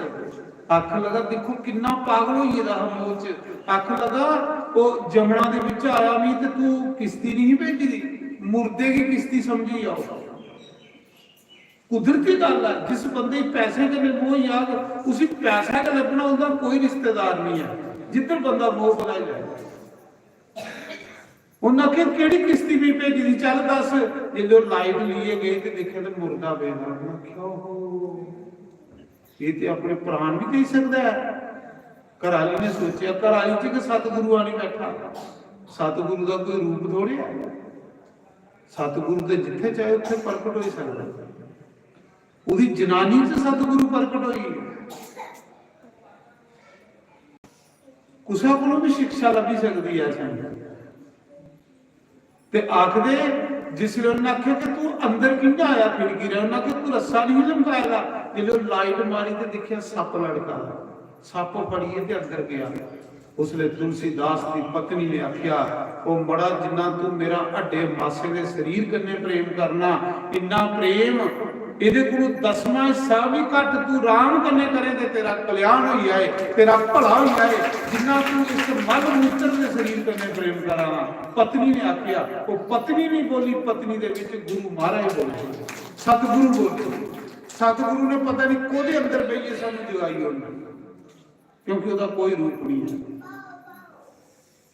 S1: आख लगा देखो किन्ना पागल होइए दा मोह च। आख लगा वो जमुना दे विच आया नहीं ते तू किश्ती नहीं भेजी दी, मुर्दे की किश्ती समझी आओ। कुदरती गल है, जिस बंदे पैसे के मोह याद उसी पैसा का लभना उसका कोई रिश्तेदार नहीं है। जिधर बंदा मोह बनाया जाए उन्हें आखिर केड़ी किश्ती भी भेजी दी, चल दस। जो लाइट लिए गए तो देखे तो मुर्दा बेदा। ये तो अपने प्राण भी दे सकता है। घराली ने सोचा घराली च कि सतगुरु आनी बैठा, सतगुरु का कोई रूप थोड़े है। सतगुरु के जिथे चाहे उत्थे प्रकट हो सकता है। उदी जनानी च सतगुरु प्रकट होई, कुसा कोलों भी शिक्षा लभी सकती है। ते आखदे जिसले उन्हें आख्या कि तू अंदर किंजा आया खिड़की रहा, उन्हें आख्या तू रस्सा नहीं लमकाएगा। जिले लाइट मारी तो देखिया सप लड़का, सप फड़िए ते अंदर गया। उसले तुलसीदास की पत्नी ने आख्या ओ बड़ा जिन्ना तू मेरा अड्डे मासे के शरीर कन्ने प्रेम करना, इन्ना प्रेम इहदे कोलों 10वां हिस्सा भी घट तू राम कन्ने करे ते तेरा कल्याण हो जाए, तेरा भला हो जाए, जिन्ना तू इस मल मूत्र के शरीर कन्ने प्रेम करावा। पत्नी ने आख्या, वो पत्नी नहीं बोली, पत्नी दे विच गुरु महाराज बोले, सतगुरु बोले। सतगुरु ने पता नहीं कोदे अंदर बहिए सानू जगाई उन्हें, क्योंकि उसका कोई रूप नहीं है।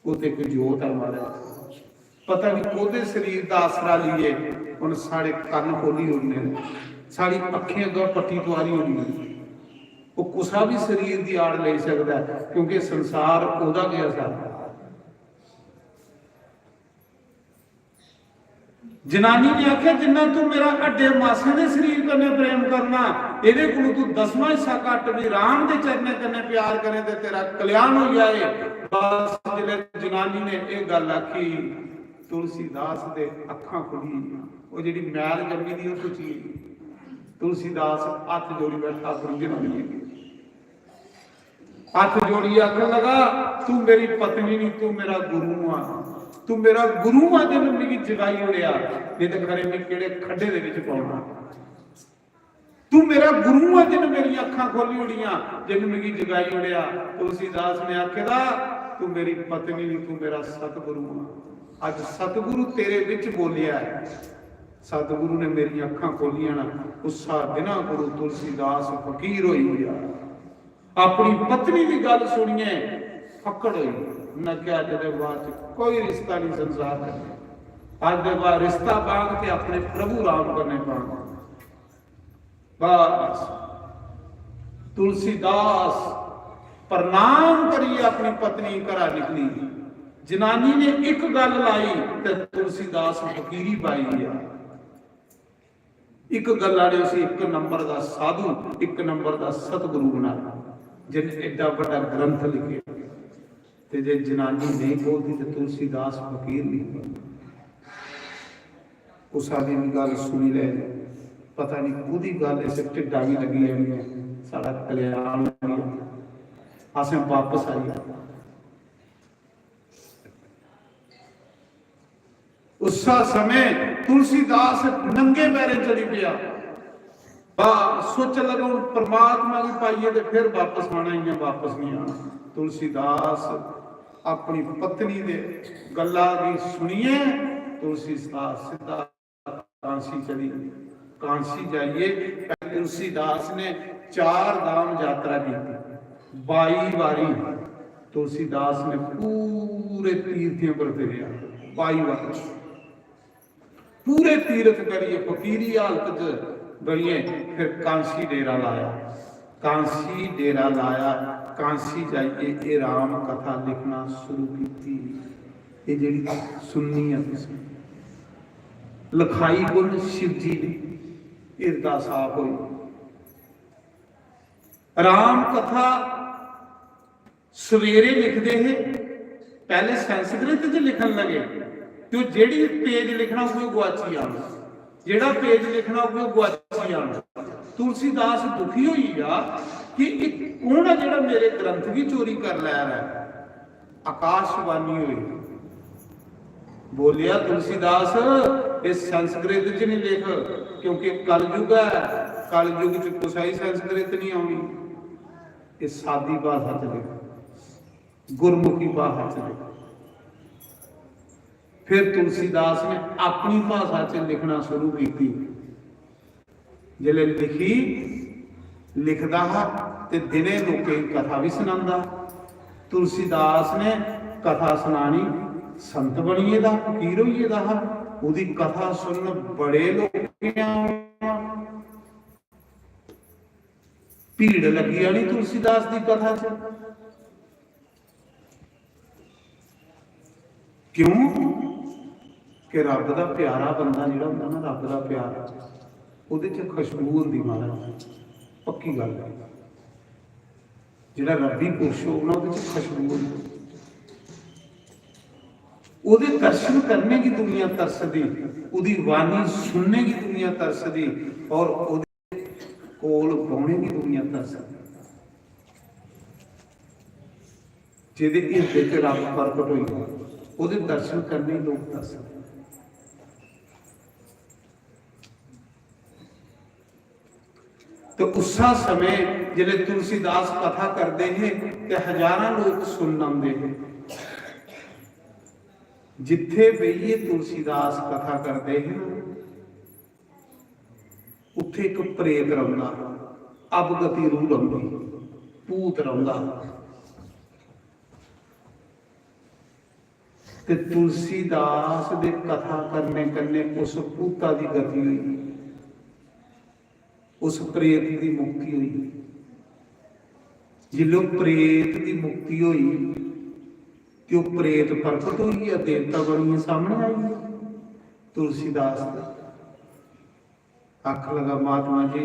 S1: वो तो एक जोत है महाराज, पता नहीं कोदे शरीर का आसरा लिए उन साढ़े कन खोली उन्हें, साड़ी अखियां अगर पट्टी तुआरी होनी। वो कुसा भी शरीर की आड़ ले सकता है, क्योंकि संसार ओदा गया सारा। जनानी ने आख्या जिन्ना तू मेरा अड्डे मासे दे शरीर कन्ने प्रेम करना, इहदे कोलों तू 10वां हिस्सा घट भी राम दे चरने कन्ने प्यार करे ते तेरा कल्याण हो जाए। बस जिले जनानी ने यह गल आखी, तुलसीदास दे अखां खुली, वो जिहड़ी मैल जमी दी उस चीज। तुलसीदास हाथ जोड़ी बैठा अपनी जनानी, हाथ जोड़ी आखन लगा तू मेरी पत्नी नहीं, तू मेरा गुरु आ, तू मेरा गुरु आ जिन्हें मेरी जगाई उड़िया, नहीं तो खरे मैं केड़े खड्डे दे विच पाउणा। तू मेरा गुरु आ जिन्हें मेरी अखां खोली उड़िया, जिन्हें मेरी जगाई उड़िया। तुलसीदास ने आखेदा तू मेरी पत्नी नहीं, तू मेरा सतगुरु आ। अज सतगुरु तेरे विच बोलिया है, सतगुरु ने मेरी अखां खोलिया ना। उसा दिना गुरु तुलसीदास फकीर होई गया, अपनी पत्नी की गल सुनिए फकड़ होई। न क्या तेरे बाद कोई रिश्ता नहीं संसार का, आज दे बाद रिश्ता बांध के अपने प्रभु राम करने पाऊंगा। बस तुलसीदास प्रणाम करिए अपनी पत्नी घरा निकली। जनानी ने एक गल लाई तो तुलसीदास फकीरी पाई गया। एक गल आड़े उसे एक नंबर का साधु, एक नंबर का सतगुरु बनाया, जिन एडा बड़ा ग्रंथ लिखे। ते जे जनानी नहीं बोलती तो तुलसीदास फकीर नहीं बोलता। उस आदमी की गल सुनी ले, पता नहीं खुद ही गल इस ढिड्डा भी लगी है, सारा कल्याण हो गया। असें वापस आई उस समय तुलसीदास नंगे पैरे चली पिया। सोच लगा परमात्मा की पाइए तो फिर वापस आना ही है, वापस नहीं आना। तुलसीदास अपनी पत्नी दे गल्लां दी सुनिए, तुलसीदास सीधा कांसी चली। कांसी जाइए तुलसीदास ने 4 धाम यात्रा की, 22 बारी तुलसीदास ने पूरे तीर्थों पर फिरिया। 22 बार पूरे तीर्थ करिए, फकीरी हालत च बनिए। फिर कांसी डेरा लाया, कांसी डेरा लाया, कांसी जाइए ये राम कथा लिखना शुरू की। ये जी सुननी है तुसीं, लिखाई गुण शिव जी ने इरदा साफ हुई। राम कथा सवेरे लिखते हैं, पहले संस्कृत च लिखन लगे तो जेड़ी पेज लिखना वो गुआची आ। ਜਿਹੜਾ ਪੇਜ ਲਿਖਣਾ ਉਹ ਗੁਆਚੀ ਜਾਣਾ। ਤੁਲਸੀਦਾਸ ਦੁਖੀ ਹੋਈ ਆ ਕਿ ਇੱਕ ਕੌਣ ਆ ਜਿਹੜਾ ਮੇਰੇ ਗ੍ਰੰਥ ਵੀ ਚੋਰੀ ਕਰ ਲੈ ਰਿਹਾ ਹੈ। ਆਕਾਸ਼ਬਾਣੀ ਹੋਈ, ਬੋਲਿਆ ਤੁਲਸੀਦਾਸ ਇਹ ਸੰਸਕ੍ਰਿਤ ਚ ਨਹੀਂ ਲਿਖ, ਕਿਉਂਕਿ ਕਲਯੁਗ ਹੈ, ਕਲਯੁਗ ਚ ਕੋਈ ਸੰਸਕ੍ਰਿਤ ਨਹੀਂ ਆਉਣੀ, ਇਹ ਸਾਦੀ ਭਾਸ਼ਾ ਚ ਲਿਖ, ਗੁਰਮੁਖੀ ਭਾਸ਼ਾ ਚ ਲਿਖ। फिर तुलसीदास ने अपनी भाषा च लिखना शुरू की। जिले लिखी लिखदा ते दिने लोकें कथा भी सुनांदा। तुलसीदास ने कथा सुनानी, संत बनिए दा, फकीर होइए दा, उदी कथा सुनन बड़े लोग भीड़ लगी आनी तुलसीदास दी कथा च। क्यों कि रब दा प्यारा बंदा जिहड़ा हुंदा ना, रब दा प्यार उहदे च खुशबू हुंदी महाराज, पक्की गल है। जिहड़ा रब्बी पुरुष होना उहदे च खुशबू हुंदी, उहदे दर्शन करने की दुनिया तरसदी, उहदी वाणी सुनने की दुनिया तरसदी, और उहदे कोल बौणे की दुनिया तरसदी। जिहदे हिरदे च रब प्रगट होई उहदे दर्शन करने लोग तरसदे। तो उसा समय जिले तुलसीदास कथा करते हैं कि हजारों लोग सुन आते हैं। जिथे बेइए तुलसीदास कथा करते हैं उत्थे एक प्रेत रौंदा, अवगति रूह रौंदी, भूत रौंदा। ते तुलसीदास दे कथा करने कन्ने उस भूता की गति हुई, उस प्रेत की मुक्ति हुई। जिलो प्रेत की मुक्ति हुई तो प्रेत प्रकट हुई है, देवता बनी सामने आई। तुलसीदास आख लगा महात्मा जी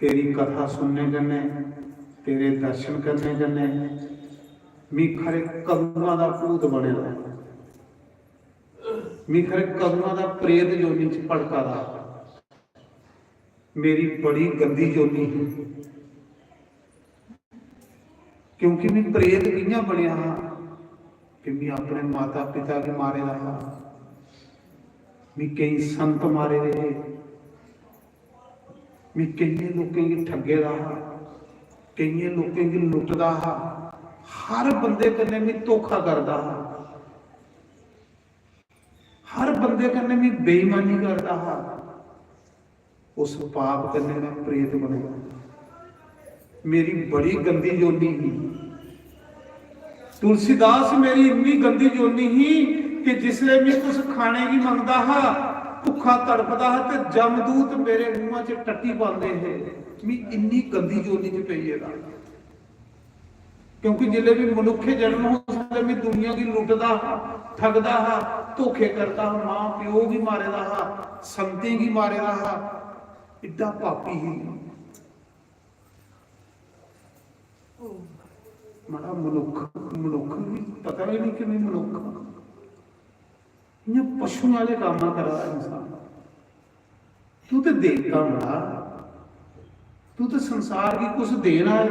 S1: तेरी कथा सुनने कन्ने, तेरे दर्शन करने कन्ने मी खरे कदुआ का भूत बने, मी खरे कदुआ का प्रेत योनि च भड़का दा, मेरी बड़ी गंदी जोनी है। क्योंकि मैं प्रेत कियां बनया हाँ कि मैं अपने माता पिता के मारे रहा, मैं कई संत मारे रहे, मैं कई लोगों की ठगे रहा, कई लोगों की लुटदा हा, हर बंदे कन्ने मैं धोखा करदा हा, हर बंदे कन्ने मैं बेईमानी करदा हा। उस पाप करने में प्रेत बने, मेरी बड़ी गंदी जोनी ही। तुलसीदास मेरी इतनी गंदी जोनी ही कि जिसले मैं कुछ खाने की मंगदा हा, भुखा तड़पदा हा ते जमदूत मेरे मुंह च टट्टी पांदे है। मैं इन्नी गंदी जोनी च पई है। क्योंकि जिले भी मनुखे जन्म हो सकते मैं दुनिया की लुटदा हा, ठगदा हा, धोखे करदा हा, मां प्यो भी मारेदा हा, संती की मारेदा हा, इतना पापी ही माड़ा मनुख। मनुख भी पता ही नहीं कि मैं मनुख ये पशु वाले काम कर रहा इंसान। तू तो देवता बड़ा, तू तो संसार की कुछ देना है,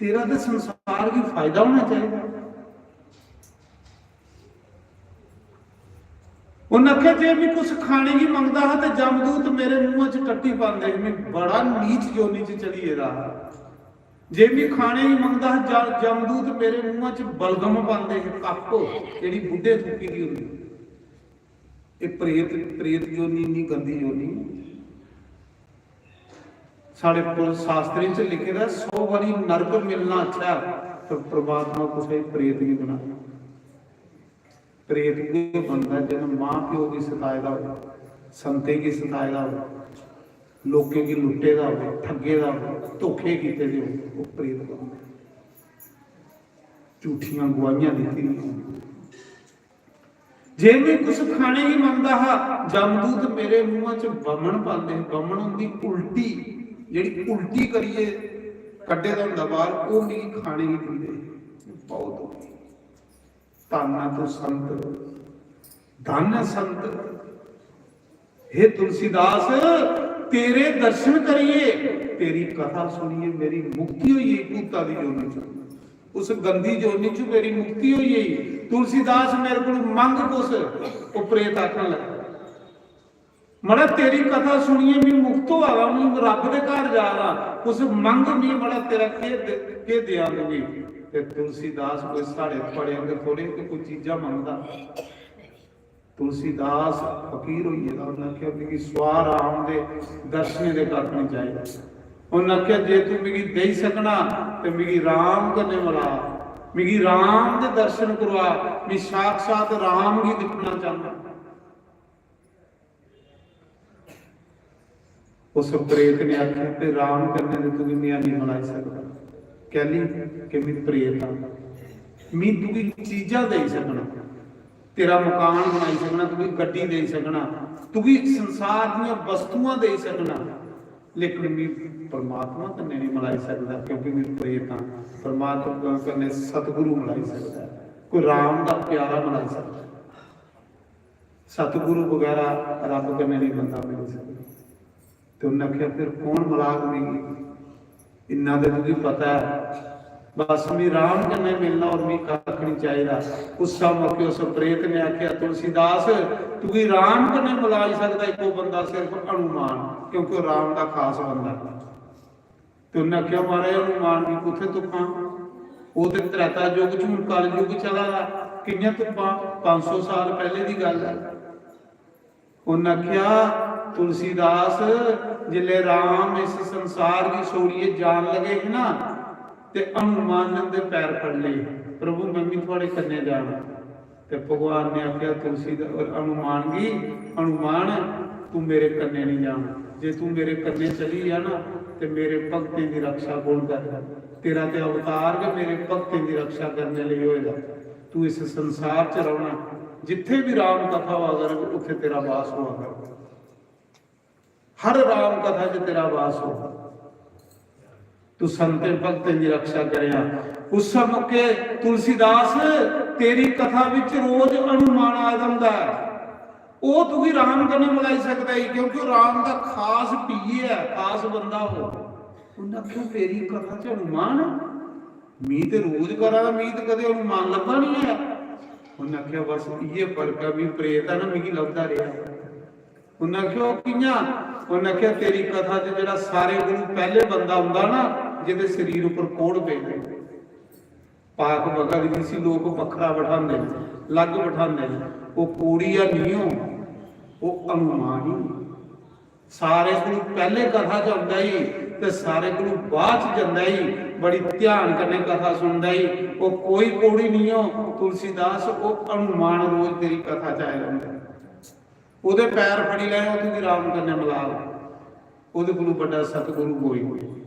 S1: तेरा तो संसार की फायदा होना चाहिए। उन्हें जे भी कुछ खाने की मंगता है तो जमदूत मेरे मुंह च टट्टी पाते, मैं बड़ा नीच जोनी च चली रहा। जे भी खाने की मंगता है जमदूत मेरे मुंह च बलगम पाते हैं, कप जी बुढ़े थूकी की होंगी। ये प्रेत प्रेत जोनी इन्नी गंदी जोनी। साढ़े शास्त्रों च लिखे दा 100 बारी नरक मिलना अच्छा है तो परमात्मा कुछ प्रेत नहीं बना। प्रेत को बनता है जब मां प्यो की सताएगा हो, संते की सताएगा हो, लोगों की लुटेगा हो, ठगेगा हो, धोखे किए हो, वो प्रेत बनता। झूठियां गवाहियां दी जे मैं कुछ खाने की मंगता हा जमदूत मेरे मुंह च बमन पाते। बमन होंगी उल्टी, जी उल्टी करिए कड्डे का होंदा बाहर, वो नहीं खाने की दिंदे। बहुत ताना तो संत ਧੰਨ ਸੰਤ। हे तुलसीदास, तेरे दर्शन करिए, तेरी कथा सुनिए, मेरी मुक्ति हुई भूता दी जोनी चो, उस गंदी जोनी चो मेरी मुक्ति हुई। तुलसीदास मेरे को मंग कुछ, वो प्रेत आखन लगा, मड़ा तेरी कथा सुनिए मैं मुक्त हो आवा, मैं रब दे घर जा रहा, उस मंग नहीं मड़ा तेरा के दिया दूंगी। ते तुलसीदास कोई साढ़े पड़े थोड़े कोई चीजा मंगदा। तुलसीदास फकीर होइए दा उन्हें आख्या कि स्वार राम दे दर्शन दे करने चाहिए। उन्हें आख्या जे तू मिगी दे सकना ते मिगी राम कन्ने मिला, मिगी राम दे दर्शन करवा, मैं साक्षात राम ही दिखना चाहता। उस प्रेत ने आख्या कि राम कन्ने ते तू मियां नहीं मिला सकता। कहली कि मैं प्रेत हाँ, मैं तुगी चीजा दे सकना, तेरा मकान बनाई सकना, तुगी गड्डी दे सकना, तुगी संसार दी वस्तुआं दे सकना, लेकिन मैं परमात्मा कन्ने नहीं मिलाई सकता क्योंकि मैं प्रेत हाँ। परमात्मा कन्ने सतगुरु मिलाई सकता, कोई राम का प्यारा मिलाई सकता, सतगुरु वगैरह रब कन्ने नहीं बंदा मिल सकता। तो उन्हें आख्या फिर कौन मिला देगी, इन्ना तो तुझे पता है, बस मैं राम कन्ने मिलना और मैं कख नहीं चाहिए। उस मौके उस प्रेत ने आख्या तुलसीदास तू भी राम कन्ने मिला ही सकता एको बंदा सिर्फ हनुमान, क्योंकि राम का खास बंदा। तो उन्हें आख्या महाराज हनुमान की कुत्थे तुप्पां, वो तो त्रेता युग च हुण कल युग चला, किन्नियां तुप्पां, 500 साल पहले की गल है। उन्हें आख्या तुलसीदास जिले राम इस संसार की सोड़िए जान लगे है ना, ते हनुमान ने दे पैर फड़ लिए, प्रभु मैं भी थोड़े कन्ने जाना। ते भगवान ने आख्या तुलसी और हनुमान की, हनुमान तू मेरे कन्ने नहीं जाना, जे तू मेरे कन्ने चली जाना ते मेरे भक्ति की रक्षा कौन करेगा, तेरा ते अवतार के मेरे भक्ति की रक्षा करने लिए होएगा। तू इस संसार च रहना, जिथे भी राम कथा हुआ कर उत्थे तेरा वास हुआ कर, हर राम कथा च तेरा वास होगा, तू संते भक्ति की रक्षा करेगा। उस मौके तुलसीदास तेरी कथा विच रोज हनुमान आ जाता है, वो तू भी राम कन्ने मिलाई सकता है क्योंकि राम का खास पीए है, खास बंदा हो। उन्हें आख्या तेरी कथा च हनुमान, मी तो रोज करा, मी तो कदे हनुमान लभा नहीं है। उन्हें आख्या बस ये फर्क है भी प्रेत है ना मिगी लभदा रहा। उन्हें आख्या कियां, उन्हें आख्या तेरी कथा च जिहड़ा सारे गुरु पहले बंदा हुंदा ना जिहदे शरीर उपर कोड़ पेंदे, पाक बगल जी सी लोग वखरा बिठांदे लग बिठांदे, वो कोड़िया नहीं हो, वो हनुमान ही। सारे गुरु पहले कथा च आउंदा ही ते सारे गुरु बाद च जांदा ही, बड़ी ध्यान कन्ने कथा सुनदा ही, वो कोई कोड़ी नहीं हो। तुलसीदास वो हनुमान रोज तेरी कथा च आया रहिंदा, ਉਹਦੇ पैर फड़ी ले ਉਹਦੀ राम कन्ने मिला लो, ਉਹਦੇ ਕੋਲੋਂ ਵੱਡਾ सतगुरु कोई नहीं।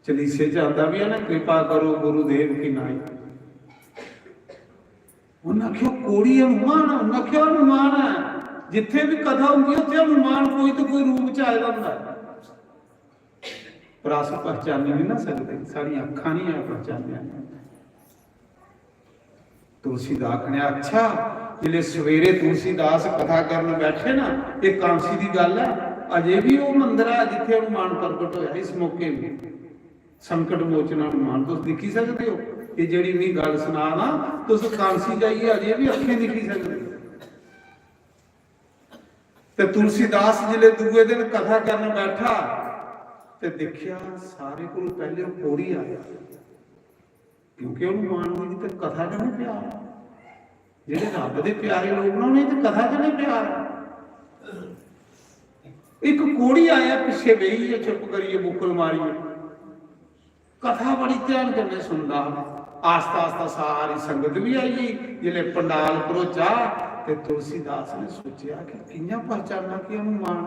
S1: चलीसे च आंदा भी है ना, कृपा करो गुरुदेव की नाई। उन्हें आख्या कोड़ी हनुमान, उन्हें आख्या हनुमान है, जिथे भी कथा होंगी उत्थे हनुमान कोई तो कोई रूप च आ जाता है, पर अस पहचानी नहीं ना सकते, साड़ी अखा नहीं है पहचानिया। तुलसीदास ने अच्छा जिले सवेरे तुलसीदास कथा करने बैठे ना, एक कांसी की गल है, अजे भी वो मंदिर है जिथे हनुमान प्रगट होया। इस मौके भी संकट मोचन हनुमान तुम दिखी सकते हो, ये जी भी गल सुना ना तुम कांसी जाइए अजे भी अखे दिखी सकते। ते तुलसीदास जिले दूए दिन कथा करने बैठा ते देखिया सारे को पहले कोड़ी आया, क्योंकि हनुमान जी तो कथा कने प्यार, जेडे रब दे प्यारे लोग ना उन्हें तो कथा कने प्यार। एक कोड़ी आया पिछे बही है, चुप करिए बुकल मारिए, कथा बड़ी ध्यान करने सुनता। आस्ता आस्ता सारी संगत भी आई, जिले पंडाल परोचा ते तुलसीदास ने सोचा कि कियां पहचाना कि हनुमान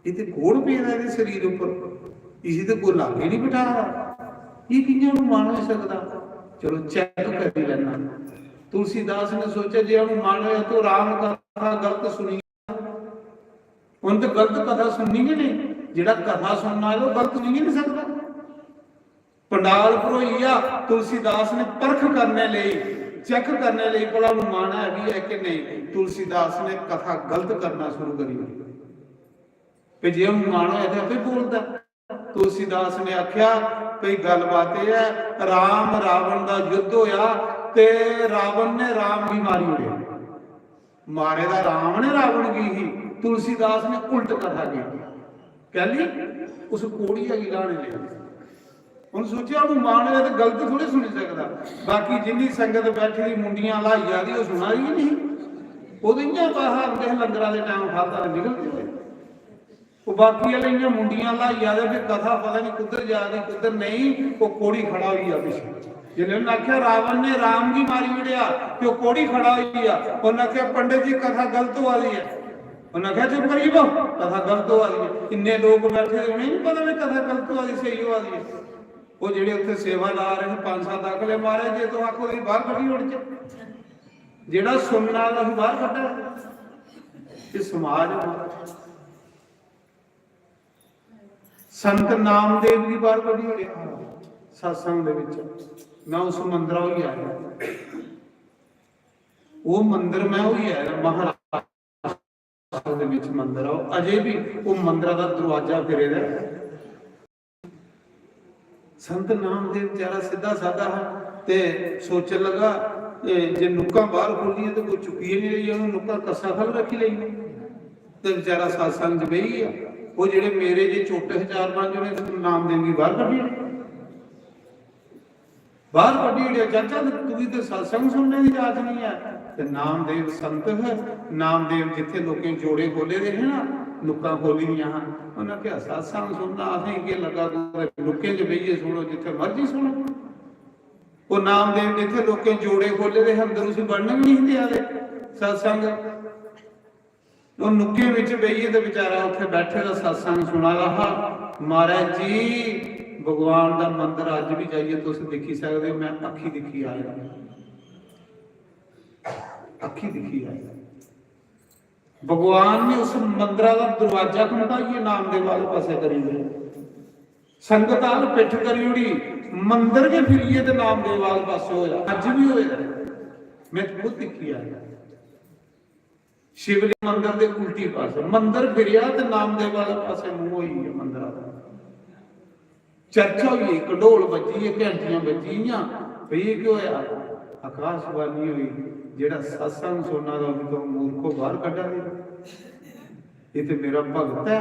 S1: ये तो कोड़ पेदा इहदे शरीर उपर, इसी तो कोई लागे नहीं बिठा रहा, ये कियां हनुमान हो सकता, चलो चेक कर लेना। तुलसीदास ने सोचा जे हनुमान होया तो राम कथा गलत सुनी, उन तो गलत कथा सुननी कि नहीं, जिहड़ा कथा सुनना है वो गलत नहीं नहीं सकता। पंडाल भरोईया तुलसीदास ने परख करने लिए ਚੈੱਕ ਕਰਨੇ ਲਈ ਭਲਾ ਅਨੁਮਾਨ ਹੈ ਵੀ ਹੈ ਕਿ ਨਹੀਂ। ਤੁਲਸੀਦਾਸ ਨੇ ਕਥਾ ਗਲਤ ਕਰਨਾ ਸ਼ੁਰੂ ਕਰੀ ਕਿ ਜੇ ਅਨੁਮਾਨ ਹੋਇਆ ਤਾਂ ਆਪੇ ਬੋਲਦਾ। ਤੁਲਸੀਦਾਸ ਨੇ ਆਖਿਆ ਭਈ ਗੱਲਬਾਤ ਇਹ ਹੈ, ਰਾਮ ਰਾਵਣ ਦਾ ਯੁੱਧ ਹੋਇਆ ਤੇ ਰਾਵਣ ਨੇ ਰਾਮ ਦੀ ਮਾਰੀ ਉੜਿਆ। ਮਾਰੇ ਦਾ ਰਾਮ ਨੇ ਰਾਵਣ ਕੀ ਹੀ। ਤੁਲਸੀਦਾਸ ਨੇ ਉਲਟ ਕਥਾ ਕੀਤੀ, ਕਹਿੰਦੀ ਉਸ ਕੋੜੀ ਹੈਗੀ ਲਾਣੇ ਲਈ। ਹੁਣ ਸੋਚਿਆ ਅਨੁਮਾਨ ਹੈ ਤੇ ਗਲਤ ਥੋੜੇ ਸੁਣੀ ਸਕਦਾ। ਬਾਕੀ ਜਿੰਨੀ ਸੰਗਤ ਬੈਠੀ ਦੀ ਮੁੰਡੀਆਂ ਲਾਈਆਂ ਦੀ ਉਹ ਸੁਣਾ ਰਹੀ ਨਹੀਂ। ਉਹਦੀਆਂ ਬਾਹਰ ਦੇ ਲੰਗਰਾਂ ਦੇ ਟਾਈਮ ਖਾਦਾ ਨਿਕਲਦੇ ਹੋਏ ਉਹ ਬਾਕੀ ਵਾਲੀਆਂ ਮੁੰਡੀਆਂ ਲਾਈਆਂ ਦੇ ਫਿਰ ਕਥਾ ਪਤਾ ਨਹੀਂ ਕਿੱਧਰ ਜਾ ਰਹੀ ਕਿੱਧਰ ਨਹੀਂ। ਉਹ ਕੋੜੀ ਖੜਾ ਹੋਈ ਆ ਪਿੱਛੇ। ਜਿਹਨੇ ਉਹਨੇ ਆਖਿਆ ਰਾਵਣ ਨੇ ਰਾਮ ਦੀ ਮਾਰੀ ਉੜਿਆ ਤੇ ਉਹ ਕੋੜੀ ਖੜਾ ਹੋਈ ਆ। ਉਹਨੇ ਆਖਿਆ ਪੰਡਿਤ ਜੀ ਕਥਾ ਗਲਤ ਹੋ ਰਹੀ ਹੈ। ਉਹਨਾਂ ਆਖਿਆ ਚੁੱਪ ਕਰੀ ਬੋ, ਕਥਾ ਗਲਤ ਹੋ ਰਹੀ ਹੈ। ਇੰਨੇ ਲੋਕ ਬੈਠੇ ਉਹਨੇ ਨਹੀਂ ਪਤਾ ਵੀ ਕਥਾ ਗਲਤ ਹੋ ਰਹੀ ਸਹੀ ਹੋ ਰਹੀ ਹੈ। ਉਹ ਜਿਹੜੇ ਉੱਥੇ ਸੇਵਾਦਾਰ ਨੇ 5-7 ਦਾਖਲੇ ਮਾਰੇ। ਜੇ ਤੂੰ ਆਖੋ ਦੀ ਬਾਹਰ ਕੱਢੀ ਉੜ ਚ ਜਿਹੜਾ ਸੁਣਨ ਵਾਲਾ ਉਹ ਬਾਹਰ ਕੱਢਿਆ। ਇਹ ਸਮਾਜ ਸੰਤ ਨਾਮਦੇਵ ਦੀ ਬਾਹਰ ਕੱਢੀ ਉੜਿਆ ਸਤਸੰਗ ਦੇ ਵਿੱਚ। ਮੈਂ ਉਸ ਮੰਦਰਾਂ ਹੀ ਆਇਆ। ਉਹ ਮੰਦਿਰ ਮੈਂ ਉਹੀ ਆਇਆ ਮਹਾਰਾਸ਼ਟਰ ਦੇ ਵਿੱਚ ਮੰਦਿਰ ਆ। ਅਜੇ ਵੀ ਉਹ ਮੰਦਿਰਾਂ ਦਾ ਦਰਵਾਜ਼ਾ ਫਿਰੇਦਾ। ਸੰਤ ਨਾਮਦੇਵ ਵਿਚਾਰਾ ਸਿੱਧਾ ਸਾਦਾ ਹੈ ਤੇ ਸੋਚਣ ਲੱਗਾ ਜੇ ਨੁੱਕਾਂ ਬਾਹਰ ਖੋਲੀਆਂ ਤੇ ਕੋਈ ਚੁੱਕੀ ਨਹੀਂ ਰਹੀ। ਉਹਨੂੰ ਨੁੱਕਾਂ ਕੱਸਾ ਖਲ ਰੱਖੀ ਲਈ ਤੇ ਵਿਚਾਰਾ ਸਤਸੰਗ 'ਚ ਬਈ ਆ। ਉਹ ਜਿਹੜੇ ਮੇਰੇ ਜੇ ਛੋਟੇ 4-5 ਜਣੇ ਤੇ ਨਾਮਦੇਵ ਦੀ ਬਾਹਰ ਕੱਢੀ ਬਾਹਰ ਕੱਢੀ ਉੜਿਆ। ਚਾਚਾ ਤੂੰ ਵੀ ਤੇ ਸਤਸੰਗ ਸੁਣਨੇ ਦੀ ਜਾਚ ਨਹੀਂ ਹੈ। ਤੇ ਨਾਮਦੇਵ ਸੰਤ ਹੈ। ਨਾਮਦੇਵ ਜਿੱਥੇ ਲੋਕਾਂ ਜੋੜੇ ਖੋਲੇ ਦੇ ਹੈ ਨਾ ਨੁੱਕਾਂ ਖੋਲੀਆਂ ਹਨ। ਉਹਨਾਂ ਕਿਹਾ ਸਤਸੰਗ ਸੁਣਨਾ ਅਸੀਂ ਕੀ ਲੱਗਾ ਲੁੱਕੇ 'ਚ ਬਈਏ ਸੁਣੋ ਜਿੱਥੇ ਮਰਜ਼ੀ ਸੁਣੋ। ਉਹ ਨਾਮਦੇਵ ਜਿੱਥੇ ਲੋਕਾਂ ਜੋੜੇ ਖੋਲੇ ਦੇ ਅੰਦਰ ਉਸ ਵੜਨ ਵੀ ਨਹੀਂ ਦਿਆ ਦੇ ਸਤਸੰਗ। ਉਹ ਨੁੱਕੇ ਵਿੱਚ ਬਈਏ ਤੇ ਵਿਚਾਰਾ ਉੱਥੇ ਬੈਠੇ ਦਾ ਸਤਸੰਗ ਸੁਣਾ ਰਹਾ। ਮਹਾਰਾਜ ਜੀ ਭਗਵਾਨ ਦਾ ਮੰਦਿਰ ਅੱਜ ਵੀ ਜਾਈਏ ਤੁਸੀਂ ਦੇਖੀ ਸਕਦੇ ਹੋ। ਮੈਂ ਅੱਖੀ ਦਿਖੀ ਆਇਆ, ਅੱਖੀ ਦਿਖੀ ਆਇਆ। ਭਗਵਾਨ ਨੇ ਉਸ ਮੰਦਿਰਾਂ ਦਾ ਦਰਵਾਜ਼ਾ ਖੁੱਲ੍ਹਾਈਏ ਨਾਮਦੇਵ ਵਾਲੇ ਪਾਸੇ ਕਰੀ ਗਏ। ਸੰਗਤਾਂ ਨੂੰ ਪਿੱਠ ਕਰੀ ਉੜੀ ਮੰਦਿਰ ਕੇ ਫਿਰੀਏ ਤੇ ਨਾਮਦੇਵ ਵਾਲੇ ਪਾਸੇ ਹੋਇਆ। ਅੱਜ ਵੀ ਹੋਇਆ। ਮੈਂ ਖੁਦ ਦੇਖੀ ਆਇਆ। ਸ਼ਿਵਲਿੰਗ ਮੰਦਿਰ ਦੇ ਉਲਟੀ ਪਾਸੇ ਮੰਦਿਰ ਫਿਰਿਆ ਤੇ ਨਾਮਦੇਵ ਵਾਲੇ ਪਾਸੇ ਮੂੰਹ ਹੋਈ ਹੈ ਮੰਦਿਰਾਂ ਦਾ। ਚਰਚਾ ਹੋਈ, ਕਢੋਲ ਵੱਜੀ, ਘੰਟੀਆਂ ਵੱਜੀਆਂ ਵੀ ਇਹ ਕਿਉਂ ਹੋਇਆ। ਆਕਾਸ਼ਬਾਣੀ ਹੋਈ ਜਿਹੜਾ ਸਤਸੰਗ ਸੁਣਨਾ ਦਾ ਉਹ ਤੋਂ ਮੂਰਖੋ ਬਾਹਰ ਕੱਢਾ ਦੇ। ਇਹ ਤੇ ਮੇਰਾ ਭਗਤ ਹੈ।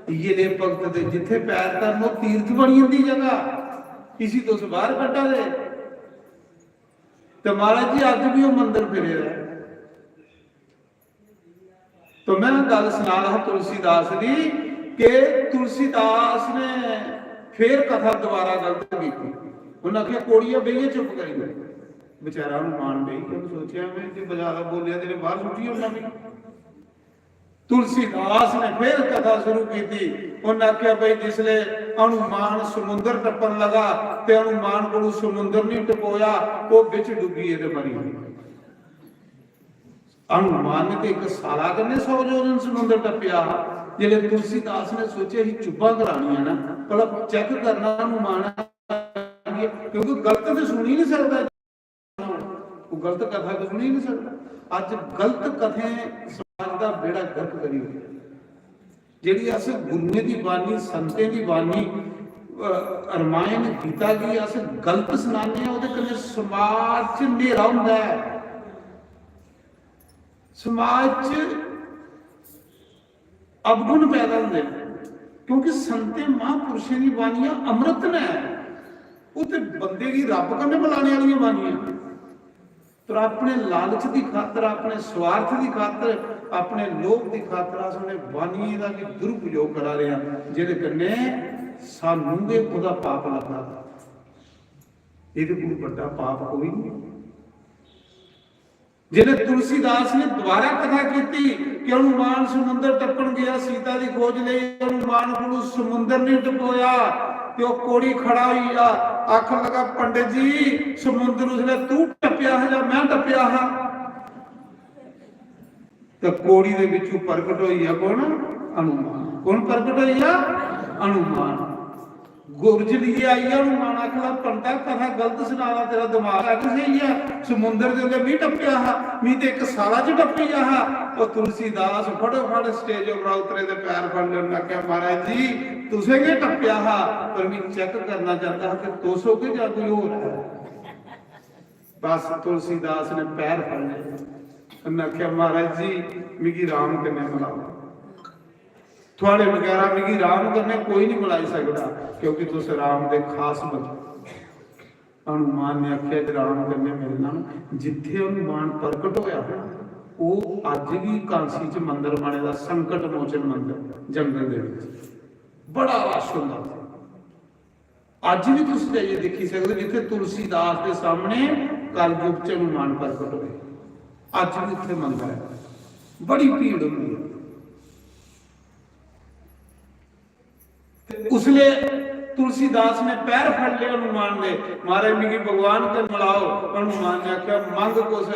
S1: ਇਹ ਦੇ ਭਗਤ ਦੇ ਜਿੱਥੇ ਪੈਰ ਧਰਨ ਉਹ ਤੀਰਥ ਬਣੀ ਹੁੰਦੀ ਜਗ੍ਹਾ। ਇसी ਤੋਂ ਬਾਹਰ ਕੱਢਾ ਦੇ। ਤੇ ਮਹਾਰਾਜ ਜੀ ਅੱਜ ਵੀ ਉਹ ਮੰਦਿਰ ਫਿਰਿਆ ਹੈ। तो मैं गल सुना रहा तुलसीदास दी कि तुलसीदास ने फिर कथा दोबारा गलत की। उन्हें आखिया कोड़िया बेइए चुप करी। बेचारा मान बई सोचा मैं जो बाजारा बोलिया तेरे बाहर सुटी उन्हें भी। तुलसीदास ने फिर कथा शुरू की। उन्हें आखिया भाई जिसले हनुमान समुद्र टप्पन लगा ते हनुमान को समुद्र नहीं टपोया वो बिच डुबी ते मरी। हनुमान ने तो एक साला करने 100 जोजन समुद्र टप्पिया। जिले तुलसीदास ने सोचे ही चुप्पा करानिया ना भला चेक करना हनुमान क्योंकि गलत तो सुनी नहीं सकता। वो गलत कथा तो सुनी नहीं सकता। अज गलत कथे समाज का बेड़ा गर्क करी हुई जी। अस गुरुए की बानी संते की बानी रामायण गीता की अस गलत सुनाने वो कने समाज च अंधेरा हुंदा है। समाज अवगुण पैदा होंगे क्योंकि संते महापुरुषों की बानियां अमृत ने। वो तो बंदे की रब कन्ने बुलाने वाली बानियां पर अपने लालच की खातर अपने स्वार्थ की खातर अपने लोभ की खातर असने बानी का भी दुरुपयोग करा रहे हैं जिहदे कन्ने सानू भी उहदा पाप लगदा। इहदे कोई बड़ा पाप कोई नहीं। जिन्हें तुलसीदास ने दोबारा कथा की कि हनुमान समुद्र टप्पन गया सीता की खोज ले हनुमान को समुद्र नहीं टपोया तो कोड़ी खड़ा हुई आख लगा पंडित जी समुद्र उसने तू टप्या है या मैं टप्या हाँ। तो कोड़ी दे विचों प्रगट हुई है कौन हनुमान। कौन प्रगट हुई है हनुमान। ਗੁਰਜ ਲਈ ਆਈ ਆ, ਉਹਨੂੰ ਮਾਣਾ ਖਲਾ ਪੰਡਾ ਕਥਾ ਗਲਤ ਸੁਣਾਵਾ, ਤੇਰਾ ਦਿਮਾਗ ਆ ਕਿ ਸਹੀ ਆ? ਸਮੁੰਦਰ ਦੇ ਉੱਤੇ ਮੀਂਹ ਟੱਪਿਆ ਹਾ, ਮੀਂਹ ਤੇ ਇੱਕ ਸਾਲਾ ਚ ਟੱਪੀ ਆ ਹਾ। ਉਹ ਤੁਲਸੀਦਾਸ ਫਟੋਫਟ ਸਟੇਜ ਉੱਪਰ ਉਤਰੇ ਤੇ ਪੈਰ ਫੜ ਲੈਣ ਲੱਗ ਗਿਆ, ਮਹਾਰਾਜ ਜੀ ਤੁਸੀਂ ਕਿ ਟੱਪਿਆ ਹਾ, ਪਰ ਮੈਂ ਚੈੱਕ ਕਰਨਾ ਚਾਹੁੰਦਾ ਕਿ 200 ਕੇ ਜਾਂ ਕੋਈ ਹੋਰ ਹੈ। ਬਸ तुलसीदास ने पैर फड़ लिया, उन्हें आख्या महाराज जी मिगी राम कन्ने मिलाओ, थोड़े बगैरा मिगी राम कन्ने कोई नहीं मिलाई सकता, क्योंकि तुस राम दे खास बंदे। हनुमान ने आख्या राम कन्ने मिलना, जिथे हनुमान प्रकट होया वो अज भी कांसी च मंदिर बने दा संकट मोचन मंदिर जंगल दे विच बड़ा रश हुंदा। अज भी तुसीं जाइए देखी सकते जिथे तुलसीदास के सामने कलयुग च हनुमान प्रकट होए, अज भी उत्थे मंदिर है, बड़ी भीड़ होंदी है। उसले तुलसीदास ने पैर फड़ लिया हनुमान ने, महाराज मिगी भगवान को मिलाओ। हनुमान ने आख्या मंग कुछ,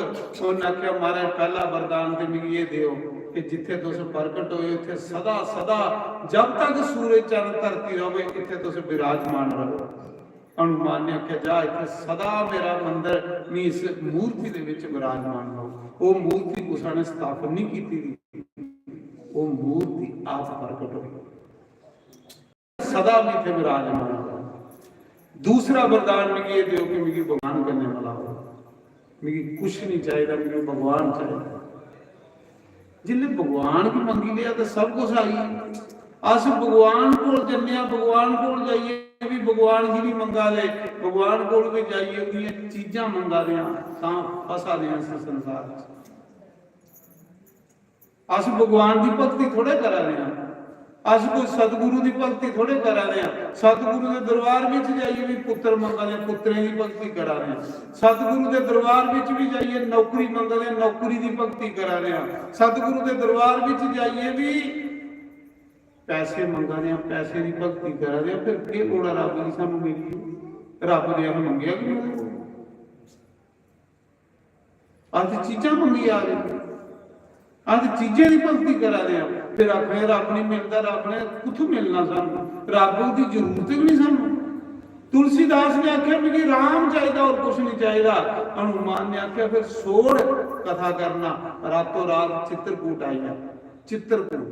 S1: उन्हें आख्या महाराज पहला वरदान ते मिगी ये दिओ कि जिथे तुस प्रकट होए उथे सदा सदा जब तक सूरज चंद धरती रहे इथे तुस विराजमान रहो। हनुमान ने आख्या जा इथे सदा मेरा मंदिर मी इस मूर्ति दे विच विराजमान रहो। वो मूर्ति कुसा ने स्थापन नहीं की, वो मूर्ति आप प्रकट होई, सदा मिथे विराजमान रहो। दूसरा वरदान मिगी ये दिओ कि मिगी भगवान कन्ने मिलाओ, मिगी कुछ नहीं चाहिए, मिगी भगवान चाहिए। जिन्हें भगवान की मंगी लिया तो सब कुछ आई। अस भगवान को जन्ने, भगवान को जाइए भी भगवान जी भी मंगा ले, भगवान को भी जाइए उन्हें चीजा मंगा रहे तां फसा रहे संसार। अस भगवान की भक्ति थोड़े करा रहे हैं, अस कोई सतगुरु की भक्ति थोड़े करा रहे हैं। सतगुरु के दरबार में जाइए भी पुत्र मंगा ले, पुत्रे की भक्ति करा रहे हैं। सतगुरु के दरबार में भी जाइए नौकरी मंगा ले, नौकरी की भक्ति करा रहे हैं। सतगुरु के दरबार में जाइए भी पैसे मंगा रहे हैं, पैसे की भक्ति करा रहे हैं। फिर के लोड़ है रब की सानू मिली, रब ने मंगिया कि अज चीजा मंगी आ रही, अज चीजें की भक्ति करा रहे हैं। फिर आखने रब नहीं मिलता, रब ने किथों मिलना सानू, रब की जरूरत ही नहीं सानू। तुलसीदास ने आख्या मुझे राम चाहिए और कुछ नहीं चाहिए। हनुमान ने आख्या फिर सोड़ कथा करना, रातों रात चित्रकूट आई है, चित्रकूट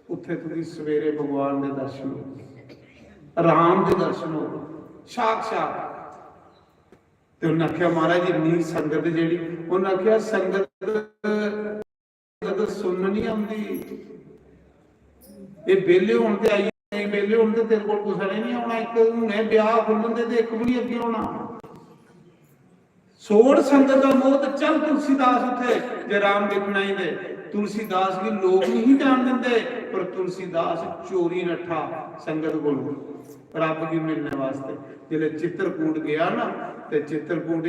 S1: उत्थे तुसीं सवेरे भगवान के दर्शन हो, राम के दर्शन हो साक्षात। ते उन्हें आख्या महाराज इन्नी संगत जी, उन्हें आख्या संगत सुन नहीं आती, ये बेले होने ते आई, बेले होने ते तेरे कोल कुछ नहीं आना, एक हुणे ब्याह खुलन दे ते एक भी नहीं अगे होना। सोड़ संगत का मोह ते चल तुलसीदास उथे जे राम देखना ही दे। तुलसीदास की लोग नहीं जान देंगे, पर तुलसीदास चोरी नठा संगत को रब की मिलने वास्ते। जिले चित्रकूट गया ना, ते चित्रकूट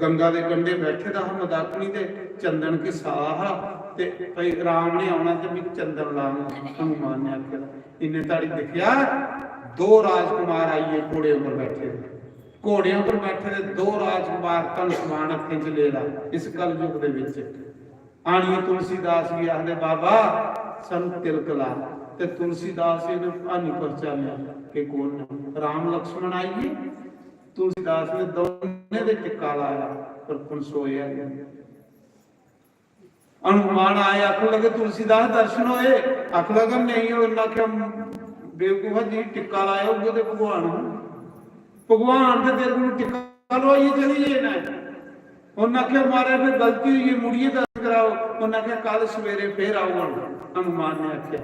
S1: गंगा के कंढे बैठे था मदाकनी दे, चंदन की साह ते भाई राम ने आना ते मैं चंदन लाऊंगा। हनुमान ने आख्या इन्हें ताड़ी देखिया दो राजकुमार आइए घोड़े पर बैठे, घोड़े पर बैठे दो राजकुमार तन समान हथे च ले ला। इस कलयुग दे विच आनी तुलसीदास भी आखदे बाबा सन तिलक ला, ते तुलसीदास ने आनी परचा लिया कि कौन राम लक्ष्मण आइए। तुलसीदास ने दोने दे टिक्का लाया पर कुन सोया नहीं। हनुमान आए आख लगे तुलसीदास दर्शन होए, आख लगा नहीं हो, आख्या बेवकूफा जी टिक्का लाया होगा तो भगवान भगवान से तेरे को टिक्का लवाइए चलिए ना। उन्हें आख्या मारे फिर गलती हुई है मुड़िए दर्शन कराओ। उन्हें आख्या कल सवेरे फिर आओ। हनुमान ने आख्या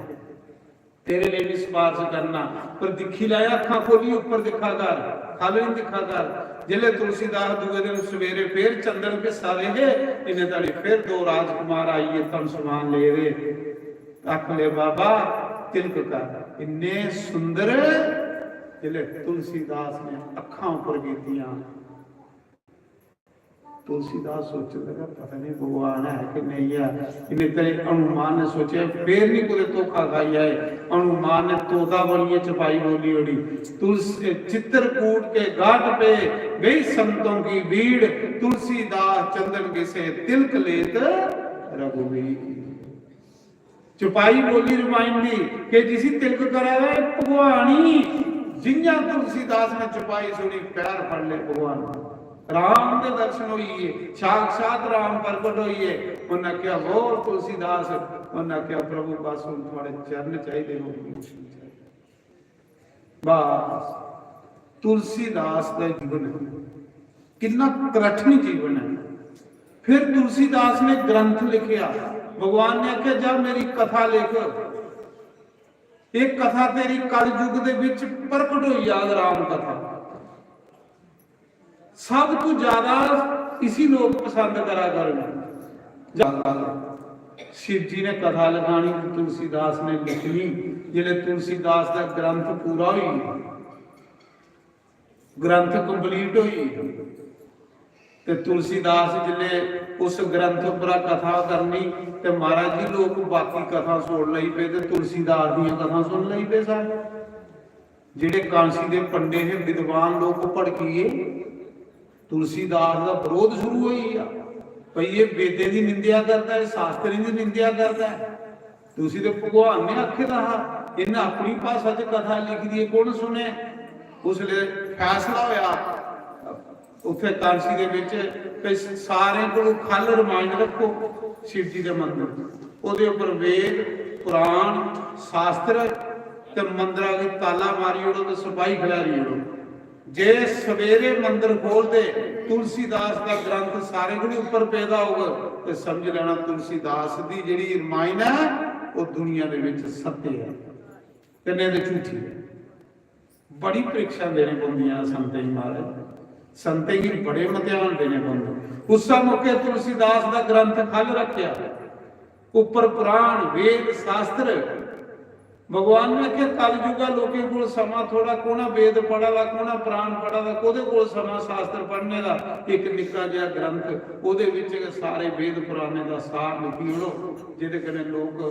S1: तेरे लिए भी सिफारिश करना, पर दिखी लाया अखा खोली ऊपर दिखा कर, खाली नहीं दिखा कर। जिले तुलसीदास दूसरे दिन सवेरे फिर चंदन के सारे है, इन्हें ताड़ी फिर दो राजकुमार आइए तन समान ले रहे, आख ले बाबा तिलक कर। इन्ने सुंदर जिले तुलसीदास ने अखा ऊपर कीतियां। तुलसीदास सोचने लगा पता नहीं भगवान है कि नहीं है। इन्हें तेरे हनुमान ने सोचा फिर नहीं कोई धोखा खाई है। हनुमान ने तोता बनिए चपाई बोली उड़ी। तुलसी चित्रकूट के घाट पे गई संतों की भीड़, तुलसीदास चंदन के से तिलक लेत रघुवीर। चुपाई बोली रिमाइंडी कि जिसी तिलक करा भगवान ही जिन्या तुलसीदास ने चुपाई सुनी पैर फड़ ले भगवान राम के दर्शन होइए साक्षात राम प्रकट होइए उन्हें क्या बोल तुलसीदास उन्हें क्या प्रभु बस हुण थोड़े चरण चाहिए हो बस तुलसीदास का जीवन कितना कठिन जीवन है। फिर तुलसीदास ने ग्रंथ लिखिया भगवान ने आख्या जा मेरी कथा लिख एक कथा तेरी कल युग दे विच प्रकट होई याद राम कथा सब तो ज्यादा इसी लोग पसंद करा करना शिव जी ने कथा लिखानी तुलसीदास ने लिख ली जिले तुलसीदास का ग्रंथ पूरा हुई ग्रंथ कंप्लीट हुई ते तुलसीदास जिले उस ग्रंथ पर कथा करनी ते महाराज जी लोग बाकी कथा सुन लई पे ते तुलसीदास दी कथा सुन लई पे सारे जिहड़े कांसी दे पंडे है विद्वान लोग भड़कीए तुलसीदास का विरोध शुरू हुई भाई ये बेदे की निंदिया करता है शास्त्री की निंदिया करता है तुसी तो भगवान ने आखे दा इन्हें अपनी भाषा च कथा लिख दी कौन सुने उसले फैसला होया उत्थे कांसी दे विच सारे को खल रमायण रखो शिव जी के मंदिर ओदे उपर वेद पुराण शास्त्र ते मंदिर की ताला मारी ओड़ो ते सिपाही खिलारी ओड़ो जे सवेरे मंदिर खोल दे तुलसीदास का ग्रंथ सारे को ऊपर पैदा होगा तो समझ लेना तुलसीदास की जिहड़ी रामायण है वो दुनिया दे विच सत्य है ते नहीं ते झूठी है। बड़ी परीक्षा देने पौंदियां संतें महाराज संतें की बड़े इम्तिहान देने पौंदे उस मौके तुलसीदास का ग्रंथ खल रखिया ऊपर पुराण वेद शास्त्र भगवान ने क्या कल युगा लोगों को समा थोड़ा कोना वेद पढ़ा ला कोना पुराण पढ़ा ला कोदे कोल समा शास्त्र पढ़ने का एक निक्का जिहा ग्रंथ ओदे विच सारे वेद पुराणे दा सार लिखी ओड़ो जिहदे कन्नै लोग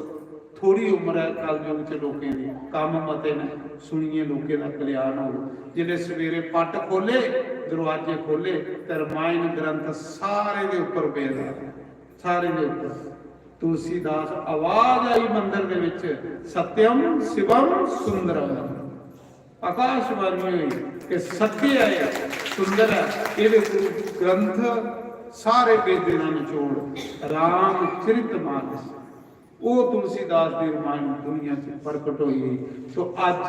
S1: थोड़ी उम्र है कल युग च लोगों की काम मते ने सुनिए लोगों का कल्याण हो जिहड़े सवेरे पट खोले दरवाजे खोले ते रामायण ग्रंथ सारे दे उपर वेद सारे दे उपर तुलसीदास आवाज आई मंदिर दे विच सत्यम शिवम सुंदरम आकाशवाणी हुई कि सत्य है सुंदर है ये ग्रंथ सारे वेदां दा निचोड़ रामचरितमानस वो तुलसीदास की रामायण दुनिया से प्रकट हुई तो अज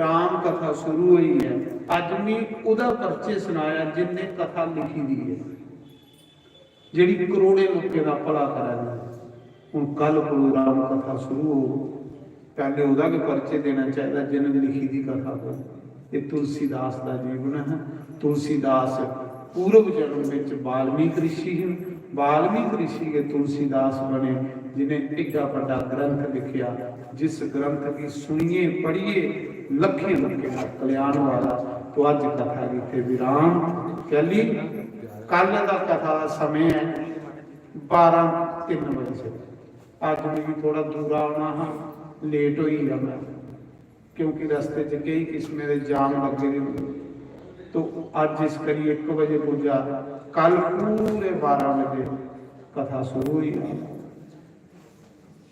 S1: राम कथा शुरू हुई है अज मैं उहदा परिचय सुनाया जिन्हें कथा लिखी दी है जिहड़ी करोड़े लोगों का भला करेगी हुण कल को राम कथा शुरू हो पहले उहदा भी परिचय देना चाहिए जिन्हें लिखी दी कथा को ये तुलसीदास का जीवन है। तुलसीदास पूर्व जन्म में वाल्मीकि ऋषि हैं वाल्मीकि ऋषि के तुलसीदास बने जिन्हें एडा बड़ा ग्रंथ लिखिया जिस ग्रंथ की सुनिए पढ़िए लखे लखे का कल्याण वाला तो अज कथा की विराम कहली कल का कथा समय है 12:03 बजे अज मैं थोड़ा दूर आना हाँ लेट हुई है मैं क्योंकि रस्ते च कई किस्म के जाम लगे तो अज इस करी 1 बजे पुजा कल पूरे 12 बजे कथा शुरू हुई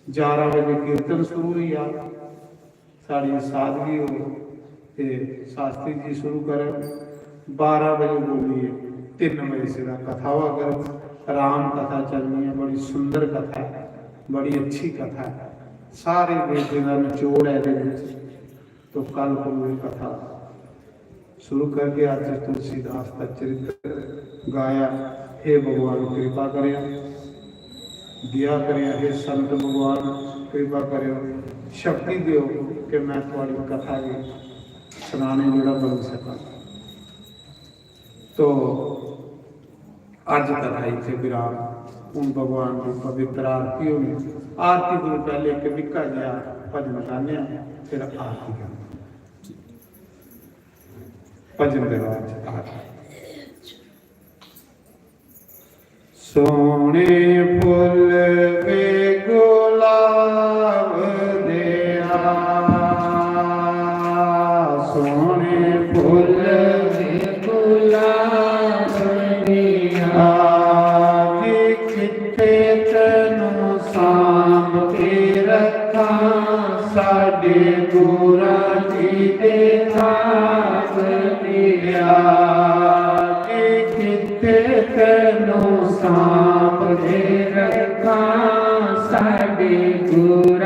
S1: 11 बजे कीर्तन शुरू हुई साड़ी सादगी हो ते शास्त्री जी शुरू करें 12 बजे बोलिए 3 बजे से कथा हुआ कर राम कथा चलनी है बड़ी सुंदर कथा है बड़ी अच्छी कथा है सारे वेद का निचोड़ है तो कल को कथा शुरू करके आज तुलसीदास का चरित्र गाया हे भगवान कृपा करें दिया करें हे संत भगवान कृपा करें शक्ति दो कि मैं थोड़ी कथा की सुनाने जोड़ा बन सका तो अज कथा इतने विराम उन भगवान की पवित्र आरती होनी आरती को पहले एक निक्का जिहा भजन गाने फिर आरती गाने भजन के बाद आरती सोने फुल वे गुलाब दिया सोने फुल वे गुलाब दिया किथे तनु साम के रखा
S3: ਸਾਡੇ ਗੁਰਾਂ ਜੀ ਦੇ ਨਾਮ ਦਿਆ, ਕਿਤੇ ਤੈਨੂੰ ਸਾਂ